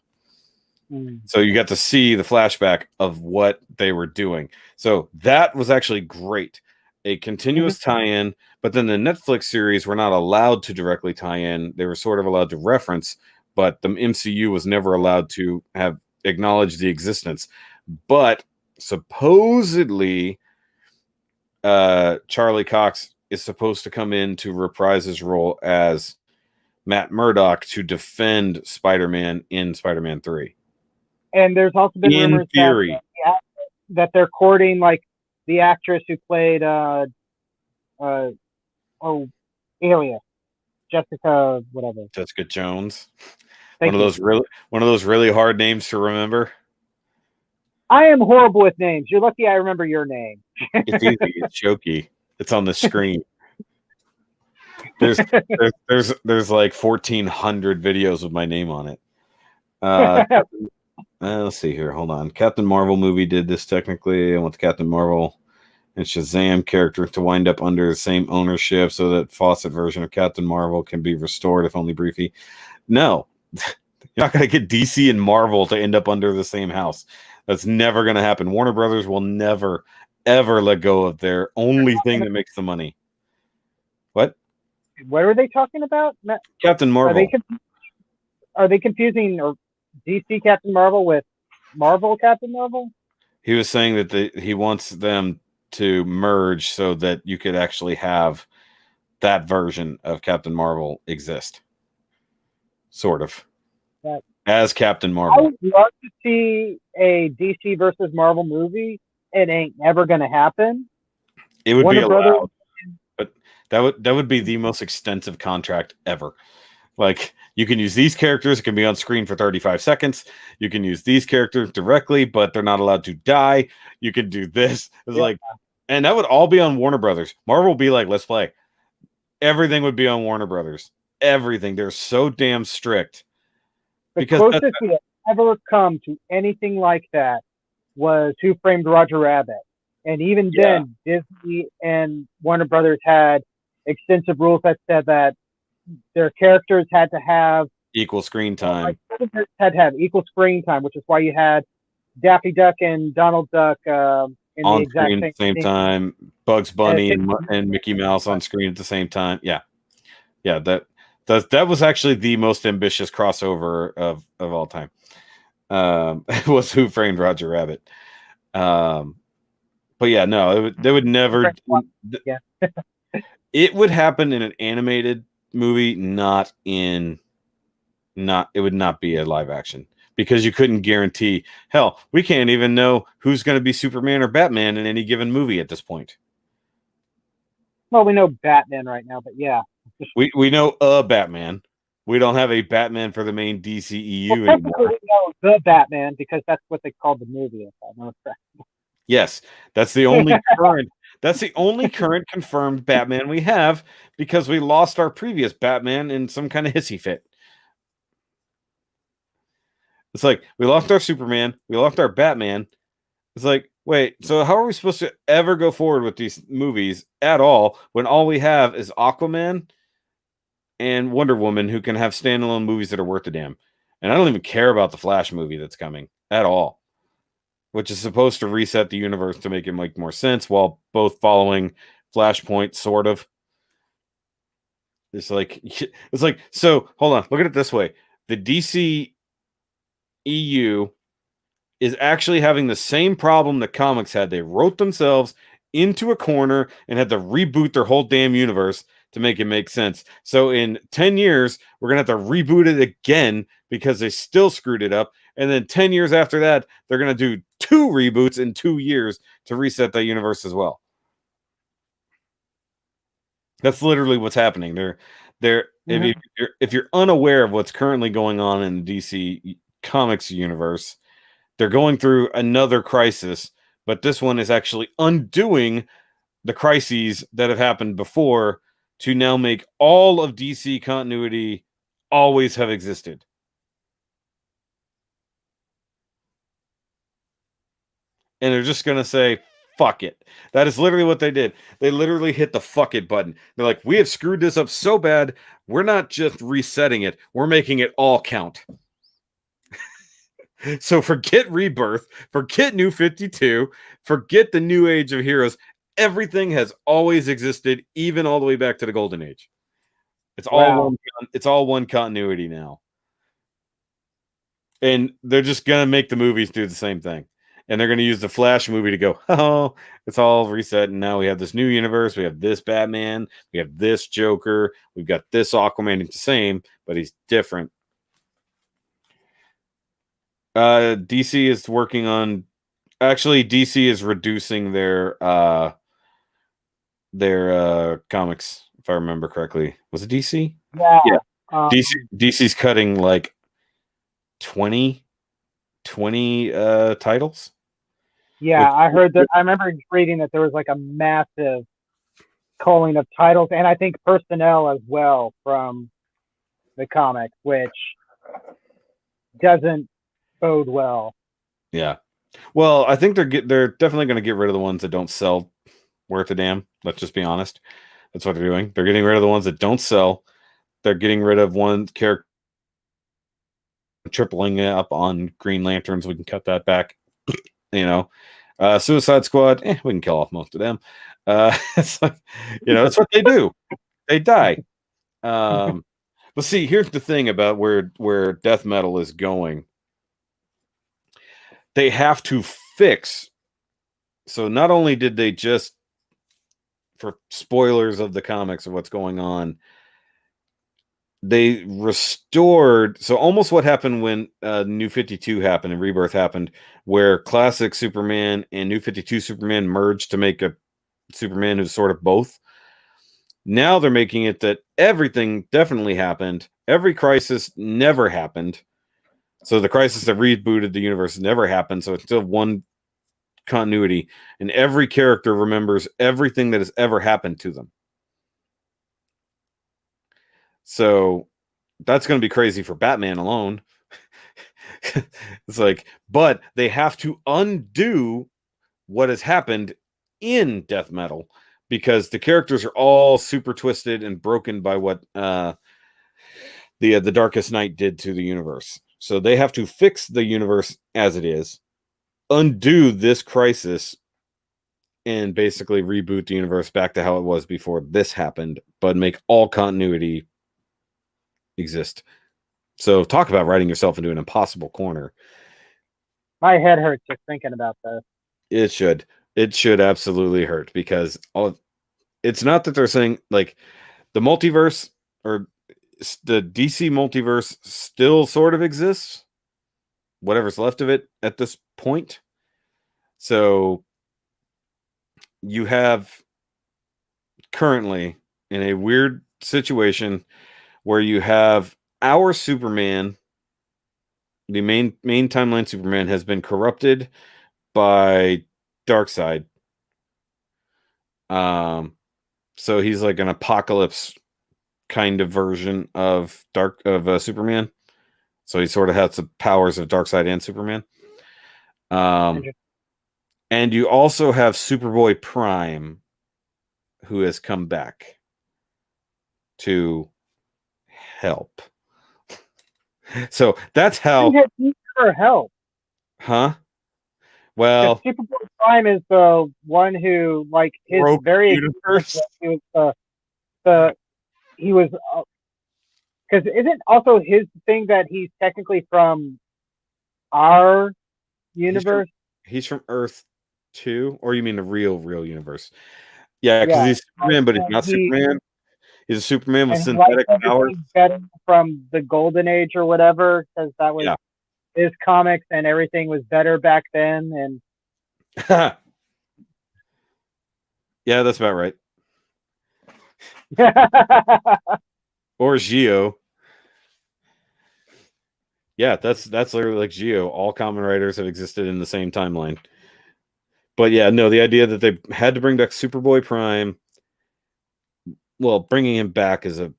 So you got to see the flashback of what they were doing. So that was actually great. A continuous tie-in, but then the Netflix series were not allowed to directly tie in. They were sort of allowed to reference, but the MCU was never allowed to have acknowledged the existence. But supposedly, Charlie Cox is supposed to come in to reprise his role as Matt Murdock to defend Spider-Man in Spider-Man 3.
And there's also been rumors that they're courting, like, the actress who played Alias, Jessica
Jones. One of those really hard names to remember.
I am horrible with names. You're lucky I remember your name.
It's easy. It's Shoky. It's on the screen. There's like 1,400 videos with my name on it. Let's see here. Hold on. Captain Marvel movie did this technically. I want the Captain Marvel and Shazam character to wind up under the same ownership so that Fawcett version of Captain Marvel can be restored, if only briefly. No. You're not going to get DC and Marvel to end up under the same house. That's never going to happen. Warner Brothers will never, ever let go of their only thing that makes the money. What?
What are they talking about?
Captain Marvel.
Are they confusing or DC Captain Marvel with Marvel Captain Marvel?
He was saying that he wants them to merge so that you could actually have that version of Captain Marvel exist. Sort of. As Captain Marvel.
I would love to see a DC versus Marvel movie. It ain't never going to happen.
It would be allowed, but that would be the most extensive contract ever. Like, you can use these characters, it can be on screen for 35 seconds. You can use these characters directly, but they're not allowed to die. You can do this. It's like, and that would all be on Warner Brothers. Marvel would be like, let's play. Everything would be on Warner Brothers. Everything. They're so damn strict.
The closest we have ever come to anything like that was Who Framed Roger Rabbit. And even then, Disney and Warner Brothers had extensive rules that said that their characters had to have
equal screen time.
Had to have equal screen time, which is why you had Daffy Duck and Donald Duck in
on
the exact
screen at the same time. Bugs Bunny and Mickey Mouse on screen at the same time. Yeah, that was actually the most ambitious crossover of all time. Was Who Framed Roger Rabbit. But yeah, no, they would never.
Yeah.
It would happen in an animated movie, it would not be a live action, because you couldn't guarantee. Hell, we can't even know who's going to be Superman or Batman in any given movie at this point.
Well, we know Batman right now, but yeah.
We know a Batman. We don't have a Batman for the main DCEU
anymore. We know the Batman because that's what they called the movie. If I know correctly.
Yes, that's the only current. That's the only current confirmed Batman we have, because we lost our previous Batman in some kind of hissy fit. It's like, we lost our Superman, we lost our Batman. It's like, wait, so how are we supposed to ever go forward with these movies at all when all we have is Aquaman and Wonder Woman, who can have standalone movies that are worth a damn? And I don't even care about the Flash movie that's coming at all, which is supposed to reset the universe to make it make more sense while both following Flashpoint, sort of. It's like, so hold on, look at it this way. The DC EU is actually having the same problem that comics had. They wrote themselves into a corner and had to reboot their whole damn universe to make it make sense. So in 10 years, we're going to have to reboot it again because they still screwed it up. And then 10 years after that, they're going to do 2 reboots in 2 years to reset that universe as well. That's literally what's happening. If you're unaware of what's currently going on in the DC Comics universe, they're going through another crisis, but this one is actually undoing the crises that have happened before to now make all of DC continuity always have existed. And they're just going to say, fuck it. That is literally what they did. They literally hit the fuck it button. They're like, we have screwed this up so bad, we're not just resetting it, we're making it all count. So forget Rebirth, forget New 52, forget the New Age of Heroes. Everything has always existed, even all the way back to the Golden Age. It's all one continuity now. And they're just going to make the movies do the same thing. And they're going to use the Flash movie to go, oh, it's all reset. And now we have this new universe. We have this Batman. We have this Joker. We've got this Aquaman. It's the same, but he's different. DC is working on... Actually, DC is reducing their comics, if I remember correctly. Was it DC?
Yeah.
DC's cutting like 20 titles.
Yeah, I heard that. I remember reading that there was like a massive culling of titles, and I think personnel as well from the comic, which doesn't bode well.
Yeah. Well, I think they're definitely going to get rid of the ones that don't sell worth a damn. Let's just be honest. That's what they're doing. They're getting rid of the ones that don't sell. They're getting rid of one character, tripling it up on Green Lanterns. We can cut that back. Suicide Squad, we can kill off most of them. It's like, that's what they do. They die. But see, here's the thing about where death metal is going. They have to fix. So not only did they just, for spoilers of the comics of what's going on, they restored. So almost what happened when New 52 happened and Rebirth happened, where classic Superman and New 52 Superman merged to make a Superman who's sort of both. Now they're making it that everything definitely happened. Every crisis never happened. So the crisis that rebooted the universe never happened. So it's still one continuity. And every character remembers everything that has ever happened to them. So that's going to be crazy for Batman alone. It's like, but they have to undo what has happened in death metal, because the characters are all super twisted and broken by what the Darkest Night did to the universe. So they have to fix the universe as it is, undo this crisis, and basically reboot the universe back to how it was before this happened, but make all continuity exist. So talk about writing yourself into an impossible corner.
My head hurts just thinking about this.
It should. It should absolutely hurt, because it's not that they're saying like the multiverse or the DC multiverse still sort of exists, whatever's left of it at this point. So you have currently in a weird situation where you have our Superman, the main timeline Superman, has been corrupted by Darkseid. So he's like an apocalypse kind of version of Superman. So he sort of has the powers of Darkseid and Superman. And you also have Superboy Prime, who has come back to help. So that's how.
He needs her help.
Huh? Well,
Superboy Prime is the one who, like, his very
universe.
He was because isn't also his thing that he's technically from our universe?
He's from Earth 2, or you mean the real universe? Yeah, because he's Superman, but he's not Superman. He's a Superman with synthetic powers.
From the Golden Age or whatever, because that was his comics, and everything was better back then. And
yeah, that's about right. Or Geo. Yeah, that's literally like Geo. All common writers have existed in the same timeline. But yeah, no, the idea that they had to bring back Superboy Prime, well, bringing him back is a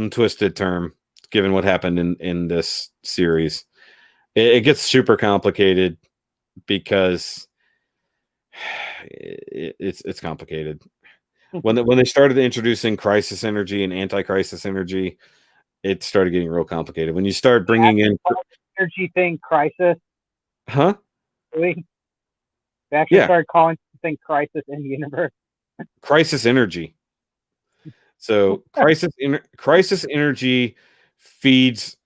twisted term, given what happened in this series. It gets super complicated because it's complicated. When they started introducing crisis energy and anti-crisis energy, it started getting real complicated. When you start bringing in
energy thing, crisis,
huh?
Really? They actually started calling something crisis in the universe.
Crisis energy. So crisis energy feeds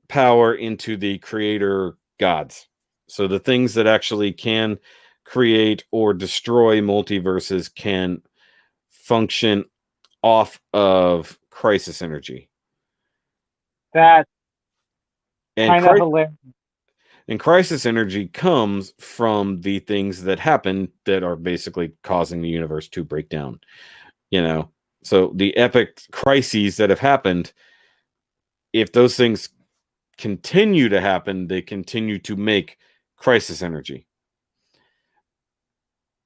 power into the creator gods. So the things that actually can create or destroy multiverses can function off of crisis energy.
That's kind of hilarious.
And crisis energy comes from the things that happen that are basically causing the universe to break down. You know, so the epic crises that have happened, if those things continue to happen, they continue to make crisis energy.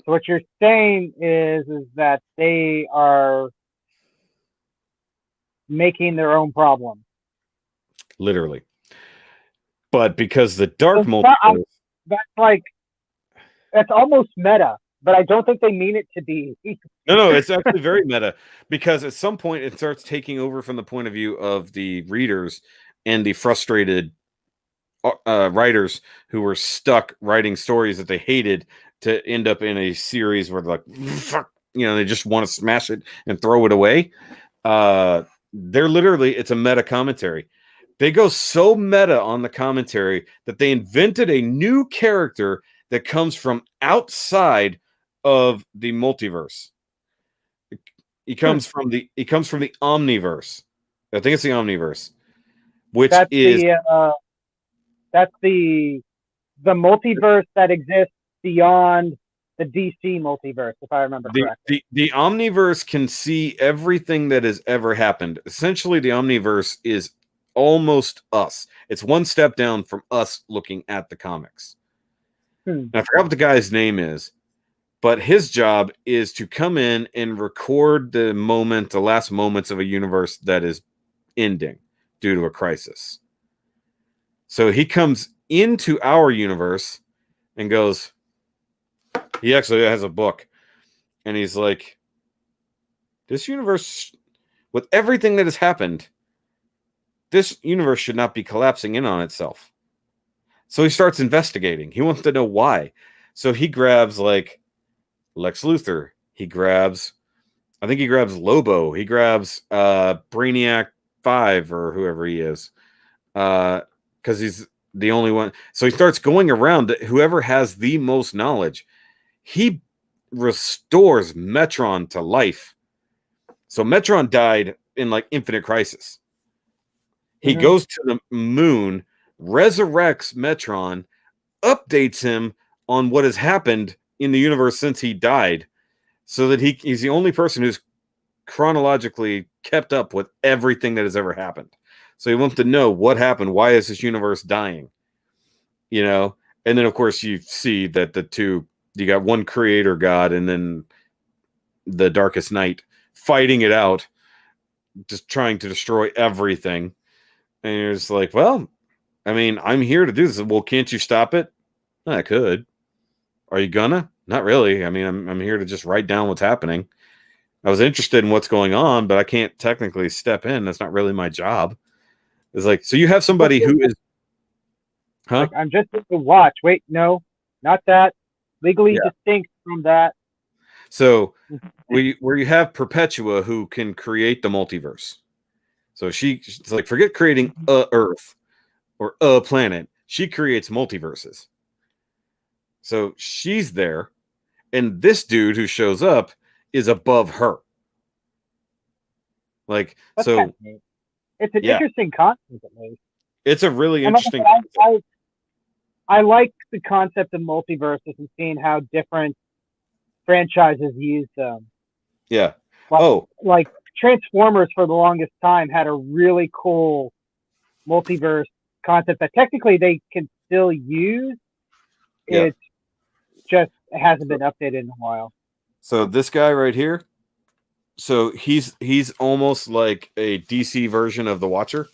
So what you're saying is that they are making their own problem.
Literally. But because the Dark Multiverse...
That's almost meta, but I don't think they mean it to be.
No, it's actually very meta, because at some point it starts taking over from the point of view of the readers and the frustrated writers who were stuck writing stories that they hated to end up in a series where they're like, fuck, they just want to smash it and throw it away. they're literally, it's a meta commentary. They go so meta on the commentary that they invented a new character that comes from outside of the multiverse. He comes from the Omniverse. I think it's the Omniverse, which
That's
is
the multiverse that exists beyond the DC multiverse, if I remember correctly.
The Omniverse can see everything that has ever happened. Essentially, the Omniverse is almost us. It's one step down from us looking at the comics. Now, I forgot what the guy's name is, but his job is to come in and record the last moments of a universe that is ending due to a crisis. So he comes into our universe and goes, he actually has a book, and he's like, this universe, with everything that has happened, this universe should not be collapsing in on itself. So he starts investigating. He wants to know why. So he grabs like Lex Luthor. I think he grabs Lobo. He grabs Brainiac 5 or whoever he is. Because he's the only one. So he starts going around whoever has the most knowledge. He restores Metron to life. So Metron died in like Infinite Crisis. He goes to the moon, resurrects Metron, updates him on what has happened in the universe since he died, so that he's the only person who's chronologically kept up with everything that has ever happened. So he wants to know what happened. Why is this universe dying? You know, and then of course you see that you got one creator god and then the Darkest Night fighting it out, just trying to destroy everything. And you're just like, well, I mean, I'm here to do this. Well, can't you stop it? I could. Are you gonna? Not really. I mean, I'm here to just write down what's happening. I was interested in what's going on, but I can't technically step in. That's not really my job. It's like, so you have somebody who is, huh?
Like, I'm just to watch. Wait, no, not that. Legally distinct from that.
So where you have Perpetua who can create the multiverse. So she's like, forget creating a Earth or a planet. She creates multiverses. So she's there, and this dude who shows up is above her. Like,
That's
so
it's an interesting concept, at least.
It's a really interesting
I like the concept of multiverses and seeing how different franchises use them.
Yeah.
Like Transformers for the longest time had a really cool multiverse concept that technically they can still use.
Yeah.
It just hasn't been updated in a while.
So this guy right here, so he's almost like a DC version of the Watcher.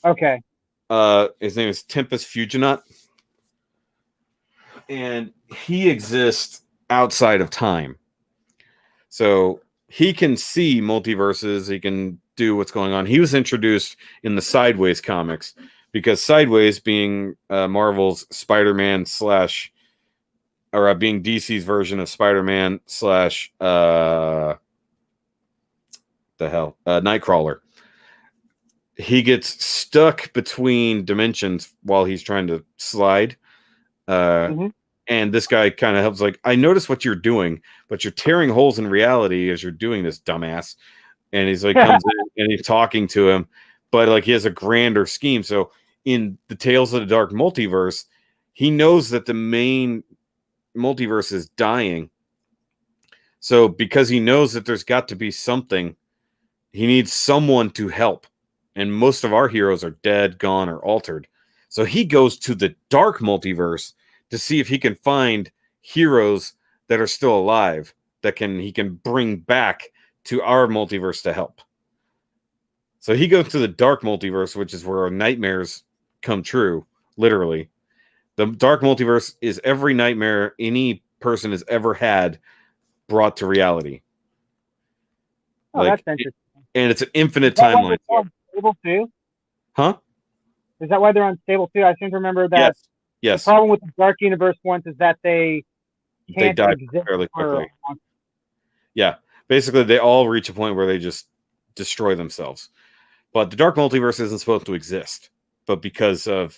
Okay.
His name is Tempest Fuginaut. And he exists outside of time. So he can see multiverses. He can do what's going on. He was introduced in the Sideways comics because Sideways being Marvel's Spider-Man being DC's version of Spider-Man Nightcrawler. He gets stuck between dimensions while he's trying to slide. And this guy kind of helps, like, I notice what you're doing, but you're tearing holes in reality as you're doing this, dumbass. And he's like, comes in and he's talking to him, but like he has a grander scheme. So in the Tales of the Dark Multiverse, he knows that the main multiverse is dying. So because he knows that there's got to be something, he needs someone to help. And most of our heroes are dead, gone, or altered. So he goes to the Dark Multiverse to see if he can find heroes that are still alive that he can bring back to our multiverse to help. So he goes to the Dark Multiverse, which is where our nightmares come true, literally. The Dark Multiverse is every nightmare any person has ever had brought to reality.
Oh, that's interesting.
And it's an infinite timeline.
Stable too?
Huh?
Is that why they're unstable too? I seem to remember that.
Yes.
The problem with the Dark Universe ones is that they
die fairly quickly. Yeah. Basically, they all reach a point where they just destroy themselves. But the Dark Multiverse isn't supposed to exist. But because of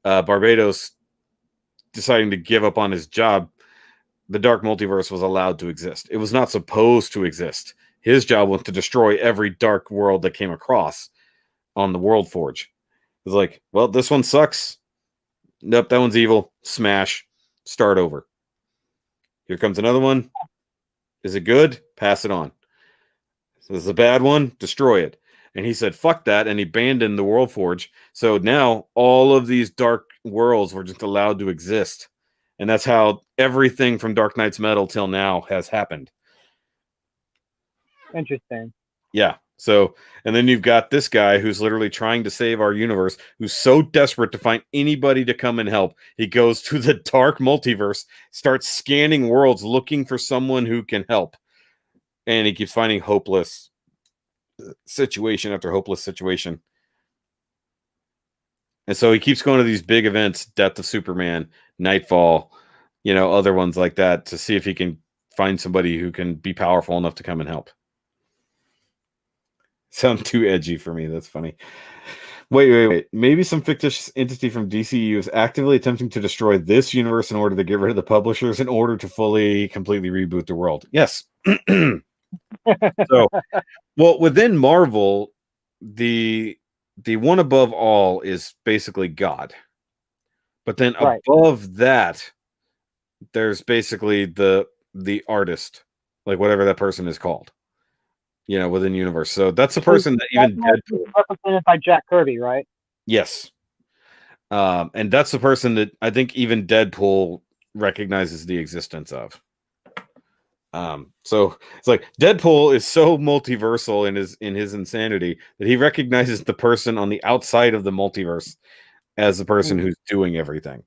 Barbados deciding to give up on his job, the Dark Multiverse was allowed to exist. It was not supposed to exist. His job was to destroy every dark world that came across on the World Forge. It was like, well, this one sucks. Nope, that one's evil. Smash. Start over. Here comes another one. Is it good? Pass it on. So this is a bad one. Destroy it. And he said, fuck that. And he abandoned the World Forge. So now all of these dark worlds were just allowed to exist. And that's how everything from Dark Knight's Metal till now has happened.
Interesting.
Yeah. So, and then you've got this guy who's literally trying to save our universe, who's so desperate to find anybody to come and help. He goes to the Dark Multiverse, starts scanning worlds, looking for someone who can help. And he keeps finding hopeless situation after hopeless situation. And so he keeps going to these big events, Death of Superman, Nightfall, other ones like that, to see if he can find somebody who can be powerful enough to come and help. Sound too edgy for me. That's funny. Wait. Maybe some fictitious entity from DCU is actively attempting to destroy this universe in order to get rid of the publishers in order to completely reboot the world. Yes. So, well, within Marvel, the one above all is basically God. But then above that, there's basically the artist, like whatever that person is called. Within universe. So that's the person that even Deadpool
represented by Jack Kirby, right?
Yes. And that's the person that I think even Deadpool recognizes the existence of. So it's like Deadpool is so multiversal in his insanity that he recognizes the person on the outside of the multiverse as the person who's doing everything.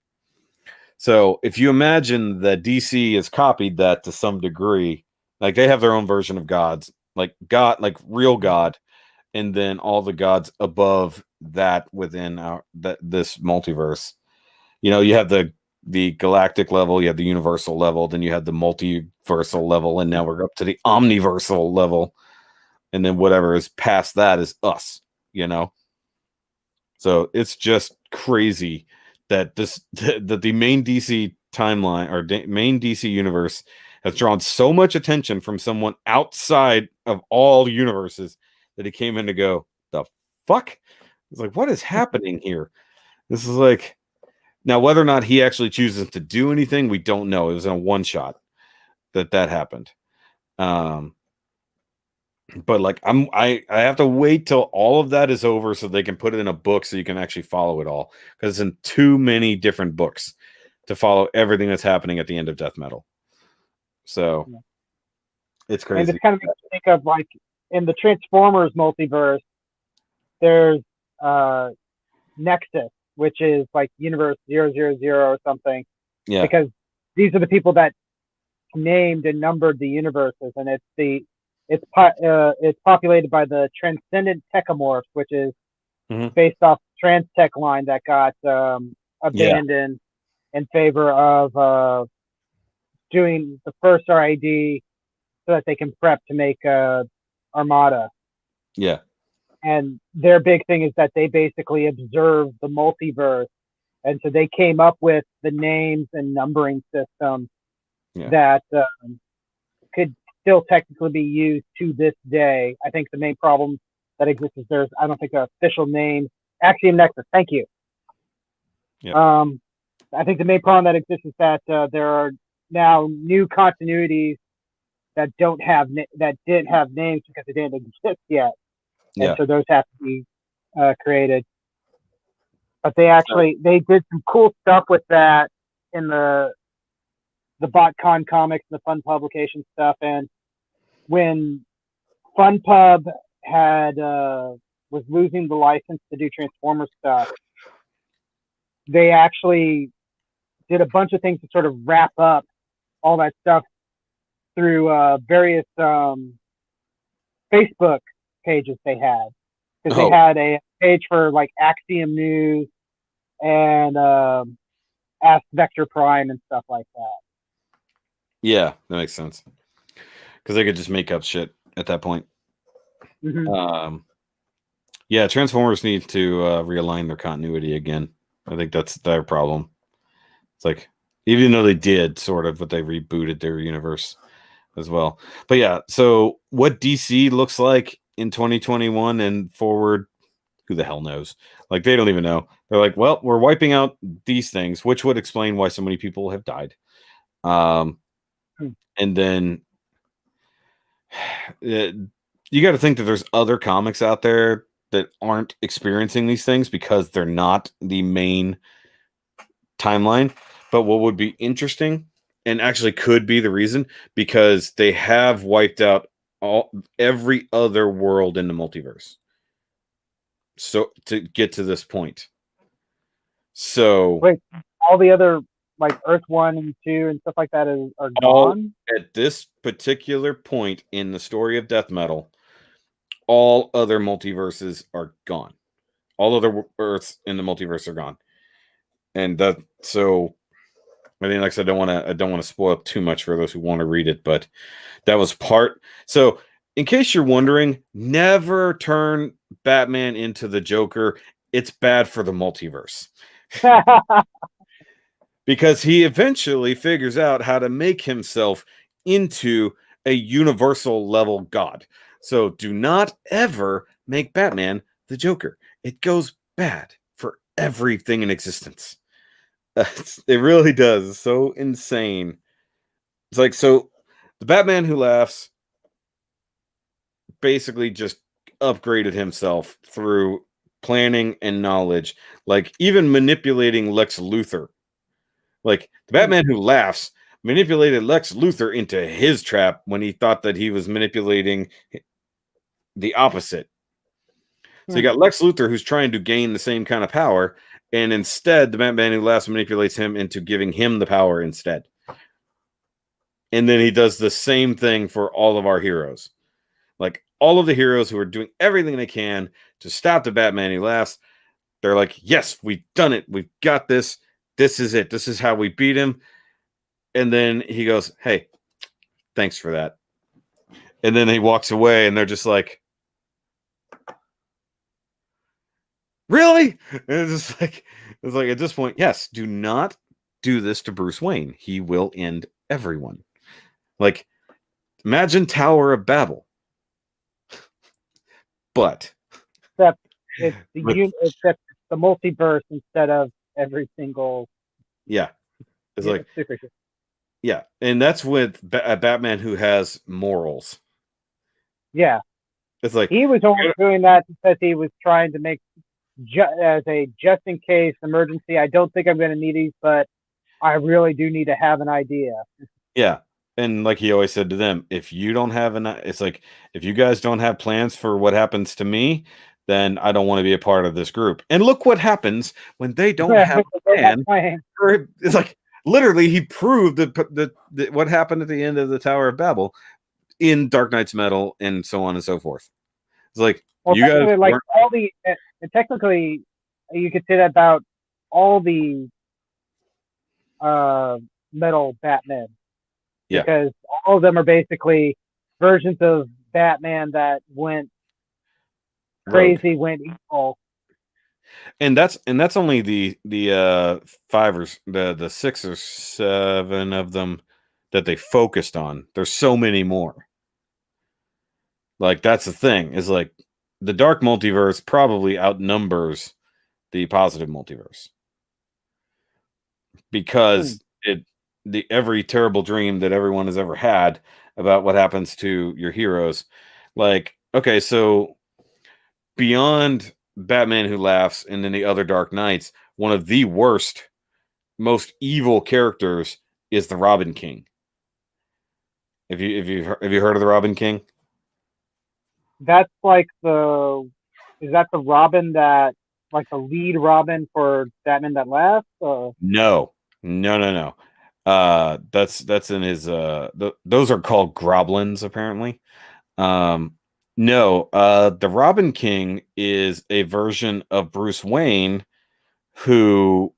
So if you imagine that DC has copied that to some degree, like they have their own version of gods, like God, like real God, and then all the gods above that within this multiverse. You have the galactic level, you have the universal level, then you have the multiversal level, and now we're up to the omniversal level, and then whatever is past that is us. So it's just crazy that the main DC timeline or main DC universe has drawn so much attention from someone outside of all universes that he came in to go, the fuck? It's like, what is happening here? This is like, now whether or not he actually chooses to do anything, we don't know. It was in a one shot that happened. But like I have to wait till all of that is over so they can put it in a book so you can actually follow it all, because it's in too many different books to follow everything that's happening at the end of Death Metal. So it's crazy.
And it's kind of makes me think of like in the Transformers multiverse, there's Nexus, which is like Universe 000 or something.
Yeah.
Because these are the people that named and numbered the universes, and it's populated by the Transcendent Techomorphs, which is based off Trans Tech line that got abandoned in favor of doing the first RID so that they can prep to make Armada.
Yeah.
And their big thing is that they basically observe the multiverse. And so they came up with the names and numbering system that could still technically be used to this day. I think the main problem that exists is I don't think, official name. Axiom Nexus, thank you.
Yeah.
I think the main problem that exists is that there are now new continuities that didn't have names because they didn't exist yet. And so those have to be created. But they did some cool stuff with that in the BotCon comics and the Fun Publication stuff. And when FunPub was losing the license to do Transformers stuff, they actually did a bunch of things to sort of wrap up all that stuff through various Facebook pages they had. Because they had a page for like Axiom News and Ask Vector Prime and stuff like that.
Yeah, that makes sense. Because they could just make up shit at that point. Yeah, Transformers need to realign their continuity again. I think that's their problem. It's like, even though they did sort of, but they rebooted their universe as well. But yeah, so what DC looks like in 2021 and forward, who the hell knows? Like, they don't even know. They're like, well, we're wiping out these things, which would explain why so many people have died. And then you got to think that there's other comics out there that aren't experiencing these things because they're not the main timeline. But what would be interesting, and actually could be the reason, because they have wiped out every other world in the multiverse. So to get to this point. So
wait, all the other like Earth 1 and 2 and stuff like that are gone?
At this particular point in the story of Death Metal, all other multiverses are gone. All other Earths in the multiverse are gone. And that, so I mean, like I said, I don't want to spoil too much for those who want to read it, but that was part. So in case you're wondering, never turn Batman into the Joker. It's bad for the multiverse. Because he eventually figures out how to make himself into a universal level god. So do not ever make Batman the Joker. It goes bad for everything in existence. It really does. It's so insane. It's like, so the Batman Who Laughs basically just upgraded himself through planning and knowledge, like even manipulating Lex Luthor. Like, the Batman Who Laughs manipulated Lex Luthor into his trap when he thought that he was manipulating the opposite. So you got Lex Luthor, who's trying to gain the same kind of power, and instead the Batman Who Laughs manipulates him into giving him the power instead. And then he does the same thing for all of our heroes. Like, all of the heroes who are doing everything they can to stop the Batman Who Laughs, they're like, yes, we've done it. We've got this. This is it. This is how we beat him. And then he goes, hey, thanks for that. And then he walks away, and they're just like, really? And it's like at this point, yes, do not do this to Bruce Wayne. He will end everyone. Like, imagine Tower of Babel. But
except it's the multiverse instead of every single.
Yeah. It's like, yeah. And that's with a Batman who has morals.
Yeah.
It's like,
he was only doing that because he was trying to make as a just in case emergency. I don't think I'm going to need these, but I really do need to have an idea.
Yeah. And like he always said to them, if you don't have it's like, if you guys don't have plans for what happens to me, then I don't want to be a part of this group. And look what happens when they don't have a plan. It's like, literally, he proved that what happened at the end of the Tower of Babel in Dark Knight's Metal and so on and so forth. It's like,
well, you guys like all the technically you could say that about all the metal Batman.
Yeah.
Because all of them are basically versions of Batman that went crazy, went evil.
And that's only the 5 or the 6 or 7 of them that they focused on. There's so many more. Like, that's the thing, is like, the Dark Multiverse probably outnumbers the positive multiverse. Because every terrible dream that everyone has ever had about what happens to your heroes. Like, okay, so beyond Batman Who Laughs and then the other Dark Knights, one of the worst, most evil characters is the Robin King. Have you heard of the Robin King?
That's like is that the Robin that, like, the lead Robin for Batman That Laughs?
No. That's in his those are called Groblins, apparently. No, the Robin King is a version of Bruce Wayne who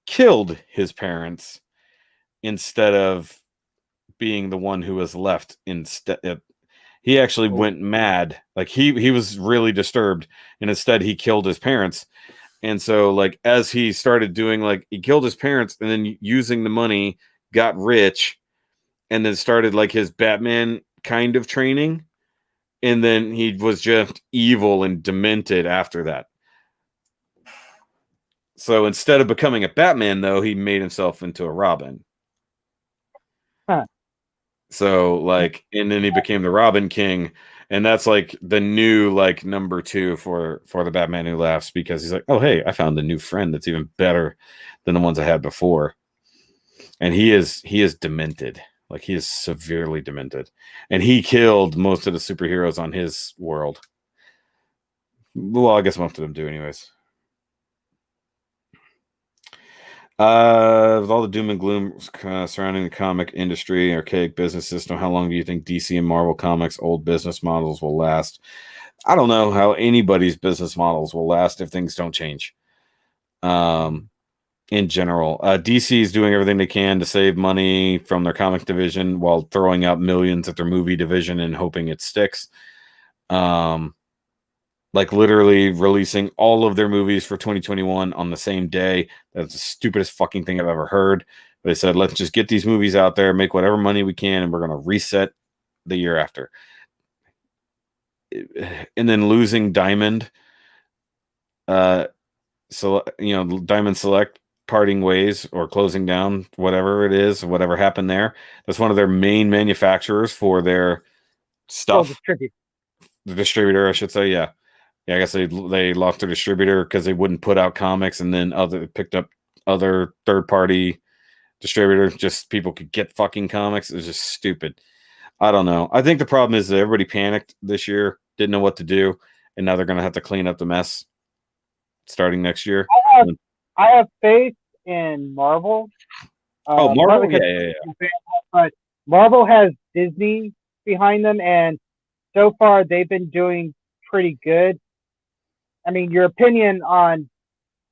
killed his parents instead of being the one who was left instead. he actually went mad. Like he was really disturbed, and instead he killed his parents. And so, like, as he started doing, like, he killed his parents and then using the money, got rich, and then started like his Batman kind of training. And then he was just evil and demented after that. So instead of becoming a Batman, though, he made himself into a Robin.
Huh.
So, like, and then he became the Robin King, and that's like the new like number 2 for the Batman Who Laughs, because he's like, oh hey, I found a new friend that's even better than the ones I had before. And he is demented. Like, he is severely demented, and he killed most of the superheroes on his world. Well, I guess most of them do, anyways. With all the doom and gloom surrounding the comic industry, archaic business system, how long do you think DC and Marvel Comics' old business models will last? I don't know how anybody's business models will last if things don't change. In general, DC is doing everything they can to save money from their comic division while throwing out millions at their movie division and hoping it sticks. Like, literally releasing all of their movies for 2021 on the same day. That's the stupidest fucking thing I've ever heard. They said, let's just get these movies out there, make whatever money we can, and we're going to reset the year after. And then losing Diamond, Diamond Select parting ways or closing down, whatever it is, whatever happened there. That's one of their main manufacturers for their stuff. The distributor, I should say, yeah. Yeah, I guess they lost their distributor because they wouldn't put out comics, and then picked up other third-party distributors. Just people could get fucking comics. It was just stupid. I don't know. I think the problem is that everybody panicked this year, didn't know what to do, and now they're going to have to clean up the mess starting next year.
I have faith in Marvel.
Marvel? Yeah.
But Marvel has Disney behind them, and so far they've been doing pretty good. I mean, your opinion on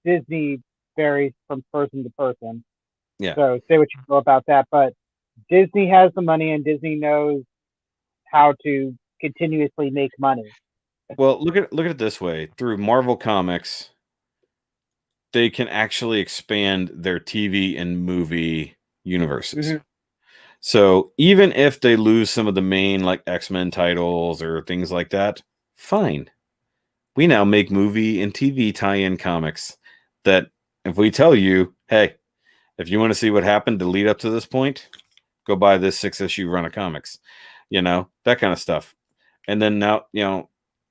Disney varies from person to person.
Yeah.
So say what you know about that, but Disney has the money, and Disney knows how to continuously make money.
Well, look at it this way: through Marvel Comics, they can actually expand their TV and movie universes. Mm-hmm. So even if they lose some of the main, like, X-Men titles or things like that, fine. We now make movie and TV tie-in comics that, if we tell you, hey, if you want to see what happened to lead up to this point, go buy this 6-issue run of comics, that kind of stuff. And then now,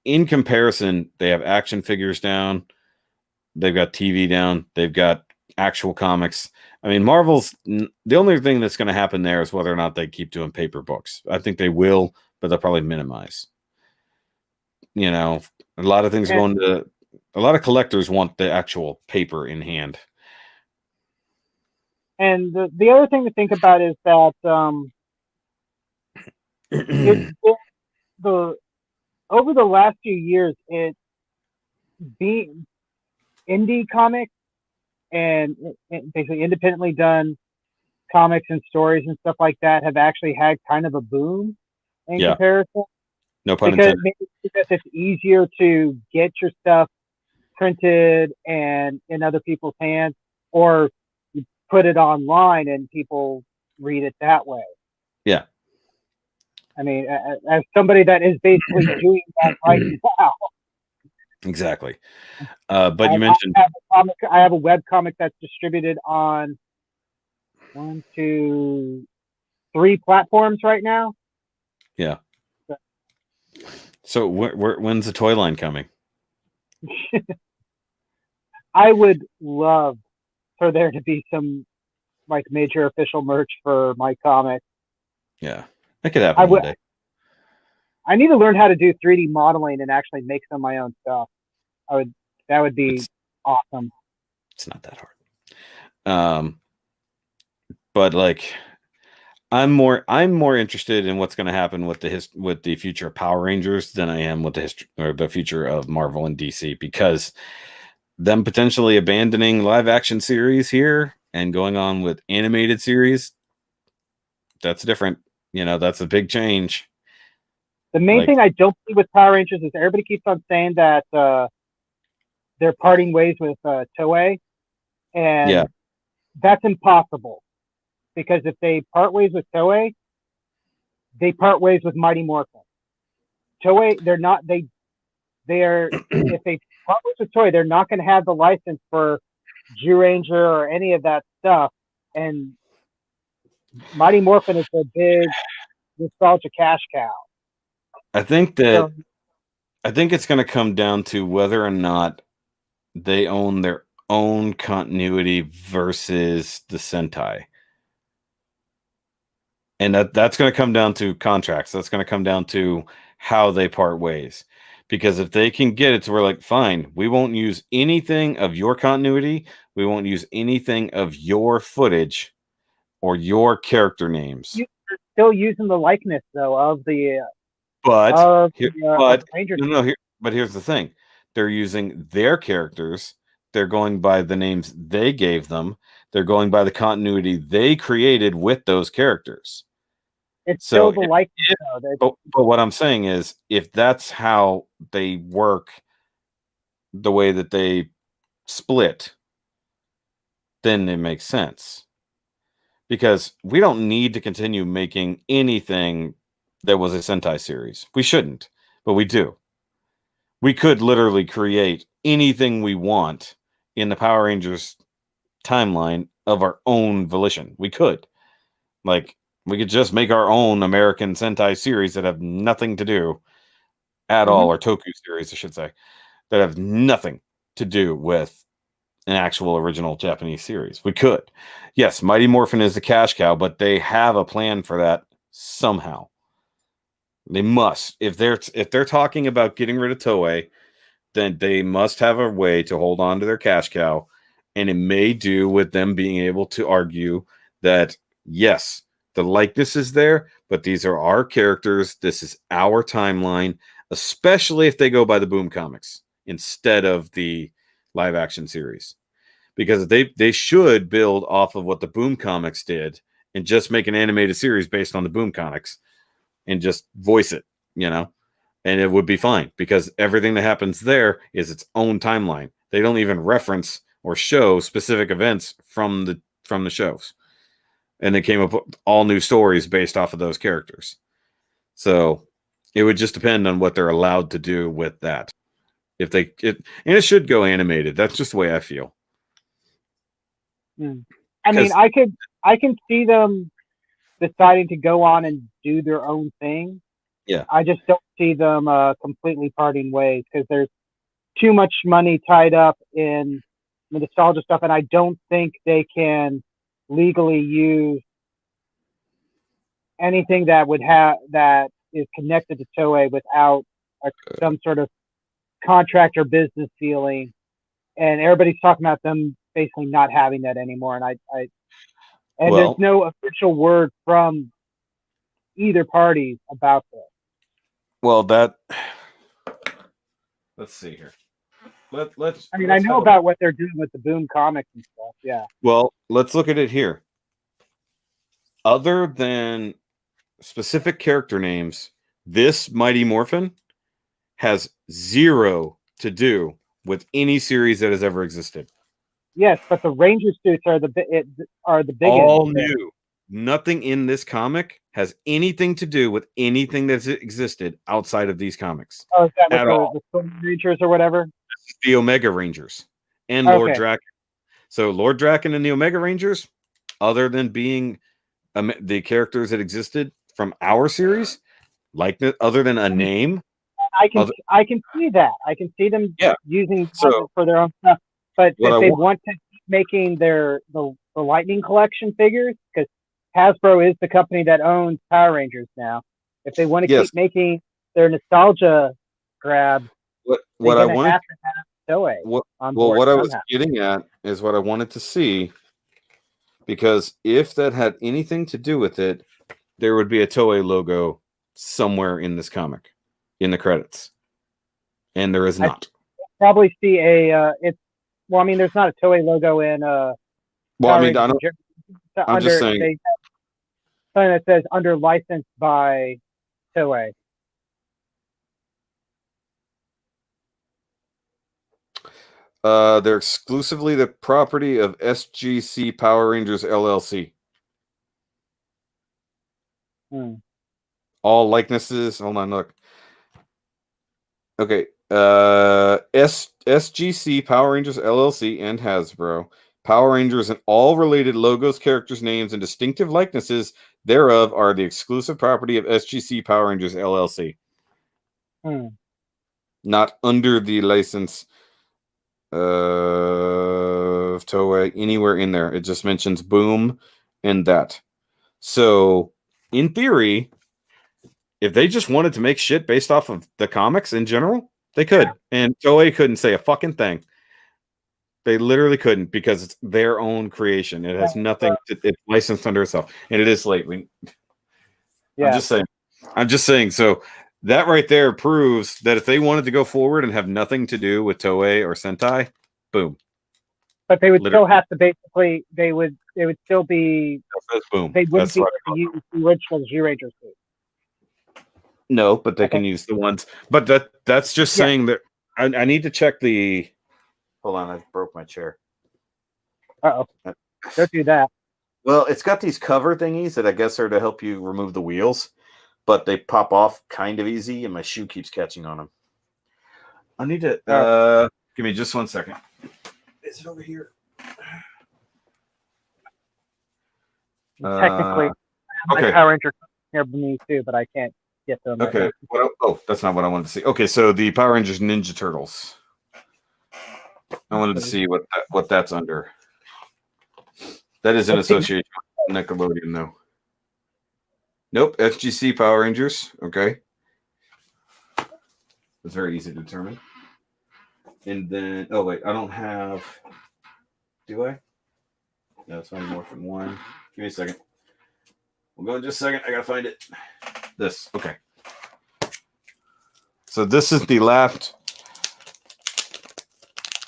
in comparison, they have action figures down, they've got TV down, they've got actual comics. I mean, Marvel's, the only thing that's going to happen there is whether or not they keep doing paper books. I think they will, but they'll probably minimize. A lot of things going to, a lot of collectors want the actual paper in hand.
And the other thing to think about is that over the last few years, being indie comics and basically independently done comics and stories and stuff like that have actually had kind of a boom in comparison.
No pun intended.
Because it's easier to get your stuff printed and in other people's hands, or you put it online and people read it that way.
Yeah.
I mean, as somebody that is basically doing that right now.
Exactly. But you mentioned
I have a web comic that's distributed on 1, 2, 3 platforms right now.
Yeah. So when's the toy line coming?
I would love for there to be some, like, major official merch for my comic.
Yeah, that could happen one day.
I need to learn how to do 3D modeling and actually make some of my own stuff. That would be awesome.
It's not that hard. But, like, I'm more interested in what's going to happen with the future of Power Rangers than I am with the future of Marvel and DC, because them potentially abandoning live action series here and going on with animated series, that's different. That's a big change.
The main
Like,
thing I don't see with Power Rangers is everybody keeps on saying that they're parting ways with Toei, and
yeah,
that's impossible. Because if they part ways with Toei, they part ways with Mighty Morphin. Toei, they're not. They're if they part ways with Toei, they're not going to have the license for Ranger or any of that stuff. And Mighty Morphin is a big nostalgia cash cow.
I think
So
it's going to come down to whether or not they own their own continuity versus the Sentai. And that's going to come down to contracts. That's going to come down to how they part ways. Because if they can get it to where, like, fine, we won't use anything of your continuity, we won't use anything of your footage or your character names.
you're still using the likeness though of the
But
Ranger.
But here's the thing: they're using their characters. They're going by the names they gave them. They're going by the continuity they created with those characters.
It's
So,
still the likeness though.
but what I'm saying is, if that's how they work, the way that they split, then it makes sense. Because we don't need to continue making anything that was a Sentai series. We shouldn't, but we do. We could literally create anything we want in the Power Rangers timeline of our own volition. We could. Like, we could just make our own American Sentai series that have nothing to do at all, or Toku series, I should say, that have nothing to do with an actual original Japanese series. We could. Yes, Mighty Morphin is the cash cow, but they have a plan for that somehow. They must. If they're talking about getting rid of Toei, then they must have a way to hold on to their cash cow, and it may do with them being able to argue that, yes, the likeness is there, but these are our characters. This is our timeline, especially if they go by the Boom comics instead of the live action series. Because they should build off of what the Boom comics did and just make an animated series based on the Boom comics and just voice it, and it would be fine because everything that happens there is its own timeline. They don't even reference or show specific events from the shows. And they came up with all new stories based off of those characters. So it would just depend on what they're allowed to do with that. And it should go animated. That's just the way I feel.
I mean, I can see them deciding to go on and do their own thing.
Yeah.
I just don't see them completely parting ways because there's too much money tied up in the nostalgia stuff, and I don't think they can legally use anything that is connected to Toei without some sort of contract or business dealing. And everybody's talking about them basically not having that anymore. And there's no official word from either party about this.
Well, let's see here.
I know about what they're doing with the Boom comics and stuff. Yeah.
Well, let's look at it here. Other than specific character names, this Mighty Morphin has zero to do with any series that has ever existed.
Yes, but the Ranger suits are the big
all new. Nothing in this comic has anything to do with anything that's existed outside of these comics.
Oh, is that the Storm Rangers or whatever?
The Omega Rangers and Lord Draken. So Lord Draken and the Omega Rangers, other than being the characters that existed from our series, like other than a name,
I can see that. I can see them using for their own stuff. But if they want to keep making the Lightning Collection figures, because Hasbro is the company that owns Power Rangers now. If they want to keep making their nostalgia grabs,
what I wanted
have to have Toei.
What I was getting at is what I wanted to see, because if that had anything to do with it, there would be a Toei logo somewhere in this comic, in the credits, and there is not.
Probably see well, I mean, there's not a Toei logo in.
I'm just saying.
Something that says under licensed by Toei.
They're exclusively the property of SGC Power Rangers LLC. All likenesses. Hold on, look. Okay. SGC Power Rangers LLC and Hasbro. Power Rangers and all related logos, characters, names, and distinctive likenesses thereof are the exclusive property of SGC Power Rangers LLC. Not under the license of Toei anywhere in there. It just mentions Boom and that. So, in theory, if they just wanted to make shit based off of the comics in general, they could. And Toei couldn't say a fucking thing. They literally couldn't because it's their own creation. It has nothing. It's licensed under itself, and it is late. I'm just saying. So that right there proves that if they wanted to go forward and have nothing to do with Toei or Sentai, boom.
But they would still have to basically. They would still be.
Boom.
They wouldn't be able to use the original G-Ranger suit.
No, but they can use the ones. But that's just saying that I need to check the. Hold on, I broke my chair.
Uh-oh. Don't do that.
Well, it's got these cover thingies that I guess are to help you remove the wheels, but they pop off kind of easy, and my shoe keeps catching on them. I need to... give me just 1 second. Is it over here?
Technically, my Power Ranger here me too, but I can't get them.
Okay. Oh, that's not what I wanted to see. Okay, so the Power Rangers Ninja Turtles. I wanted to see what that's under. That is an association with Nickelodeon, though. Nope, SGC Power Rangers. Okay. It's very easy to determine. And then, oh, wait, I don't have... Do I? No, it's only more from one. Give me a second. We'll go in just a second. I got to find it. This. Okay. So this is the last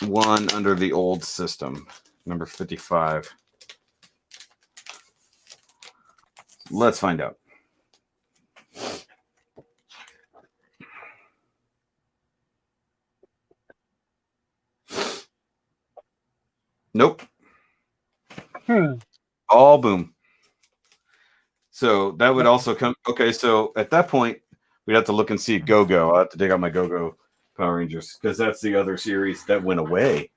one under the old system, number 55. Let's find out. Nope. All Boom. So that would also come. Okay, so at that point, we'd have to look and see Go-Go. I'll have to dig out my Go-Go Power Rangers because that's the other series that went away.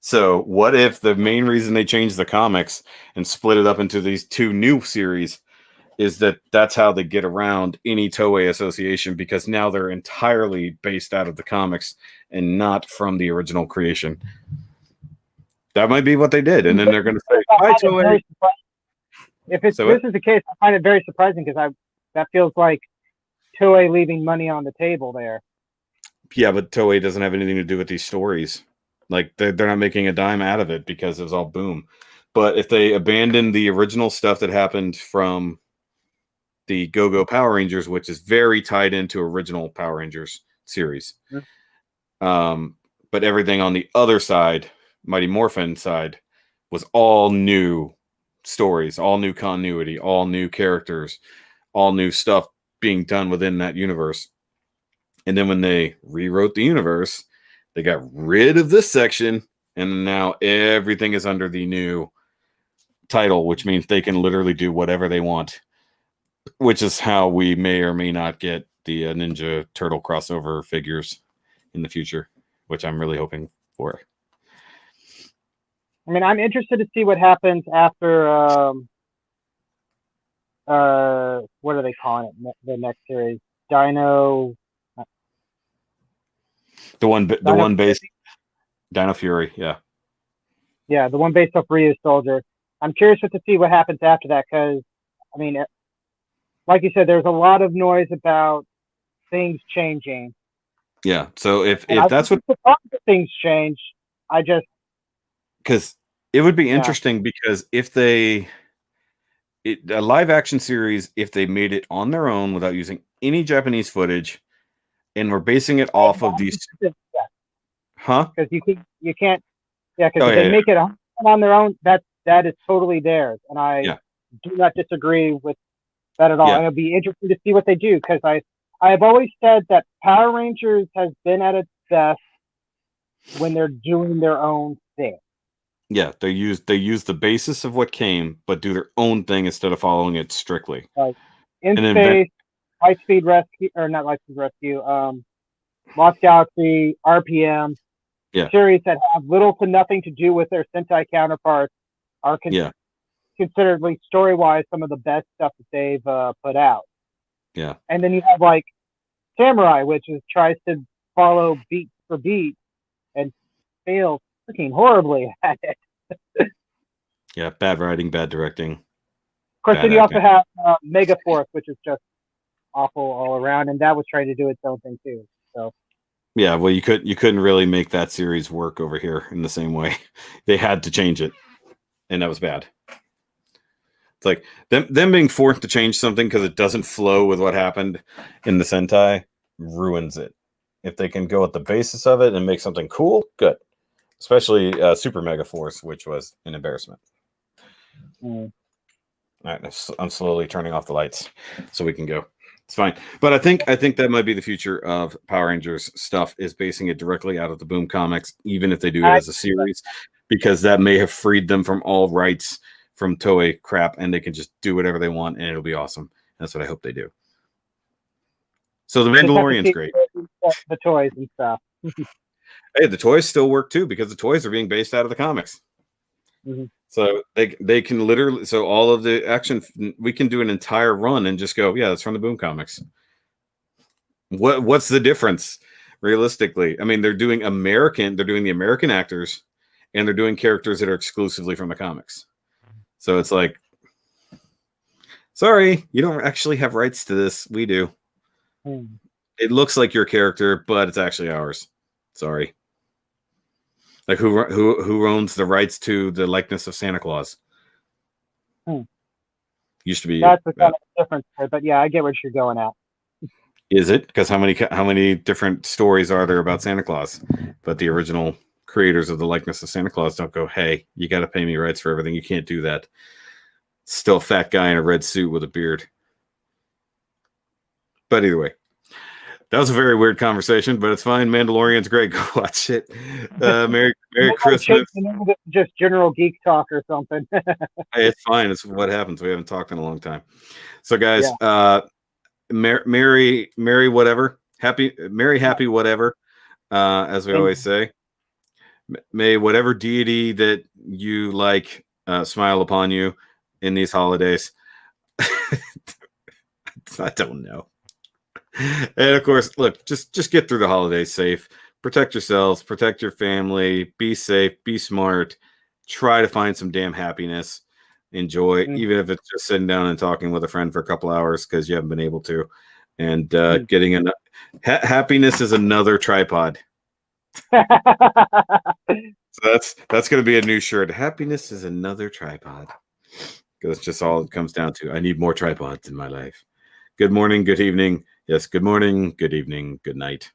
So what if the main reason they changed the comics and split it up into these two new series is that that's how they get around any Toei association, because now they're entirely based out of the comics and not from the original creation. That might be what they did, and then they're going to say, "Hi, Toei."
If this is the case, I find it very surprising because that feels like Toei leaving money on the table there.
Yeah, but Toei doesn't have anything to do with these stories. Like they're not making a dime out of it because it was all Boom. But if they abandon the original stuff that happened from the Go-Go Power Rangers, which is very tied into original Power Rangers series, but everything on the other side, Mighty Morphin side, was all new stories, all new continuity, all new characters, all new stuff being done within that universe. And then when they rewrote the universe, they got rid of this section, and now everything is under the new title, which means they can literally do whatever they want, which is how we may or may not get the Ninja Turtle crossover figures in the future, which I'm really hoping for.
I mean, I'm interested to see what happens after, what are they calling it? The next series, Dino.
The one based Dino Fury, yeah.
Yeah, the one based off Ryu Soldier. I'm curious to see what happens after that, because, I mean, like you said, there's a lot of noise about things changing.
Yeah, so if that's what
things change,
because it would be interesting, because if a live action series, if they made it on their own without using any Japanese footage, and we're basing it off of these, because
you can't, because if they make it on their own, that is totally theirs, and I do not disagree with that at all. And it'll be interesting to see what they do, because I have always said that Power Rangers has been at its best when they're doing their own thing.
Yeah, they use the basis of what came, but do their own thing instead of following it strictly.
Like in
And invent.
space, Lightspeed Rescue, or not Lightspeed Rescue, Lost Galaxy, RPM,
Yeah.
series that have little to nothing to do with their Sentai counterparts are
Yeah.
consideredly story-wise some of the best stuff that they've put out.
Yeah.
And then you have like Samurai, which tries to follow beat for beat and fails freaking horribly at it.
Yeah. Bad writing, bad directing.
Of course,
Bad
then you
acting.
also have Mega Force, which is just awful all around, and that was trying to do its own thing too. So
Yeah, well, you couldn't really make that series work over here in the same way. They had to change it, and that was bad. It's like them being forced to change something because it doesn't flow with what happened in the Sentai ruins it. If they can go at the basis of it and make something cool, good. Especially Super Mega Force, which was an embarrassment. All right, I'm slowly turning off the lights so we can go. It's fine, but I think that might be the future of Power Rangers stuff, is basing it directly out of the Boom comics, even if they do it as a series, because that may have freed them from all rights from Toei crap, and they can just do whatever they want, and it'll be awesome. That's what I hope they do. So the Mandalorian's great.
The toys and stuff.
Hey, the toys still work too, because the toys are being based out of the comics.
Mm-hmm.
So they can literally, so all of the action, we can do an entire run and just go, yeah, that's from the Boom comics. What's the difference realistically? I mean, they're doing the American actors, and they're doing characters that are exclusively from the comics. So it's like, sorry, you don't actually have rights to this. We do. It looks like your character, but it's actually ours. Sorry. Like who owns the rights to the likeness of Santa Claus? Used to be.
That's the kind of difference there, but yeah, I get what you're going at.
Is it? Because how many different stories are there about Santa Claus? But the original creators of the likeness of Santa Claus don't go, hey, you got to pay me rights for everything. You can't do that. Still a fat guy in a red suit with a beard. But either way, that was a very weird conversation, but it's fine. Mandalorian's great. Go watch it. Merry Christmas.
Just general geek talk or something.
Hey, it's fine. It's what happens. We haven't talked in a long time. So, guys, Merry whatever. Happy whatever. As we always say. May whatever deity that you like smile upon you in these holidays. I don't know. And of course, look, just get through the holidays safe. Protect yourselves, protect your family, be safe, be smart, try to find some damn happiness. Enjoy, even if it's just sitting down and talking with a friend for a couple hours because you haven't been able to. And getting happiness is another tripod. So that's going to be a new shirt. Happiness is another tripod. Because it's just all it comes down to. I need more tripods in my life. Good morning, good evening. Yes, good morning, good evening, good night.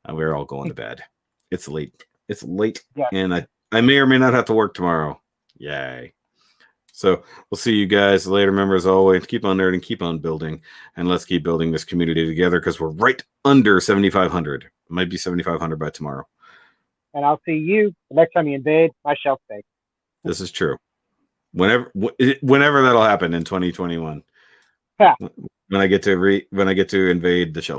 We're all going to bed. It's late. It's late, and I may or may not have to work tomorrow. Yay. So we'll see you guys later. Remember, as always, keep on nerding, keep on building, and let's keep building this community together because we're right under 7,500. It might be 7,500 by tomorrow.
And I'll see you the next time you invade my shelf space.
This is true. Whenever that'll happen in 2021.
Yeah.
When I get to invade the shelf.